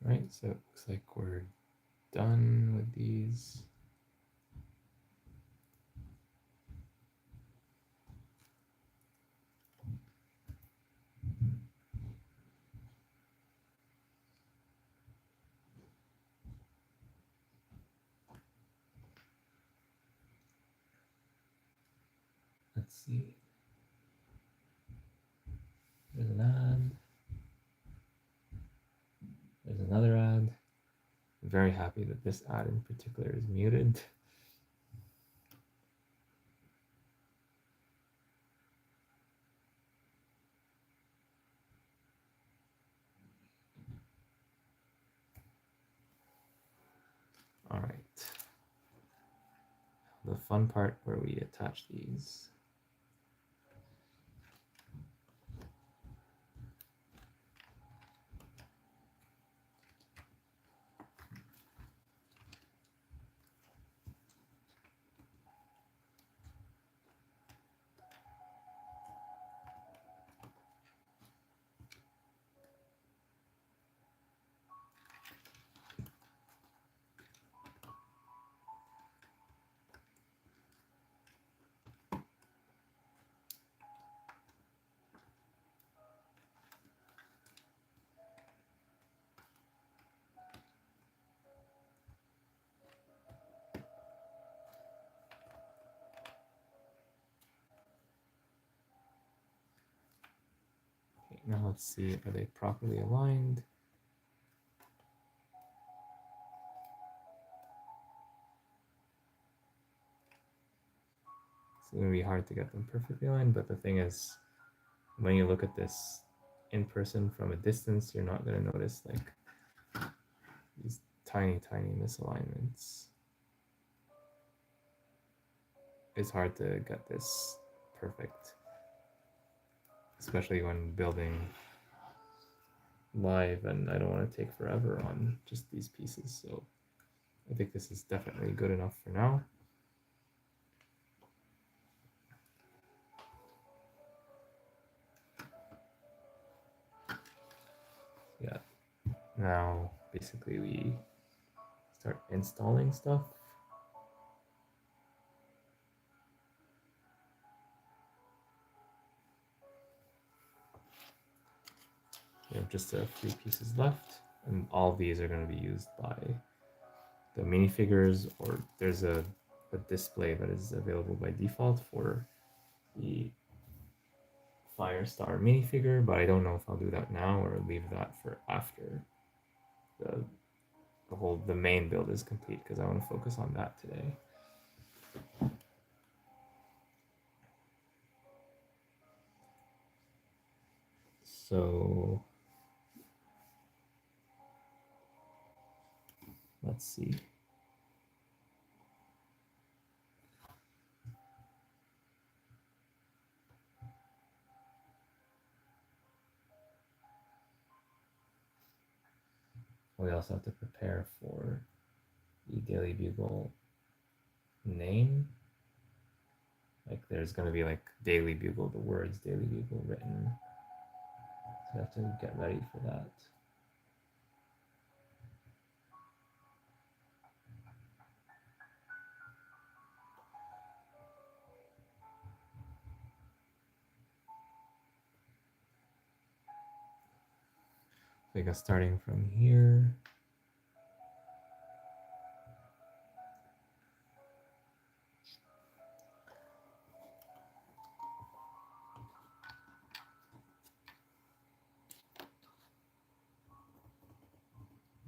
Right, so it looks like we're done with these. Let's see. There's an ad. There's another ad. I'm very happy that this ad in particular is muted. All right. The fun part where we attach these. Now let's see, are they properly aligned? It's going to be hard to get them perfectly aligned, but the thing is, when you look at this in person from a distance, you're not going to notice like these tiny misalignments. It's hard to get this perfect, especially when building live, and I don't want to take forever on just these pieces, so I think this is definitely good enough for now. Yeah, now basically we start installing stuff. We have just a few pieces left, and all of these are going to be used by the minifigures, or there's a display that is available by default for the Firestar minifigure, but I don't know if I'll do that now or leave that for after the main build is complete, because I want to focus on that today. So let's see. We also have to prepare for the Daily Bugle name. Like there's going to be like Daily Bugle, the words Daily Bugle written. So we have to get ready for that. So I guess starting from here,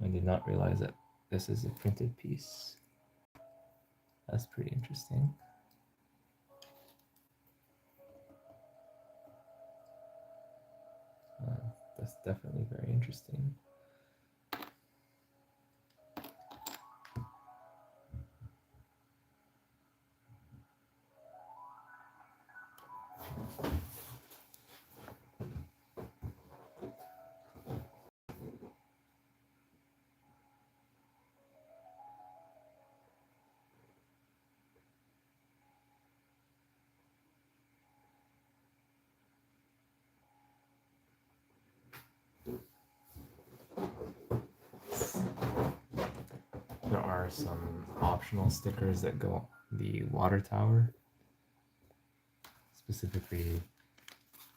I did not realize that this is a printed piece. That's pretty interesting. That's definitely very interesting. There are some optional stickers that go on the water tower, specifically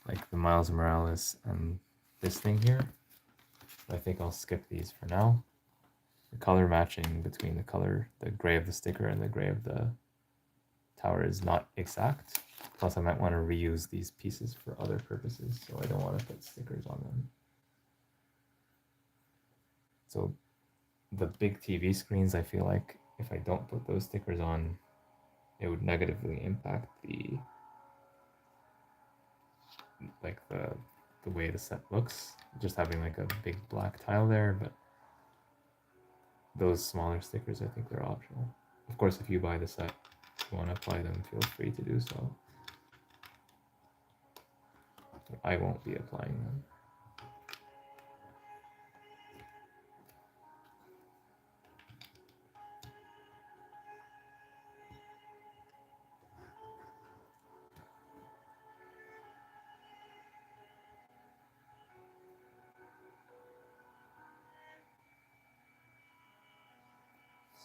like the Miles Morales and this thing here. I think I'll skip these for now. The color matching between the gray of the sticker and the gray of the tower is not exact. Plus I might want to reuse these pieces for other purposes, so I don't want to put stickers on them. So the big TV screens, I feel like if I don't put those stickers on, it would negatively impact the way the set looks, just having like a big black tile there. But those smaller stickers, I think they're optional. Of course, if you buy the set, if you want to apply them, feel free to do so. I won't be applying them.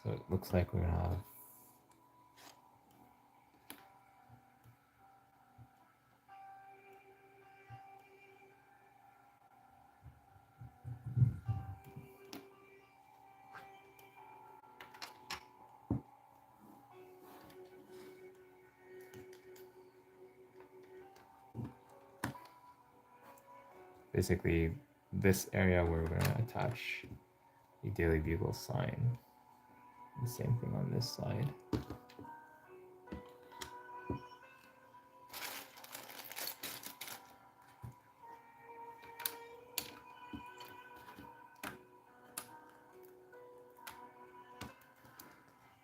So it looks like we're gonna have basically this area where we're going to attach the Daily Bugle sign. The same thing on this side.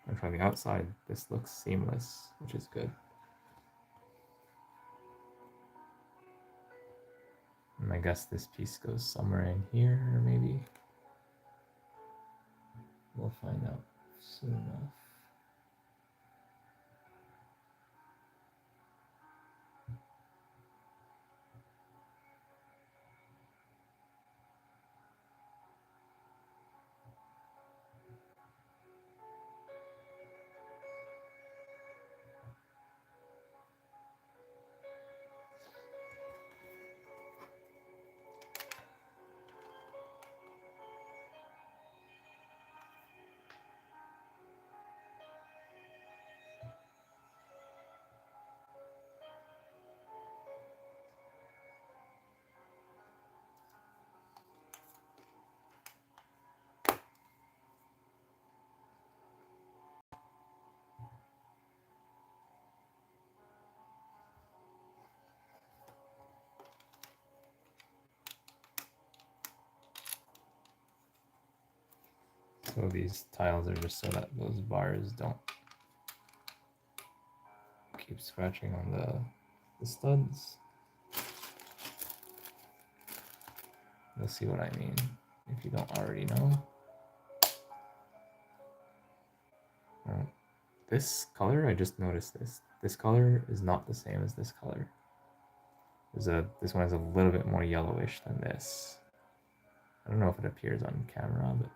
And from the outside, this looks seamless, which is good. And I guess this piece goes somewhere in here, maybe. We'll find out soon enough. So these tiles are just so that those bars don't keep scratching on the studs. You'll see what I mean if you don't already know. This color, I just noticed this. This color is not the same as this color. This one is a little bit more yellowish than this. I don't know if it appears on camera, but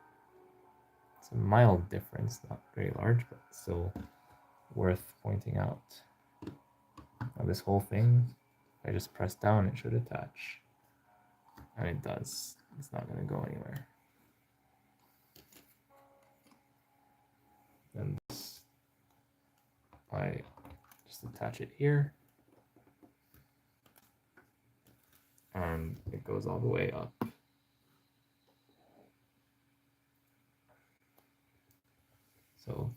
it's a mild difference, not very large, but still worth pointing out. Now this whole thing, if I just press down, it should attach. And it does. It's not going to go anywhere. Then this, I just attach it here. And it goes all the way up. So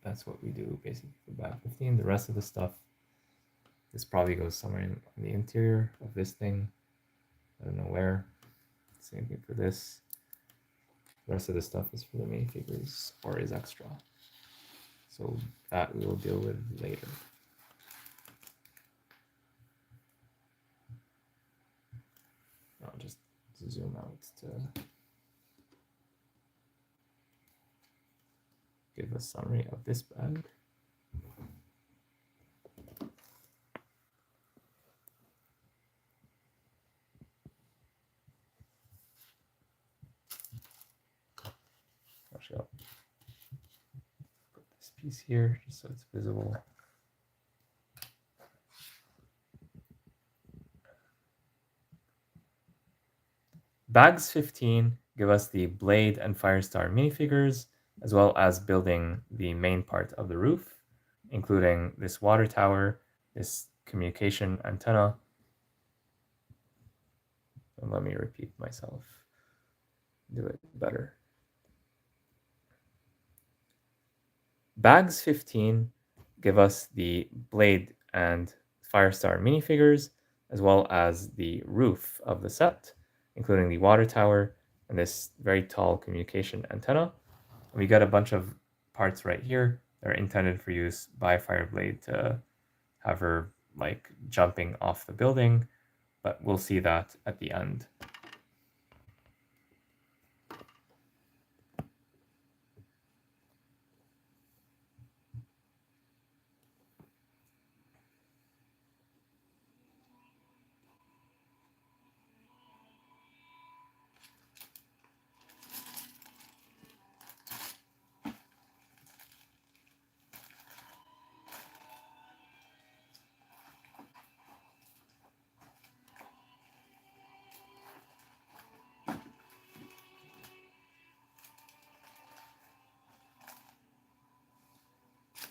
that's what we do basically for bag 15. The rest of the stuff, this probably goes somewhere in the interior of this thing. I don't know where. Same thing for this. The rest of the stuff is for the minifigures or is extra. So that we will deal with later. I'll just zoom out to give a summary of this bag. Actually, I'll put this piece here just so it's visible. Bags 15 give us the Blade and Firestar minifigures, as well as building the main part of the roof, including this water tower, this communication antenna. And let me repeat myself, do it better. Bags 15 give us the Blade and Firestar minifigures, as well as the roof of the set, including the water tower and this very tall communication antenna. And we got a bunch of parts right here that are intended for use by Fireblade to have her like jumping off the building, but we'll see that at the end.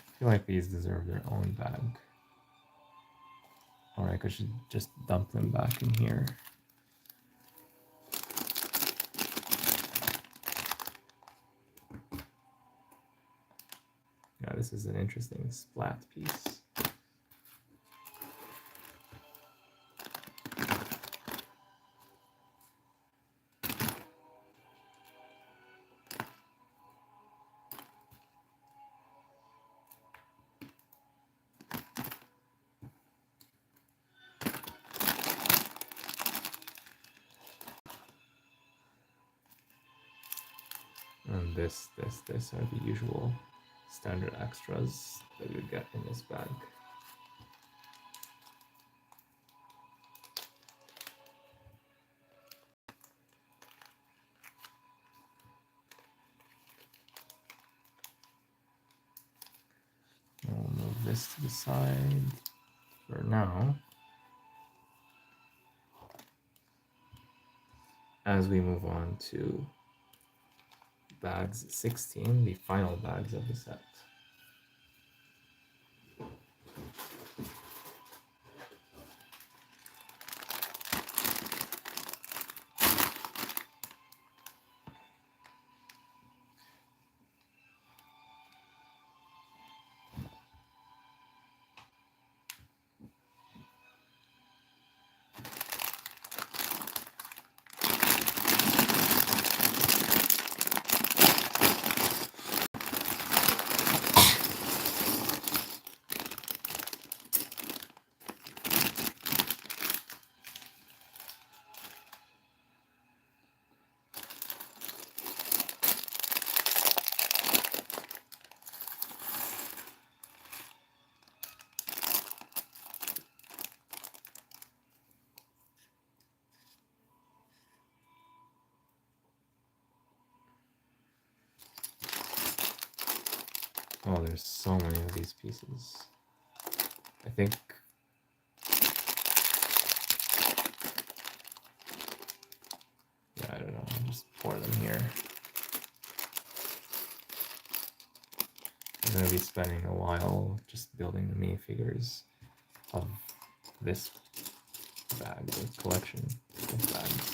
I feel like these deserve their own bag. Or I like I should just dump them back in here. Yeah, this is an interesting splat piece. And this are the usual standard extras that you get in this bag. We'll move this to the side for now. As we move on to bags 16, the final bags of the set. Oh, there's so many of these pieces. I think I don't know, I'll just pour them here. I'm gonna be spending a while just building the minifigures of this bag, the collection of bags.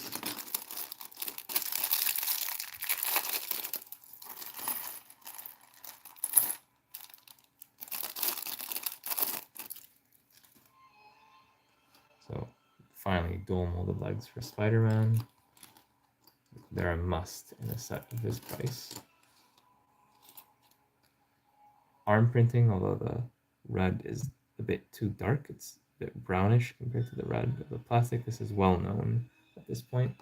So finally, dual molded legs for Spider-Man. They're a must in a set of this price. Arm printing, although the red is a bit too dark, it's a bit brownish compared to the red of the plastic. This is well known at this point.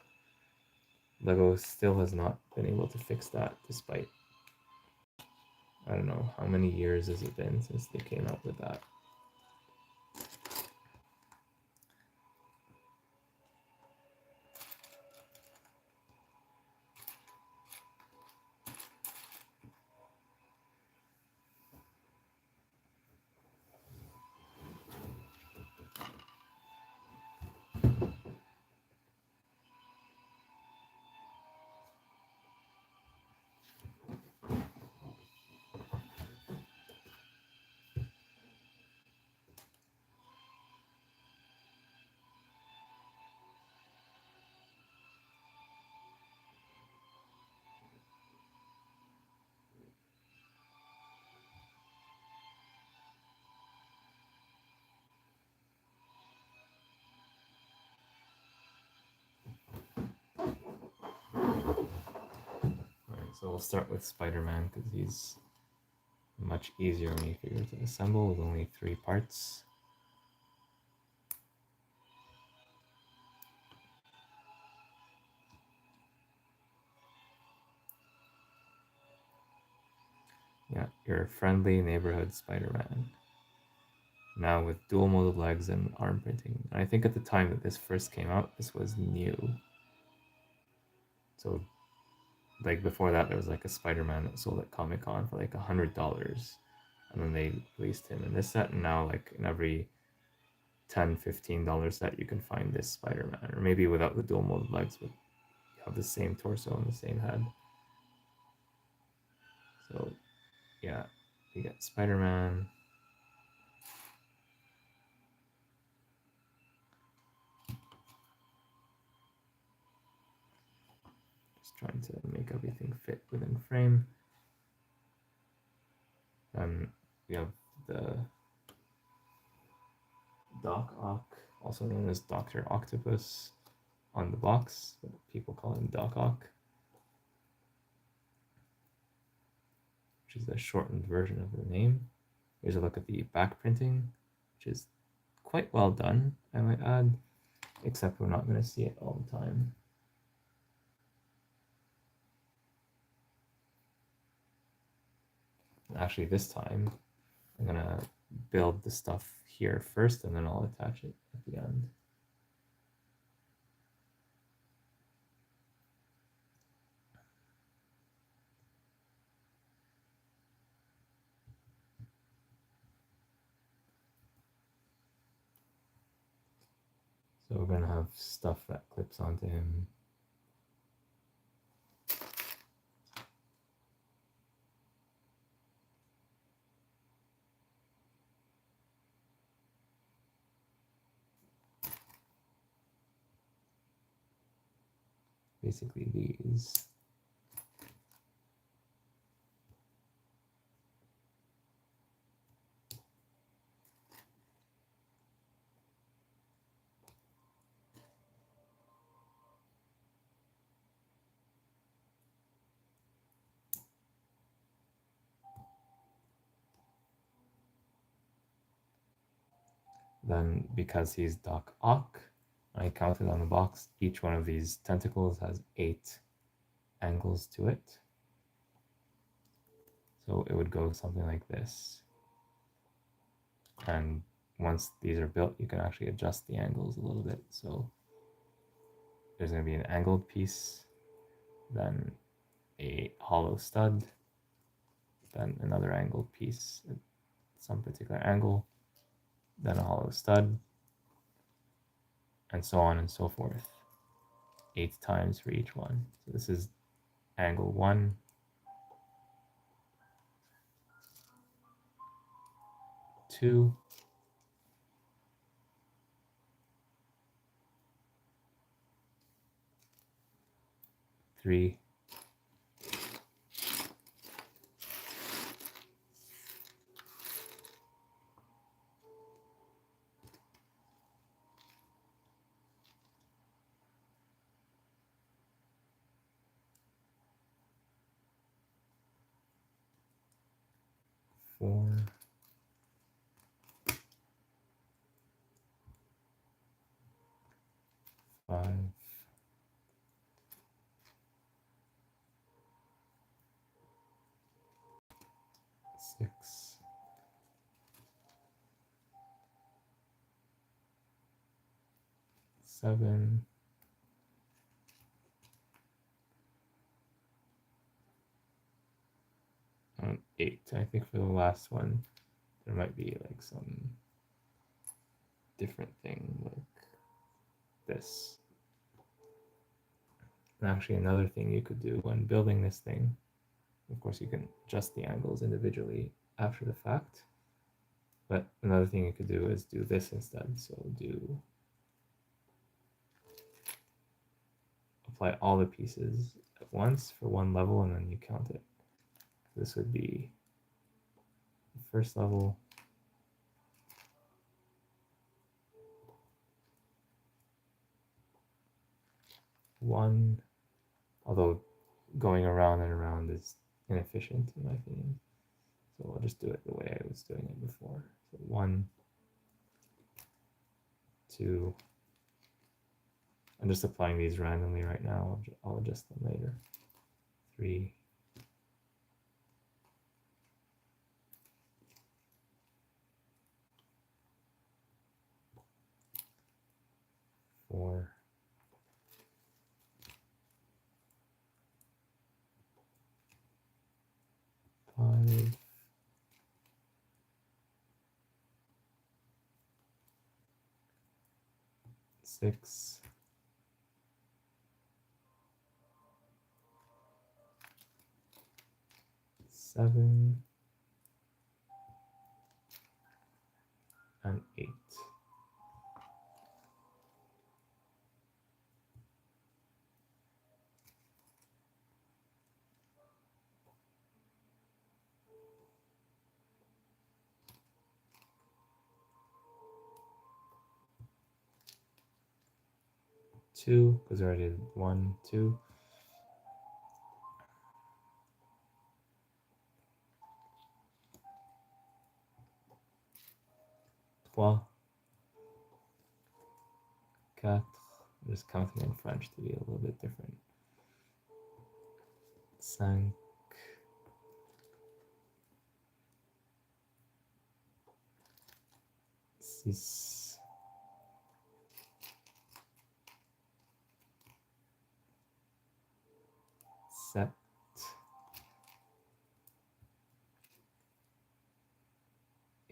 LEGO still has not been able to fix that, despite, I don't know, how many years has it been since they came out with that. So we'll start with Spider-Man because he's much easier minifigure to assemble with only 3 parts. Yeah, your friendly neighborhood Spider-Man. Now with dual molded legs and arm printing. And I think at the time that this first came out, this was new. So like before that, there was like a Spider-Man that sold at Comic-Con for like $100. And then they released him in this set, and now like in every $10-15 set you can find this Spider-Man, or maybe without the dual molded legs, but you have the same torso and the same head. So yeah, you get Spider-Man. trying to make everything fit within frame. Then we have the Doc Ock, also known as Dr. Octopus, on the box, but people call him Doc Ock, which is a shortened version of the name. Here's a look at the back printing, which is quite well done, I might add, except we're not going to see it all the time. Actually, this time, I'm going to build the stuff here first, and then I'll attach it at the end. So we're going to have stuff that clips onto him. Basically these. Then, because he's Doc Ock, I counted on the box, each one of these tentacles has 8 angles to it. So it would go something like this. And once these are built, you can actually adjust the angles a little bit. So there's going to be an angled piece, then a hollow stud, then another angled piece at some particular angle, then a hollow stud, and so on and so forth. 8 times for each one. So this is angle 1, 2, 3, 4, 5, 6, 7, 8. I think for the last one, there might be like some different thing like this. And actually another thing you could do when building this thing, of course you can adjust the angles individually after the fact, but another thing you could do is do this instead. So apply all the pieces at once for one level, and then you count it. This would be the first level, one, although going around and around is inefficient in my opinion. So I'll just do it the way I was doing it before. So 1, 2, I'm just applying these randomly right now. I'll adjust them later. 3, 4, 5, 6, 7, and 8. 2, because I already did 1, 2. 3, 4. I'm just counting in French to be a little bit different. 5, 6, 7,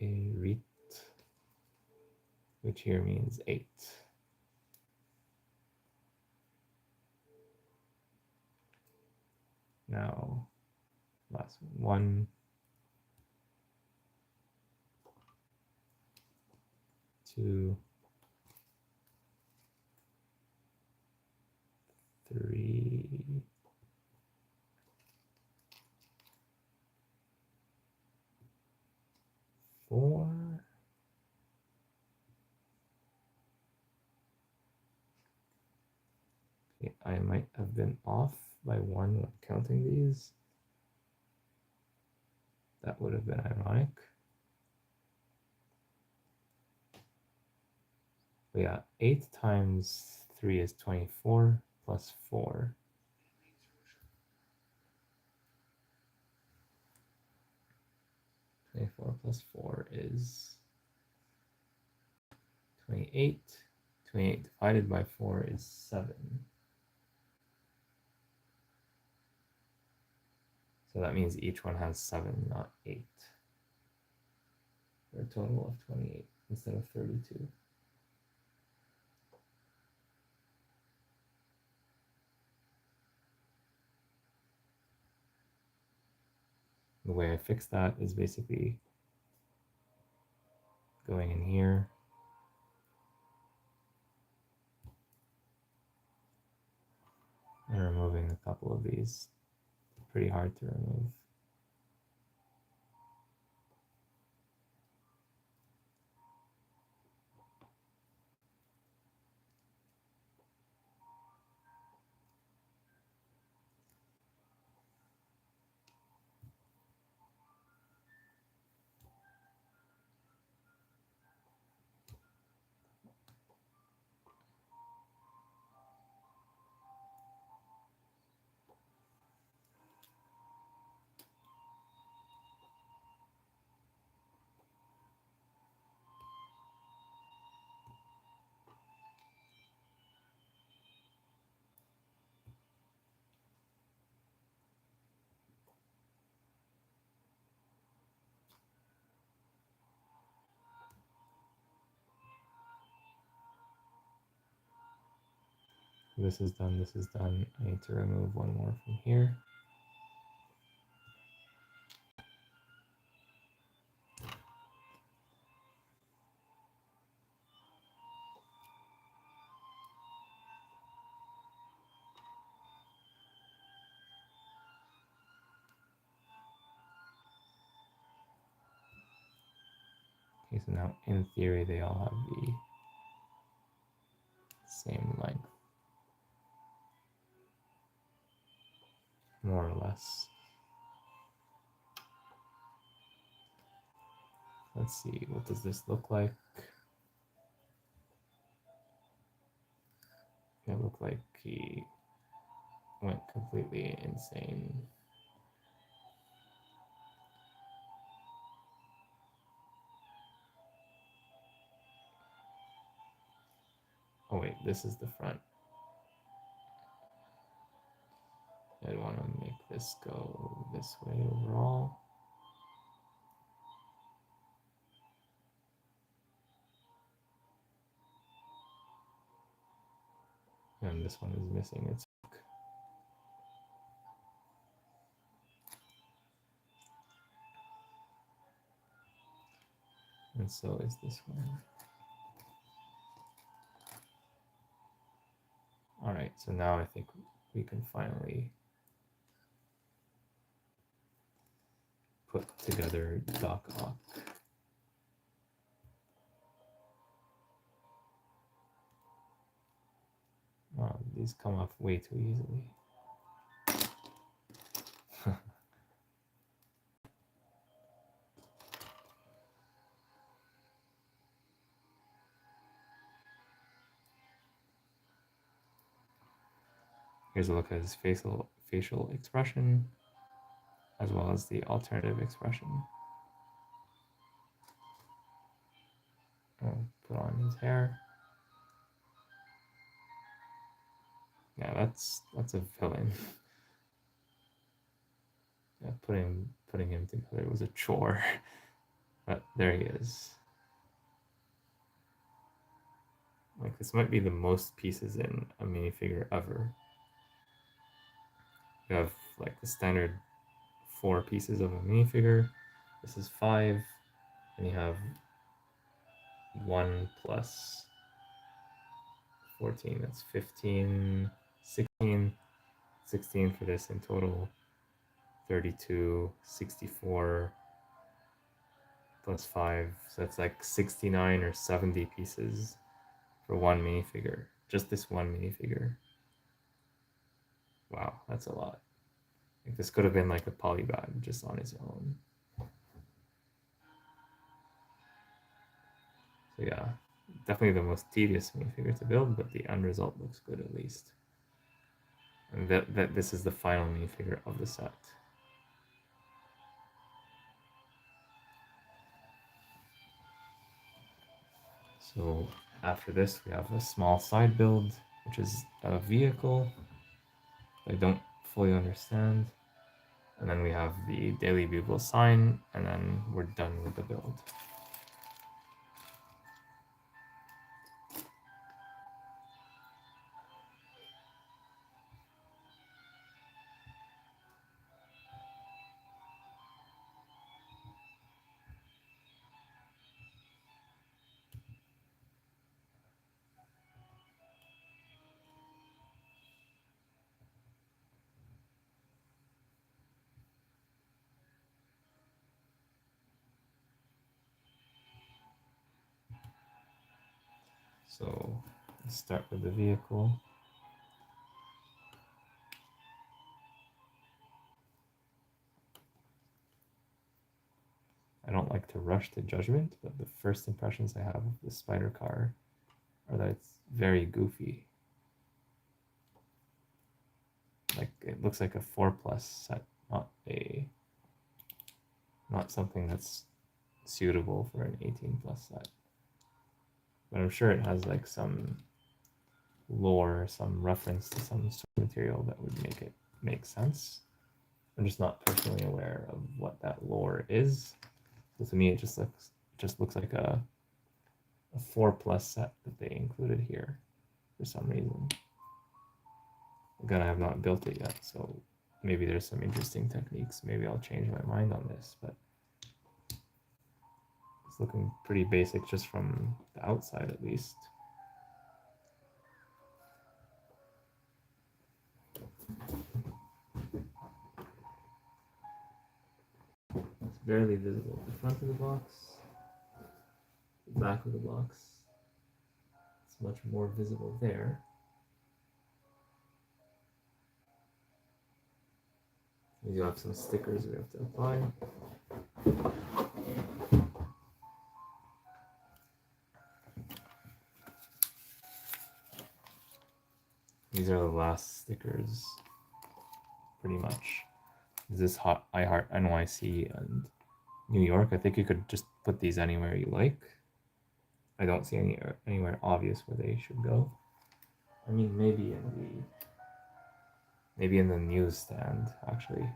8, which here means 8. Now, last one. 1, 2, 3, 4. Okay, I might have been off by 1 when counting these. That would have been ironic. But yeah, 8 times 3 is 24 plus 4. 24 plus 4 is 28. 28 divided by 4 is 7. So that means each one has 7, not 8. For a total of 28 instead of 32. The way I fix that is basically going in here and removing a couple of these. Pretty hard to remove. This is done, this is done. I need to remove one more from here. Okay, so now in theory they all have the same length. More or less. Let's see, what does this look like? It looked like he went completely insane. Oh wait, this is the front. I want to make this go this way overall. And this one is missing its hook. And so is this one. All right, so now I think we can finally put together Doc Ock. All these come off way too easily. Here's a look at his facial expression, as well as the alternative expression. I'll put on his hair. Yeah, that's a villain. Yeah, putting him together was a chore, but there he is. Like, this might be the most pieces in a minifigure ever. You have like the standard 4 pieces of a minifigure. This is 5, and you have 1 plus 14. That's 15, 16, 16 for this in total. 32, 64 plus 5. So that's like 69 or 70 pieces for one minifigure. Just this one minifigure. Wow, that's a lot. Like, this could have been like a polybag just on its own. So yeah, definitely the most tedious minifigure to build, but the end result looks good at least. And that this is the final minifigure of the set. So after this, we have a small side build, which is a vehicle I don't fully understand. And then we have the Daily Bugle sign, and then we're done with the build. So let's start with the vehicle. I don't like to rush to judgment, but the first impressions I have of the spider car are that it's very goofy. Like, it looks like a 4+ set, not something that's suitable for an 18+ set. But I'm sure it has like some lore, some reference to some sort of material that would make it make sense. I'm just not personally aware of what that lore is. So to me, it just looks like a 4+ set that they included here for some reason. Again, I have not built it yet, so maybe there's some interesting techniques. Maybe I'll change my mind on this, but it's looking pretty basic just from the outside at least. It's barely visible. The front of the box, the back of the box, it's much more visible there. We do have some stickers we have to apply. These are the last stickers, pretty much. This is I Heart NYC and New York. I think you could just put these anywhere you like. I don't see anywhere obvious where they should go. I mean, maybe in the newsstand, actually.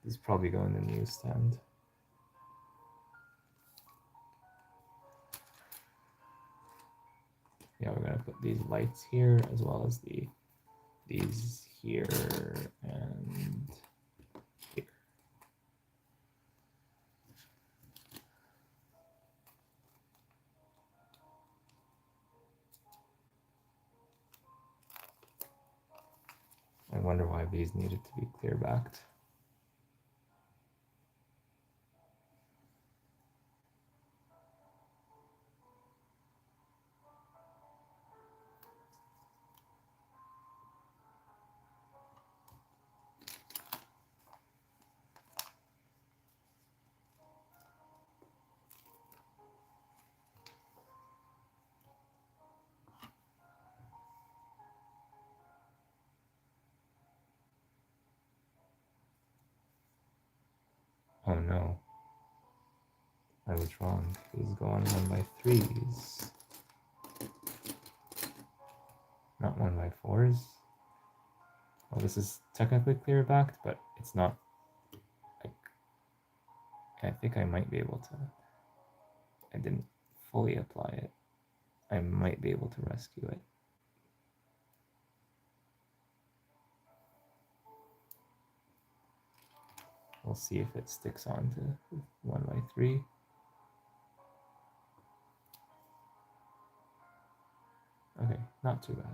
These probably go in the newsstand. Yeah, we're gonna put these lights here as well as these here and here. I wonder why these needed to be clear backed. Oh no, I was wrong. These go on 1x3s, not 1x4s. Well, this is technically clear backed, but it's not. Like, I think I might be able to. I didn't fully apply it. I might be able to rescue it. We'll see if it sticks on to 1x3. Okay, not too bad.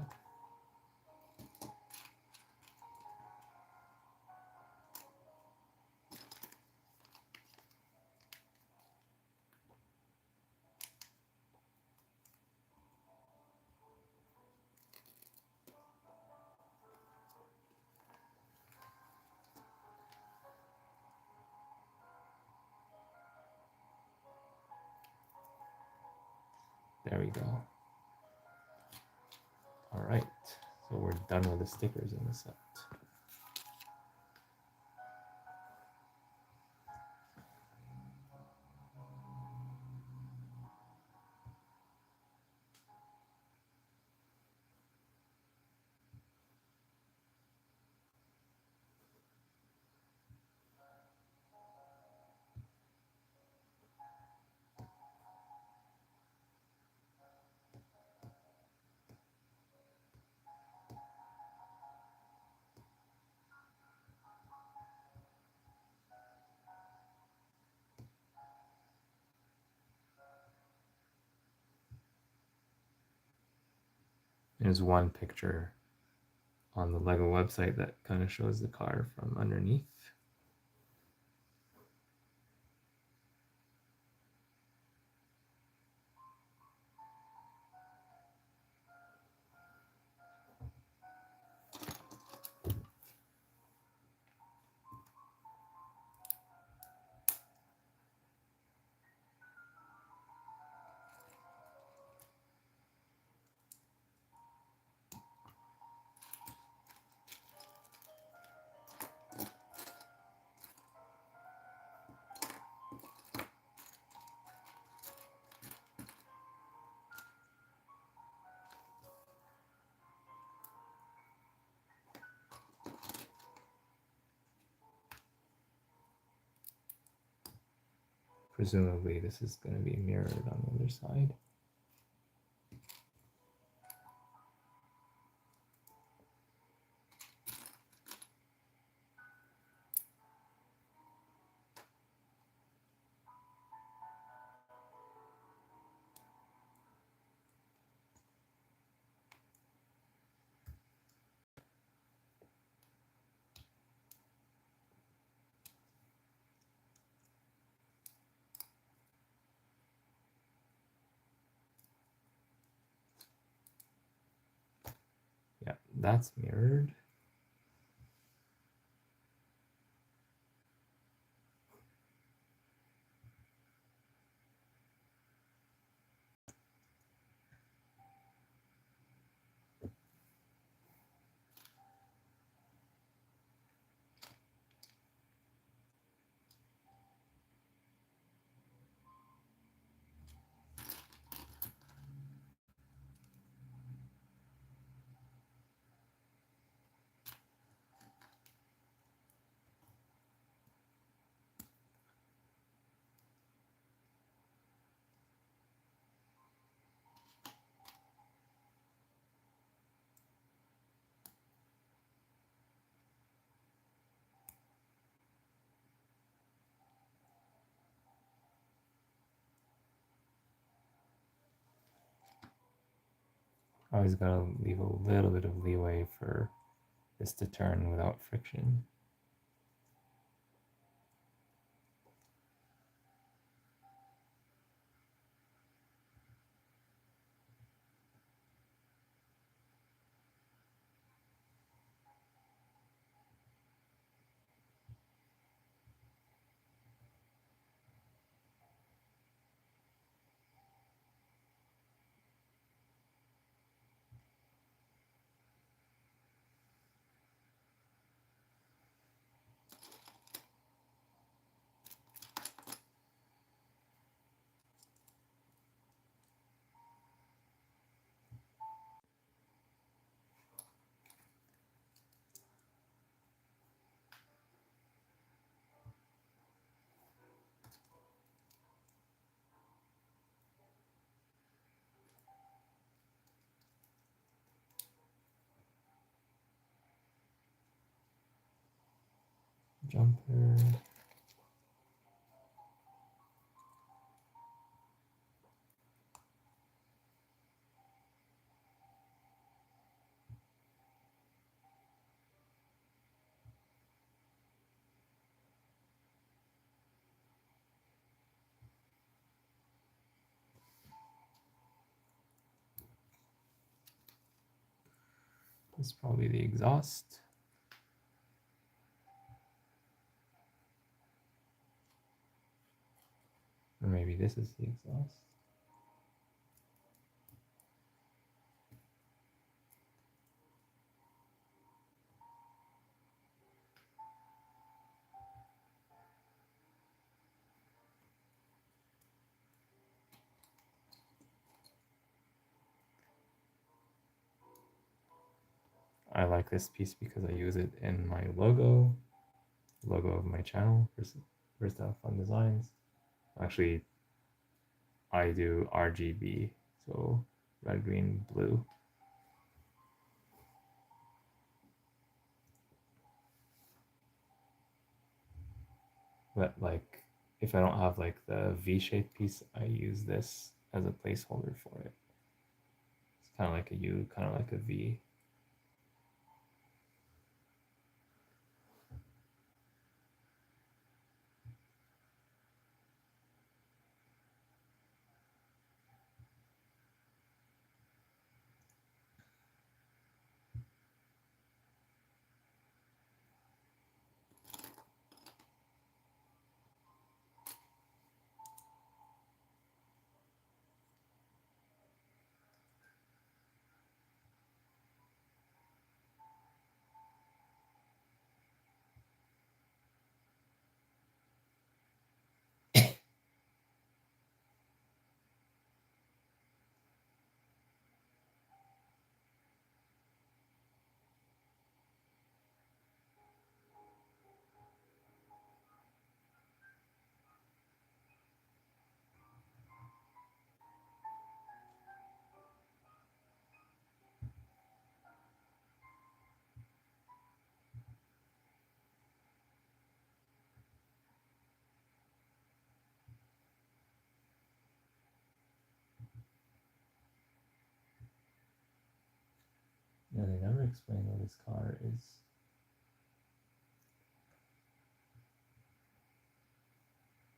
There we go. All right, so we're done with the stickers in the set. There's one picture on the LEGO website that kind of shows the car from underneath. Presumably this is going to be mirrored on the other side. Yeah, that's mirrored. Always gotta leave a little bit of leeway for this to turn without friction. jumper. This is probably the exhaust. Or maybe this is the exhaust. I like this piece because I use it in my logo of my channel, Versatile Fun Designs. Actually, I do RGB, so red, green, blue. But like, if I don't have like the V-shaped piece, I use this as a placeholder for it. It's kind of like a U, kind of like a V. Yeah, they never explain what this car is.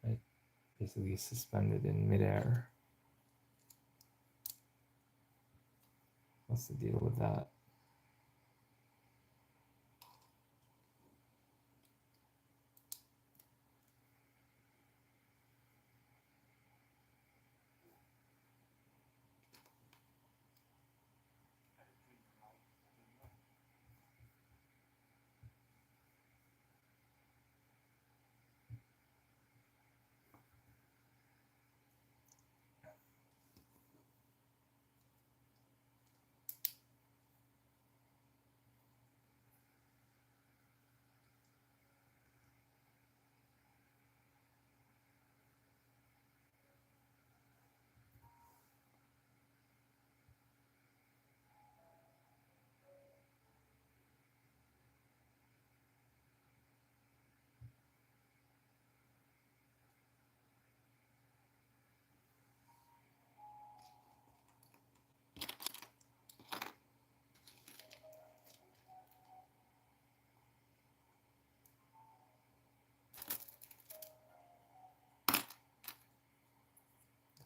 Like, basically suspended in midair. What's the deal with that?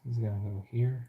He's gonna go here.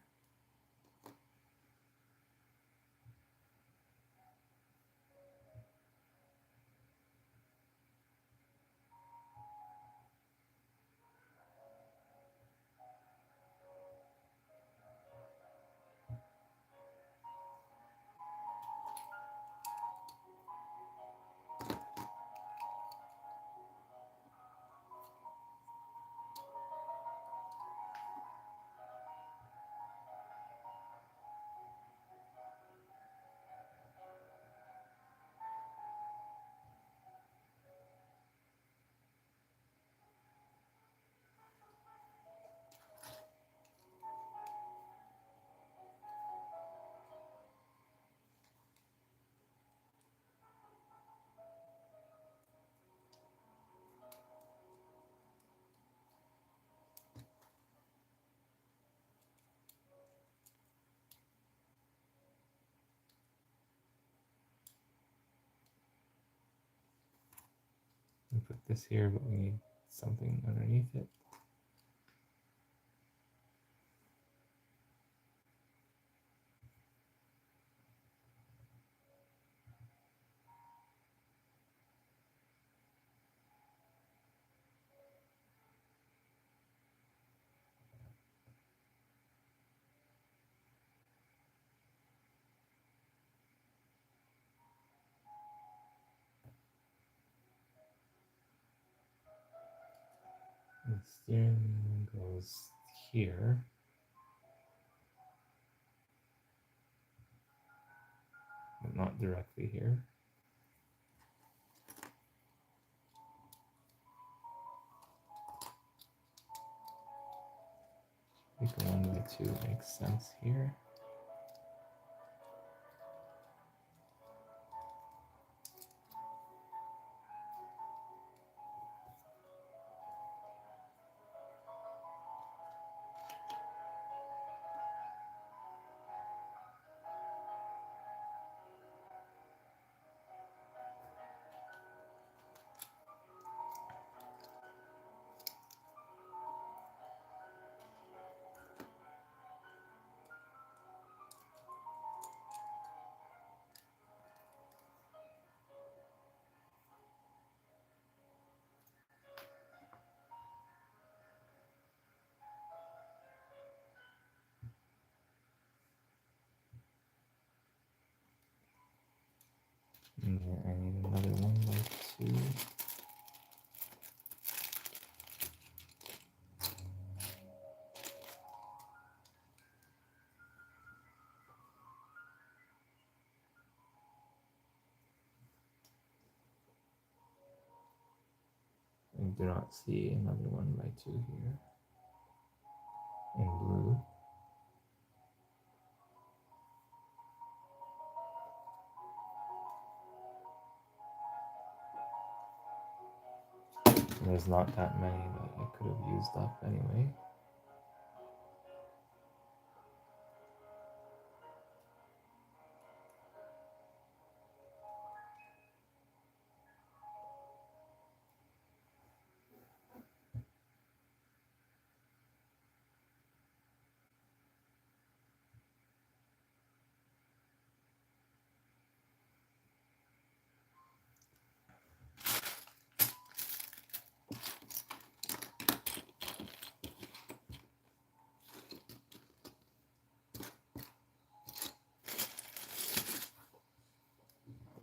put this here, but we need something underneath it. The steering goes here. But not directly here. I think 1x2 makes sense here. And I need another 1x2. I do not see another 1x2 here in blue. And there's not that many that I could have used up anyway.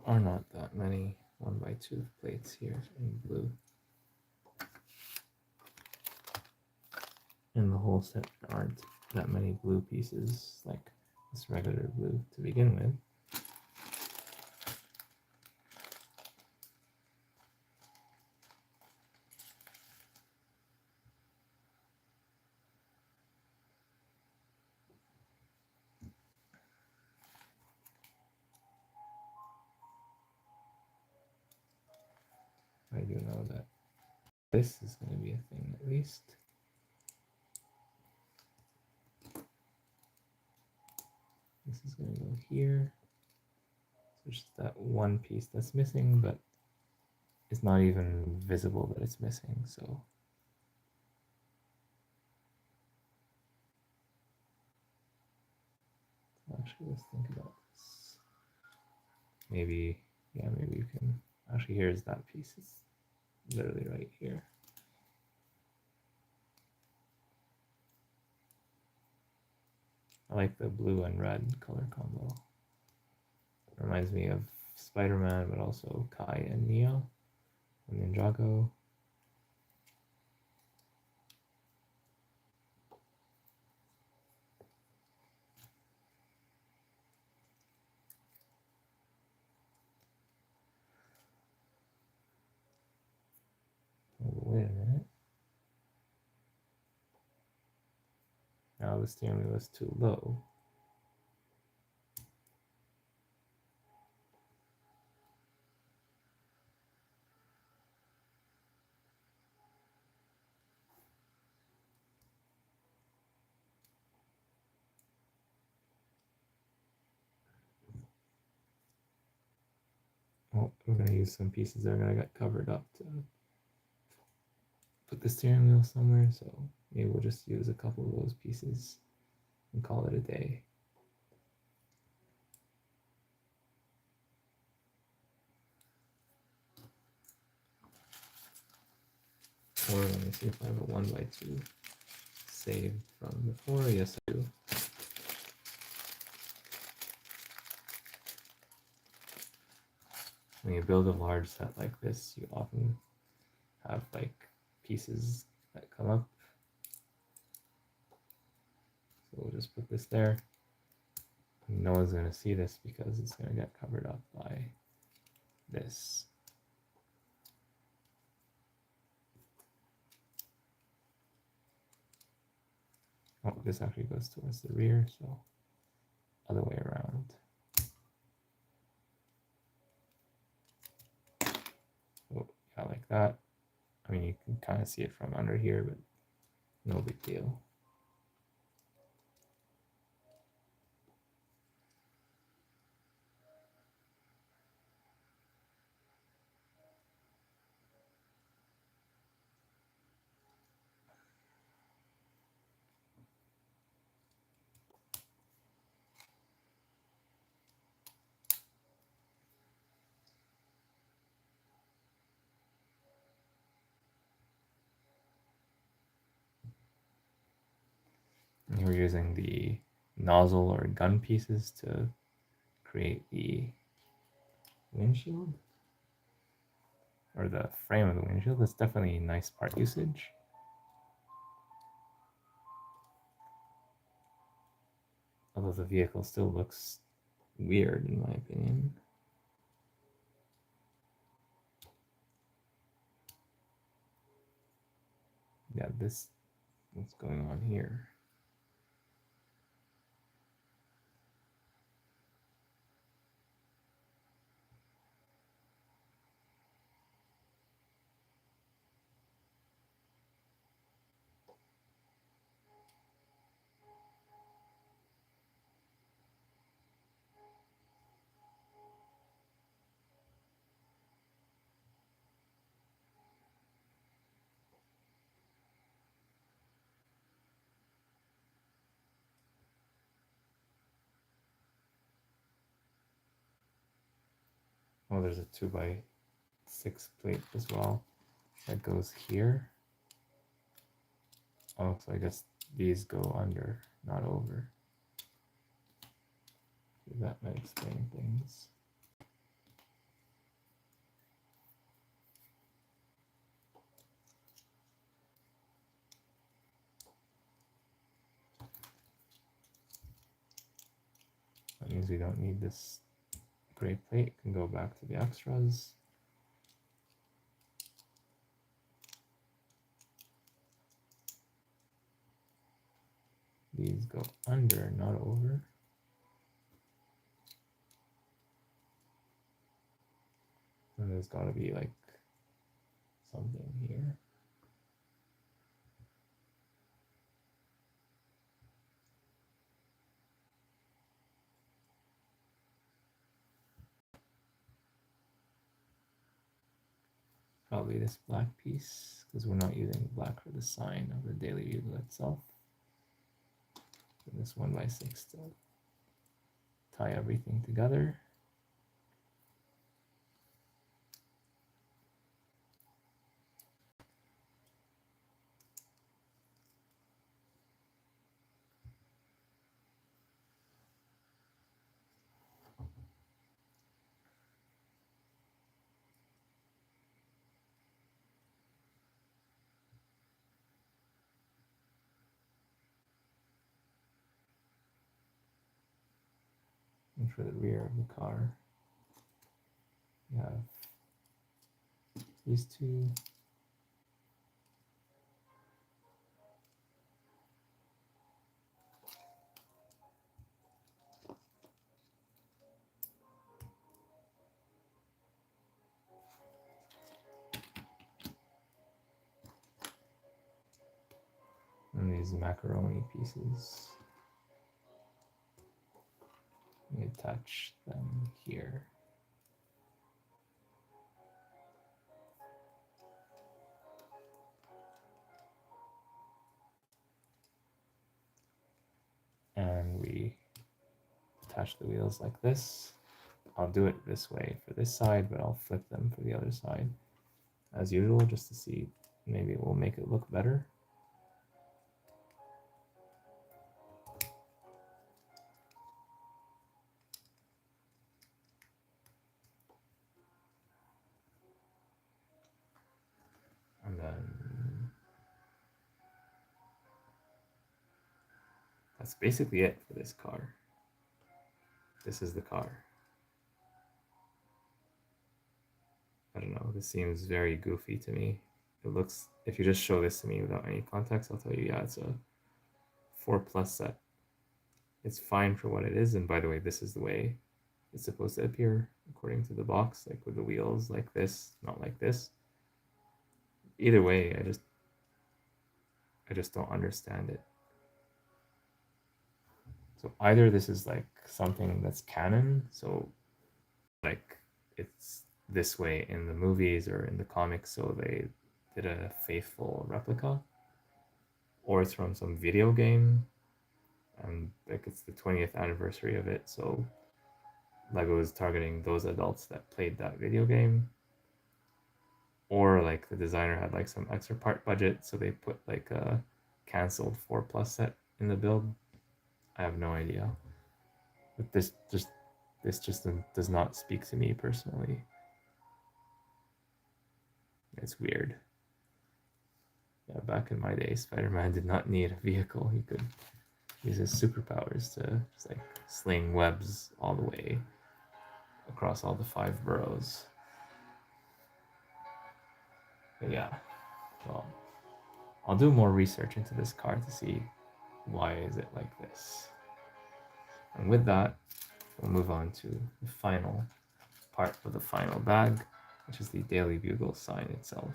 Are not that many 1x2 plates here in blue. In the whole set there aren't that many blue pieces like this regular blue to begin with. I do know that this is going to be a thing at least. This is going to go here. So just that one piece that's missing, but it's not even visible that it's missing, so. Actually, let's think about this. Maybe, yeah, maybe you can, actually here's that piece, it's literally right here. I like the blue and red color combo. It reminds me of Spider-Man, but also Kai and Neo and Ninjago. Oh, wait a minute. Now the steering wheel is too low. Oh, we're gonna use some pieces that are gonna get covered up to put the steering wheel somewhere, so maybe we'll just use a couple of those pieces and call it a day. Or let me see if I have a 1x2 saved from before. Yes, I do. When you build a large set like this, you often have like pieces that come up. So we'll just put this there. No one's going to see this because it's going to get covered up by this. Oh, this actually goes towards the rear, so other way around. Oh, yeah, like that. I mean, you can kind of see it from under here, but no big deal. And we're using the nozzle or gun pieces to create the windshield, or the frame of the windshield. That's definitely nice part usage. Although the vehicle still looks weird in my opinion. Yeah, what's going on here? Oh, there's a 2x6 plate as well that goes here. Oh, so I guess these go under, not over. That might explain things. That means we don't need this gray plate. It can go back to the extras. These go under, not over. And there's got to be like something here. Probably this black piece, because we're not using black for the sign of the Daily Bugle itself. And this 1x6 to tie everything together. And for the rear of the car, we have these two. And these macaroni pieces. We attach them here. attach the wheels like this. I'll do it this way for this side, but I'll flip them for the other side as usual, just to see, maybe it will make it look better. And then that's basically it for this car. This is the car. I don't know, this seems very goofy to me. It looks, if you just show this to me without any context, I'll tell you, yeah, it's a 4+ set. It's fine for what it is, and by the way, this is the way it's supposed to appear according to the box, like with the wheels like this, not like this. Either way, I just don't understand it. So either this is like something that's canon, so like it's this way in the movies or in the comics, so they did a faithful replica, or it's from some video game, and like it's the 20th anniversary of it, so LEGO is targeting those adults that played that video game, or like the designer had like some extra part budget, so they put like a canceled 4+ set in the build. I have no idea, but this just does not speak to me personally. It's weird. Yeah, back in my day, Spider-Man did not need a vehicle. He could use his superpowers to just like sling webs all the way across all the 5 boroughs. But yeah, well, I'll do more research into this car to see why is it like this. And with that, we'll move on to the final part of the final bag, which is the Daily Bugle sign itself.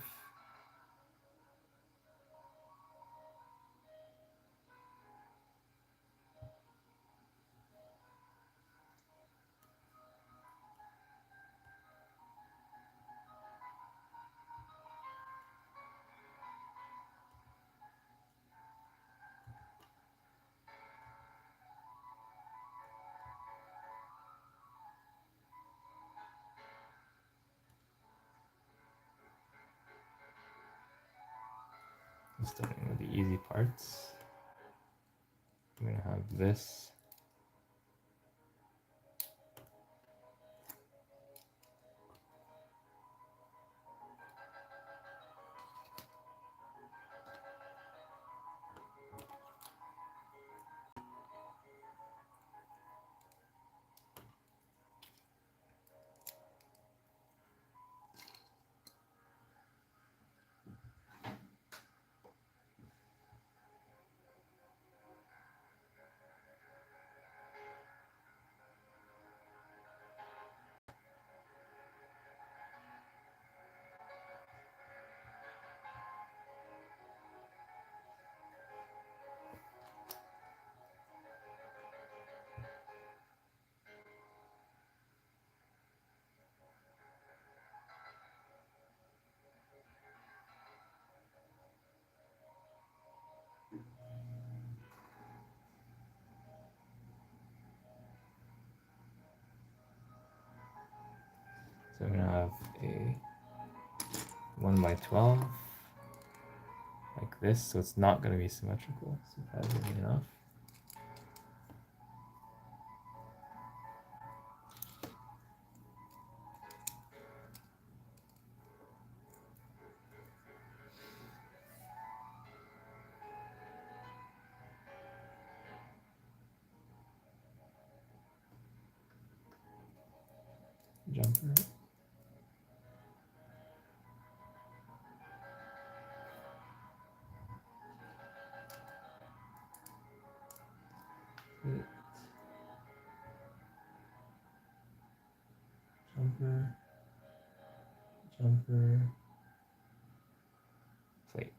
Starting with the easy parts, I'm going to have this. So I'm going to have a 1x12 like this, so it's not going to be symmetrical, surprisingly enough. Jumper. Jumper, jumper, plate.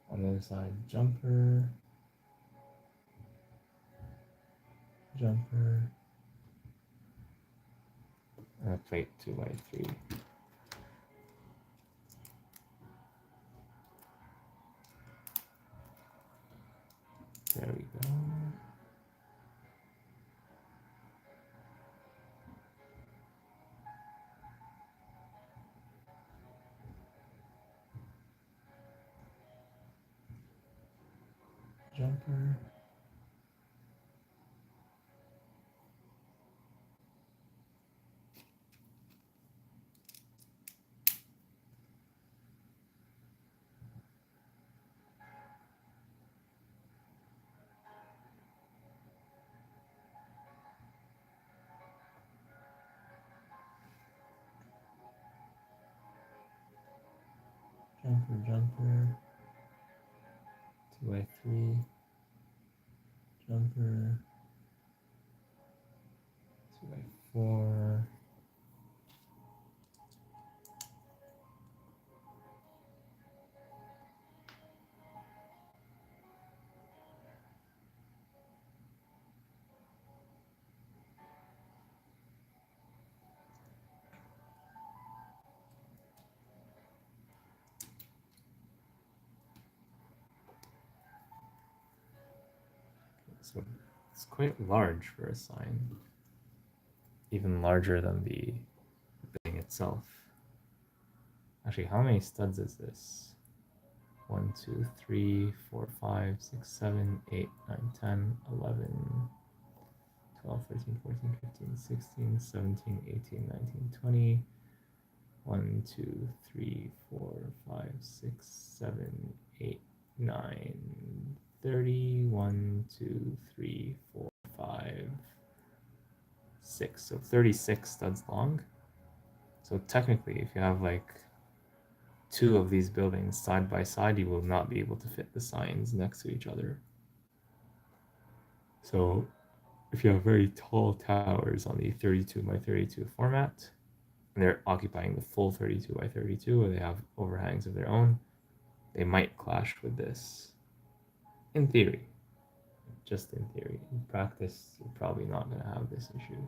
On the other side, jumper, jumper, and a plate 2x3. There we go. Jumper. Jumper, 2x3, jumper, 2x4, so it's quite large for a sign, even larger than the building itself. Actually, how many studs is this? 1, 2, 3, 4, 5, 6, 7, 8, 9, 10, 11, 12, 13, 14, 15, 16, 17, 18, 19, 20. 1, 2, 3, 4, 5, 6, 7, 8, 9, 30. 1, 2, 3, 4, 5, 6. So 36 studs long. So technically, if you have like 2 of these buildings side by side, you will not be able to fit the signs next to each other. So if you have very tall towers on the 32 by 32 format, and they're occupying the full 32 by 32, or they have overhangs of their own, they might clash with this. In theory, just in theory. In practice, you're probably not going to have this issue.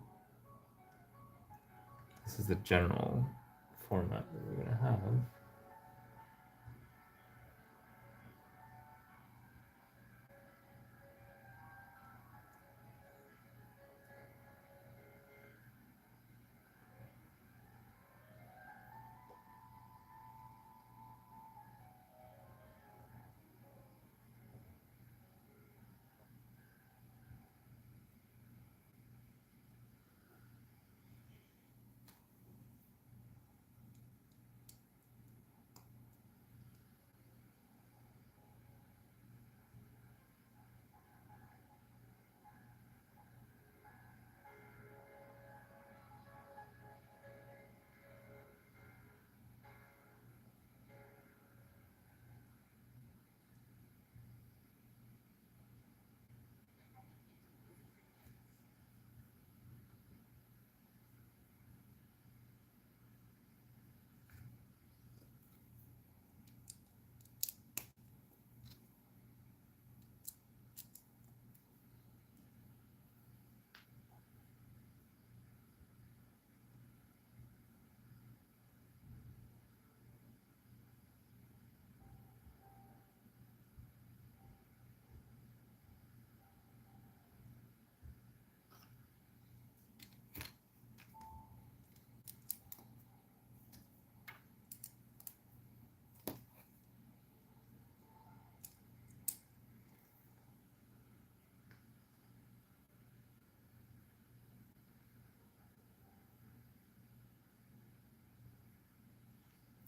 This is the general format that we're going to have.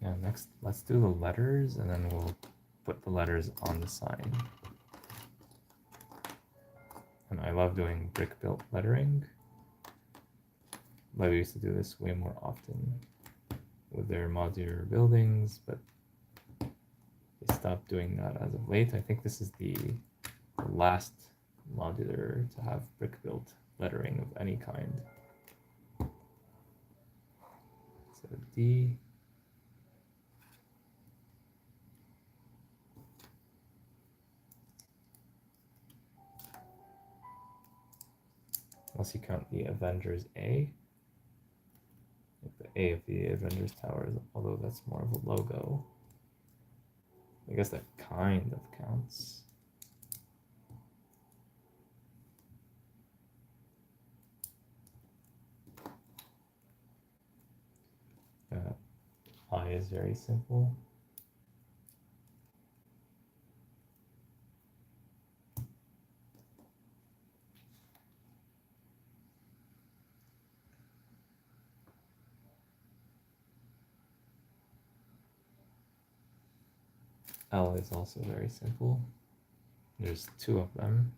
Yeah, next, let's do the letters, and then we'll put the letters on the sign. And I love doing brick-built lettering. LEGO used to do this way more often with their modular buildings, but they stopped doing that as of late. I think this is the last modular to have brick-built lettering of any kind. So D. unless you count the Avengers A. Like the A of the Avengers Tower, although that's more of a logo. I guess that kind of counts. I is very simple. L is also very simple. There's two of them.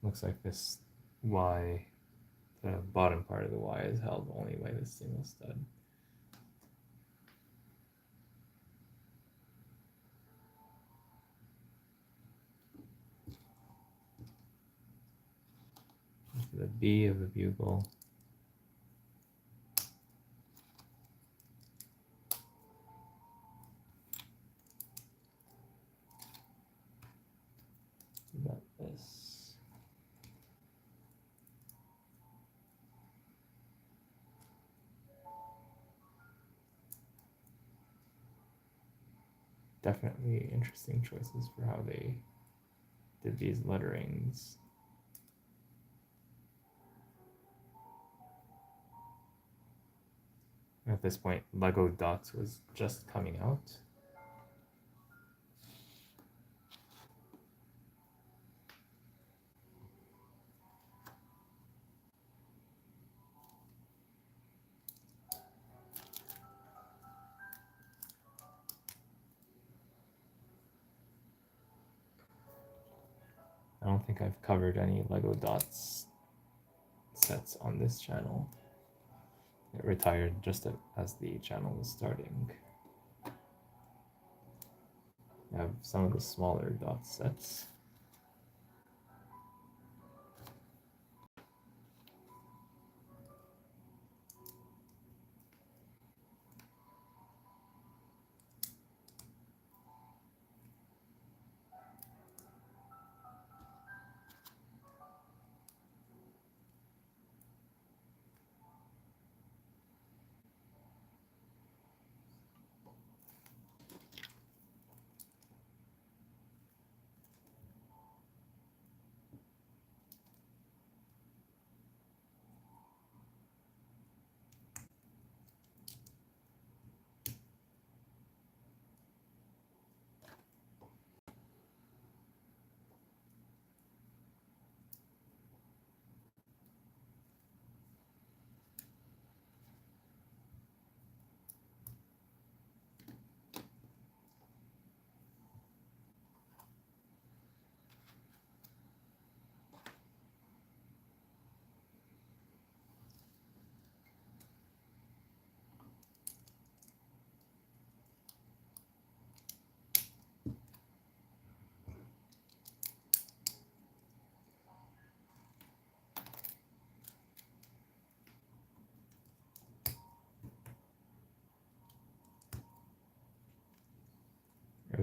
Looks like this Y, the bottom part of the Y is held only by this single stud. For the B of the bugle, we got this. Definitely interesting choices for how they did these letterings. At this point, LEGO Dots was just coming out. I don't think I've covered any LEGO Dots sets on this channel. It retired just as the channel was starting. I have some of the smaller dot sets.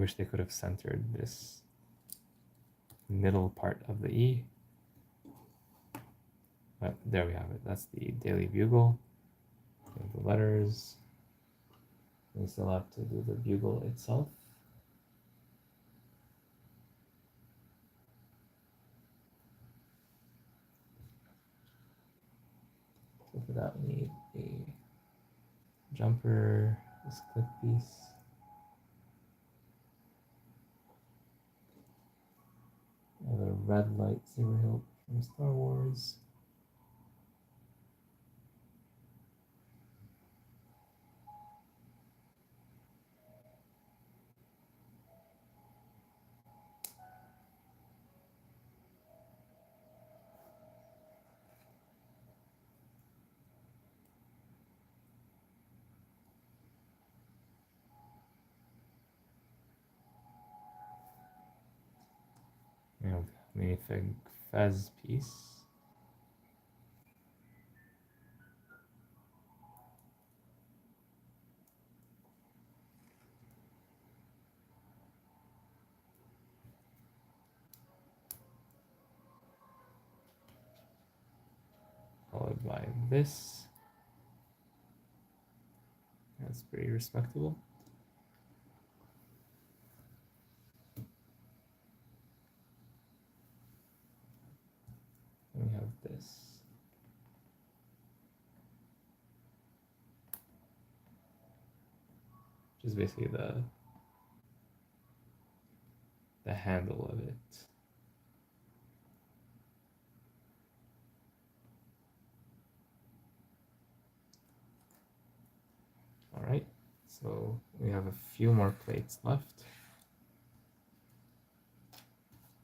wish they could have centered this middle part of the E. But there we have it. That's the Daily Bugle. The letters. We still have to do the bugle itself. So for that we need a jumper, this clip piece. The red lightsaber hilt from Star Wars. And minifig fez piece. Followed by this. That's pretty respectable. And we have this. Which is basically the handle of it. All right, so we have a few more plates left.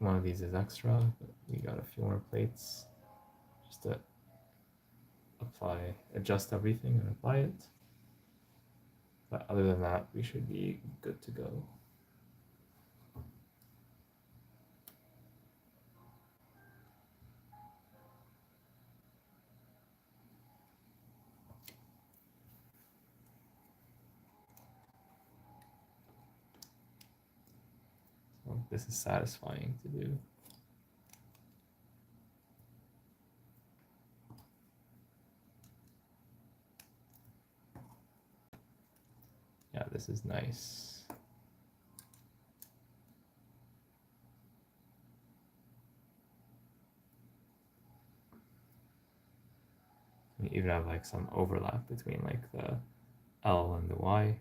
One of these is extra, but we got a few more plates just to adjust everything and apply it. But other than that, we should be good to go. So this is satisfying to do. Yeah, this is nice. We even have like some overlap between like the L and the Y.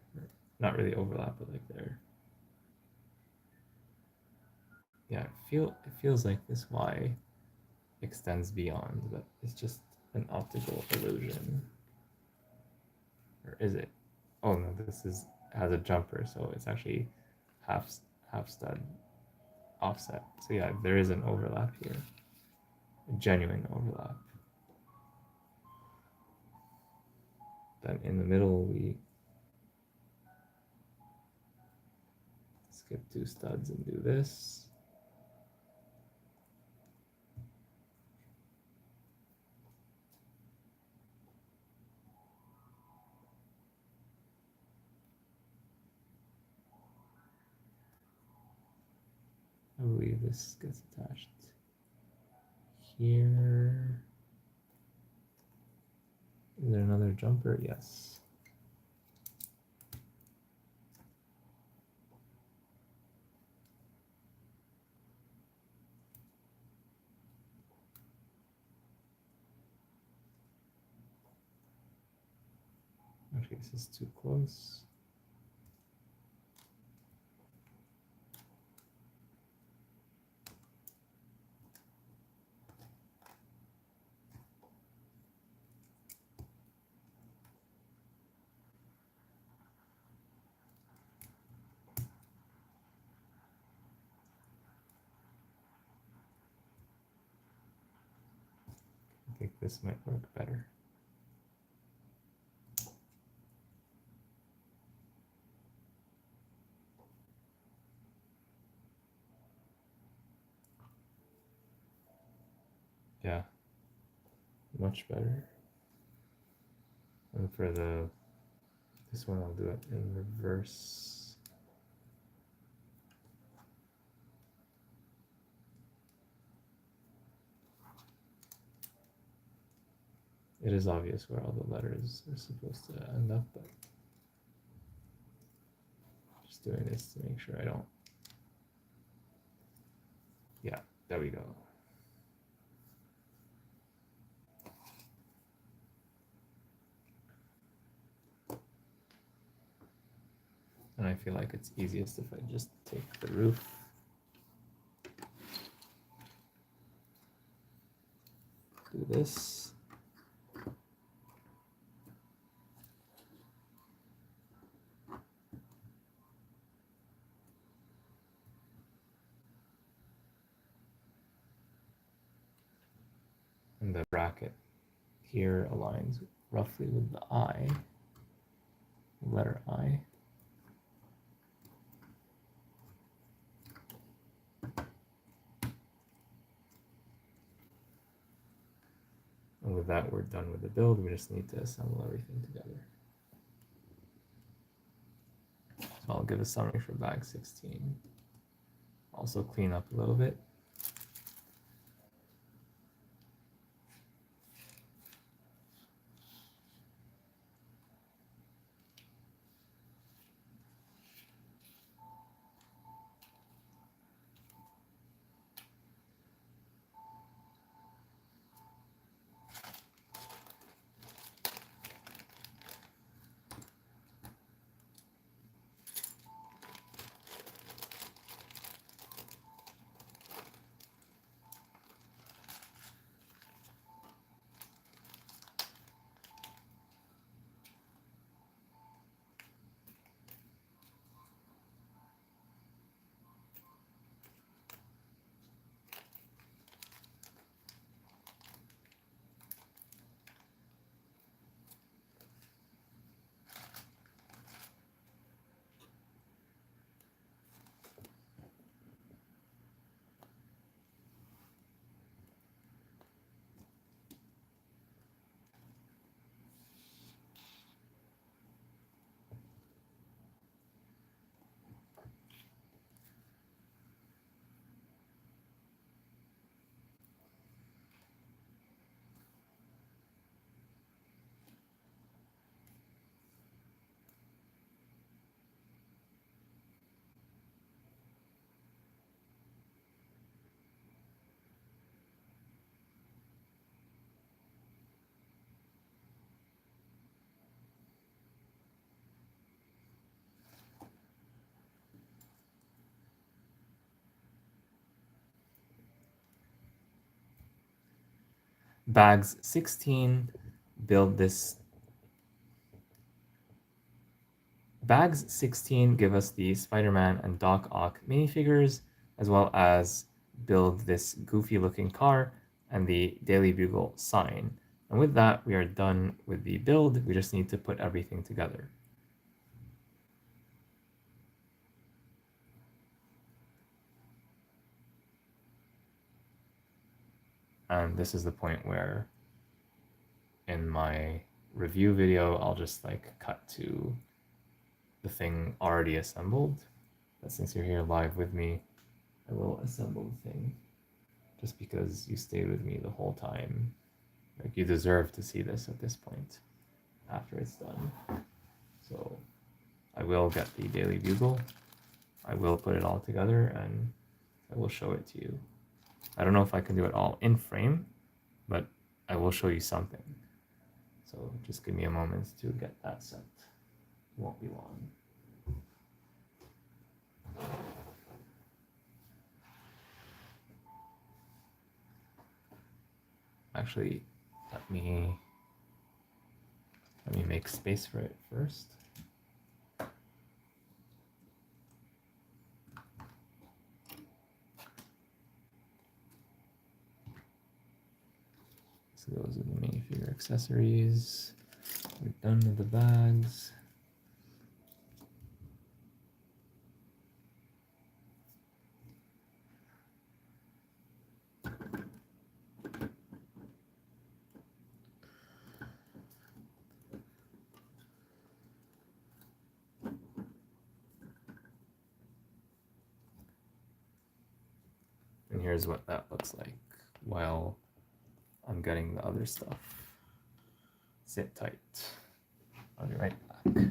Not really overlap, but like there. Yeah, it feels like this Y extends beyond, but it's just an optical illusion. Or is it? Oh no, this has a jumper, so it's actually half stud offset. So yeah, there is an overlap here, a genuine overlap. Then in the middle we skip 2 studs and do this. I believe this gets attached here. Is there another jumper? Yes. Actually, this is too close. I think this might work better. Yeah, much better. And for this one, I'll do it in reverse. It is obvious where all the letters are supposed to end up, but just doing this to make sure I don't. Yeah, there we go. And I feel like it's easiest if I just take the roof. Do this. And the bracket here aligns roughly with the I, letter I. And with that, we're done with the build. We just need to assemble everything together. So I'll give a summary for bag 16. Also clean up a little bit. Bags 16 build this. Bags 16 give us the Spider-Man and Doc Ock minifigures, as well as build this goofy looking car and the Daily Bugle sign. And with that, we are done with the build. We just need to put everything together. And this is the point where in my review video, I'll just like cut to the thing already assembled. But since you're here live with me, I will assemble the thing just because you stayed with me the whole time. Like, you deserve to see this at this point after it's done. So I will get the Daily Bugle. I will put it all together and I will show it to you. I don't know if I can do it all in frame, but I will show you something. So just give me a moment to get that set. It won't be long. Actually, let me make space for it first. So those are the minifigure accessories. We're done with the bags. Here's what that looks like while I'm getting the other stuff. Sit tight. I'll be right back.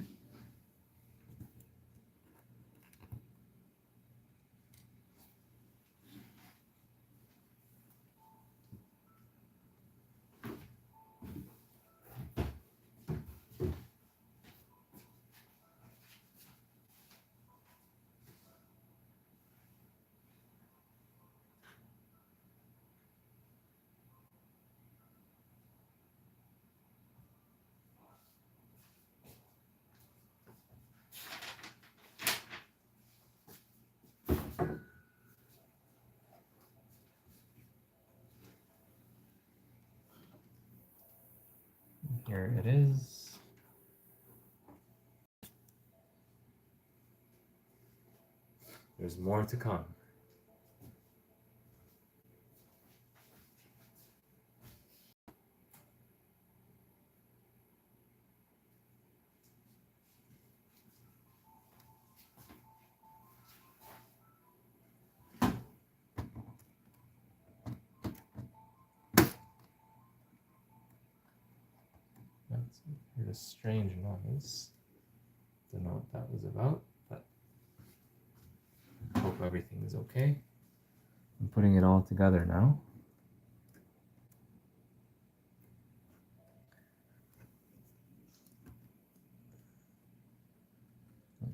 Here it is. There's more to come. Heard a strange noise. Don't know what that was about, but hope everything is okay. I'm putting it all together now.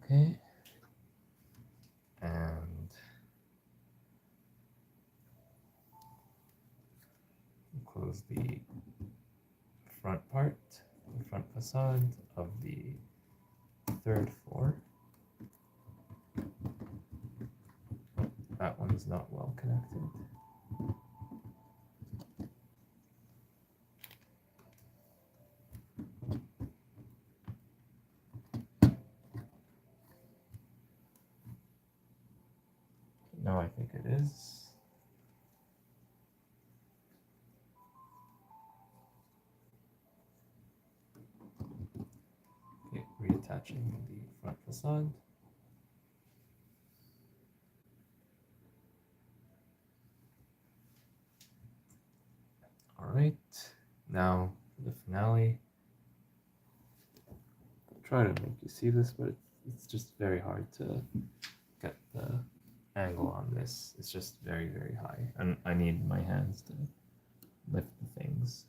Okay. And close the front part, the front facade of the third floor. That one is not well connected. No, I think it is. Okay, reattaching the front facade. All right, now for the finale. I'll try to make you see this, but it's just very hard to get the angle on this. It's just very, very high, and I need my hands to lift the things.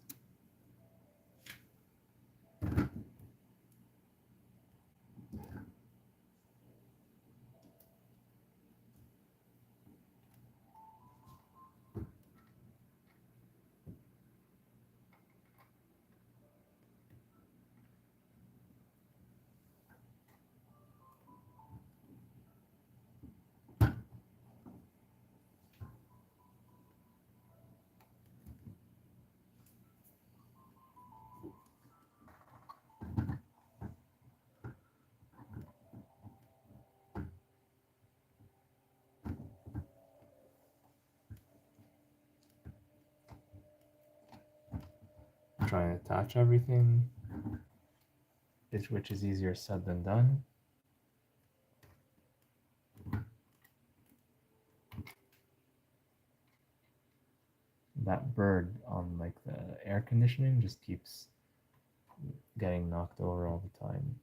Try and attach everything, which is easier said than done. That bird on like the air conditioning just keeps getting knocked over all the time.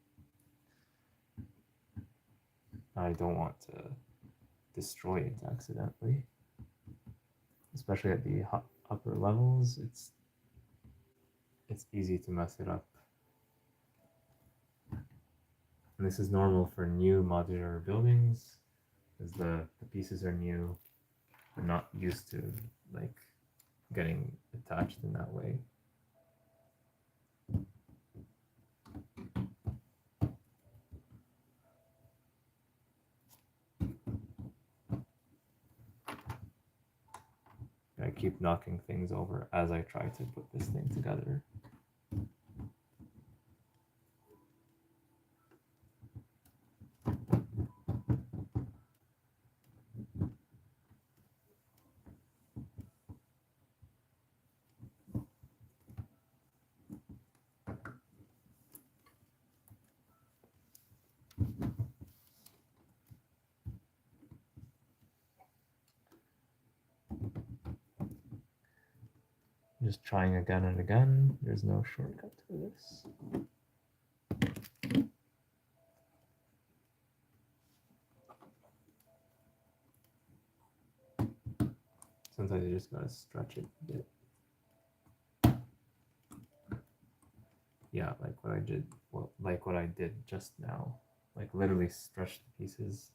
I don't want to destroy it accidentally, especially at the upper levels. It's easy to mess it up. And this is normal for new modular buildings, because the pieces are new. They're not used to like getting attached in that way. I keep knocking things over as I try to put this thing together. just trying again and again. There's no shortcut to this. Sometimes you just gotta stretch it a bit. Yeah, like what I did, like what I did just now. Like literally stretch the pieces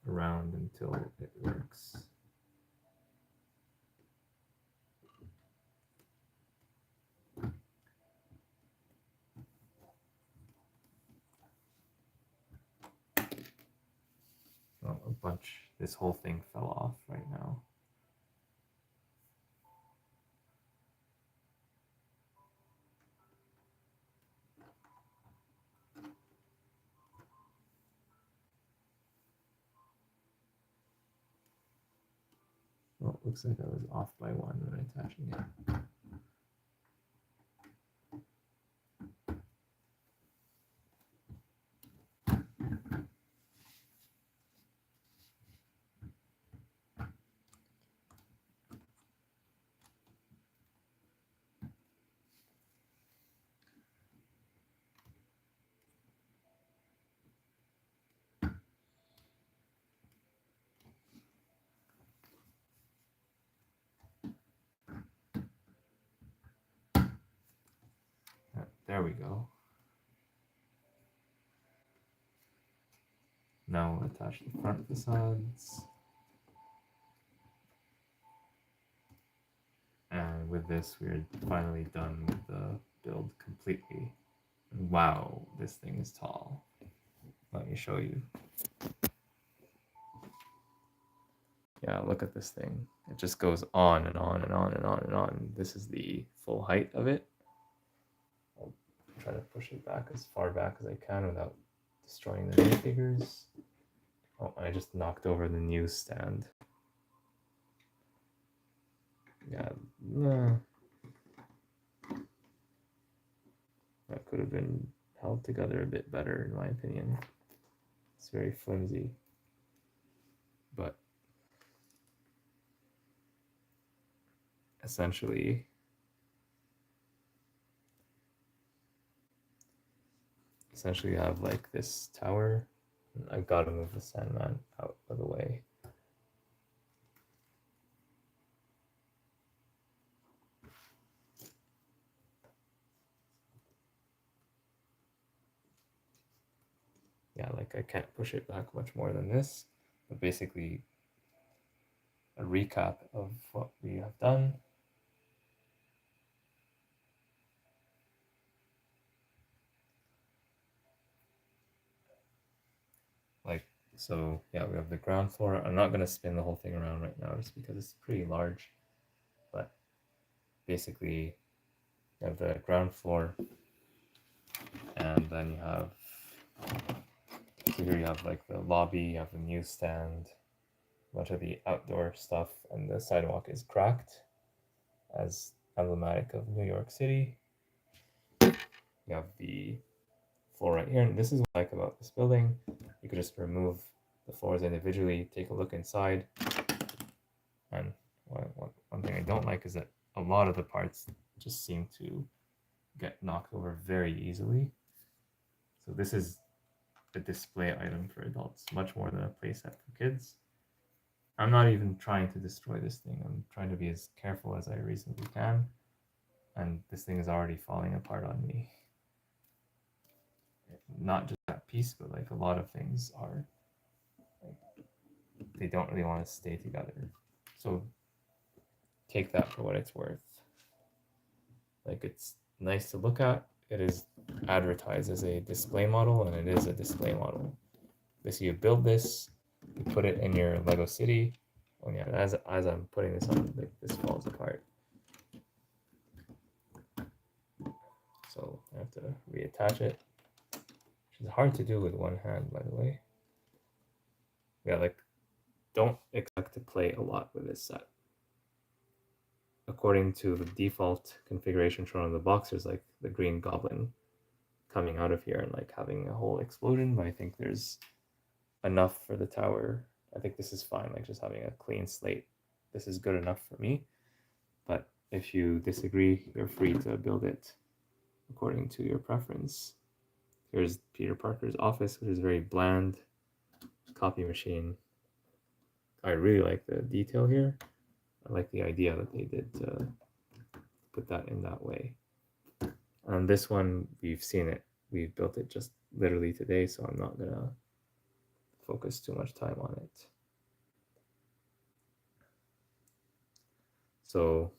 around until it works. Well, this whole thing fell off right now. Well, it looks like I was off by one when attaching it. There we go. Now we'll attach the front facades. And with this, we're finally done with the build completely. Wow, this thing is tall. Let me show you. Yeah, look at this thing. It just goes on and on and on and on and on. This is the full height of it. I'll try to push it back as far back as I can without destroying the minifigures. Oh, I just knocked over the newsstand. Yeah, that could have been held together a bit better, in my opinion. It's very flimsy, but essentially, you have like this tower. I've got to move the Sandman out of the way. Yeah, like I can't push it back much more than this, but basically a recap of what we have done. Like, so yeah, we have the ground floor. I'm not going to spin the whole thing around right now just because it's pretty large, but basically you have the ground floor, and then you have, so here you have like the lobby, you have the newsstand, a bunch of the outdoor stuff, and the sidewalk is cracked as emblematic of New York City. You have the floor right here, and this is what I like about this building. You could just remove the floors individually, take a look inside, and one thing I don't like is that a lot of the parts just seem to get knocked over very easily. So this is a display item for adults, much more than a playset for kids. I'm not even trying to destroy this thing. I'm trying to be as careful as I reasonably can, and this thing is already falling apart on me. Not just that piece, but like a lot of things are, like, they don't really want to stay together. So take that for what it's worth. Like, it's nice to look at. It is advertised as a display model, and it is a display model. So you build this, you put it in your Lego City. Oh yeah, as I'm putting this on, like, this falls apart. So I have to reattach it, which is hard to do with one hand, by the way. Yeah, like, don't expect to play a lot with this set. According to the default configuration shown on the box, there's like the Green Goblin coming out of here and like having a whole explosion, but I think there's enough for the tower. I think this is fine, like just having a clean slate. This is good enough for me, but If you disagree, you're free to build it according to your preference. Here's Peter Parker's office, which is very bland. Copy machine. I really like the detail here. I like the idea that they did to put that in that way. And this one, we've seen it. We've built it just literally today, so I'm not gonna focus too much time on it. So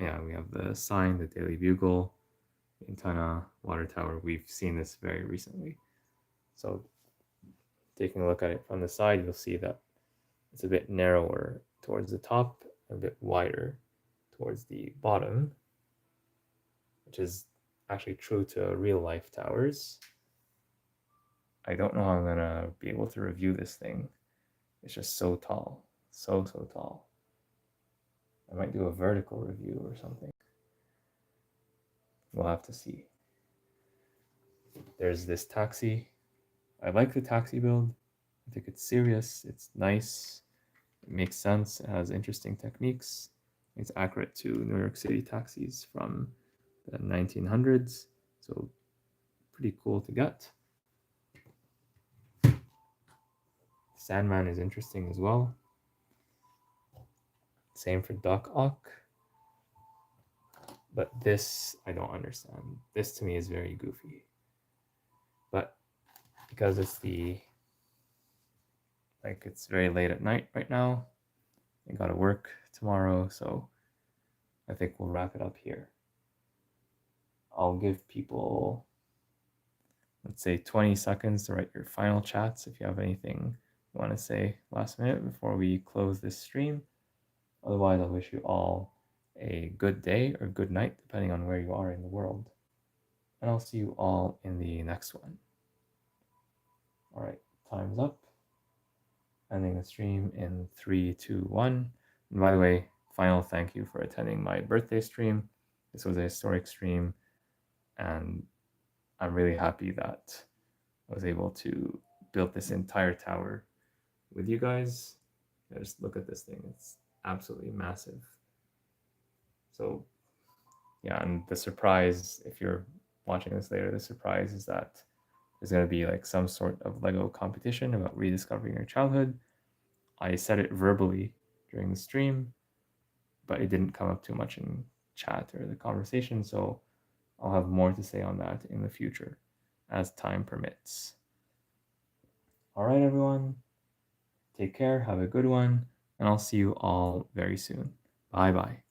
yeah, we have the sign, the Daily Bugle, the antenna, water tower. We've seen this very recently. So taking a look at it from the side, you'll see that it's a bit narrower towards the top, a bit wider towards the bottom, which is actually true to real life towers. I don't know how I'm gonna be able to review this thing. It's just so tall, so tall. I might do a vertical review or something. We'll have to see. There's this taxi. I like the taxi build. I think it's serious, it's nice, it makes sense, it has interesting techniques. It's accurate to New York City taxis from the 1900s, so pretty cool to get. Sandman is interesting as well. Same for Doc Ock. But this, I don't understand. This to me is very goofy. But because it's it's very late at night right now, I gotta work tomorrow, so I think we'll wrap it up here. I'll give people, let's say, 20 seconds to write your final chats if you have anything you want to say last minute before we close this stream. Otherwise, I wish you all a good day or good night, depending on where you are in the world. And I'll see you all in the next one. All right, time's up. Ending the stream in 3, 2, 1. And by the way, final thank you for attending my birthday stream. This was a historic stream, and I'm really happy that I was able to build this entire tower with you guys. Just look at this thing, it's absolutely massive. So yeah, and the surprise, if you're watching this later, the surprise is that there's going to be like some sort of Lego competition about rediscovering your childhood. I said it verbally during the stream, but it didn't come up too much in chat or the conversation, so I'll have more to say on that in the future as time permits. All right, everyone, take care, have a good one, and I'll see you all very soon. Bye-bye.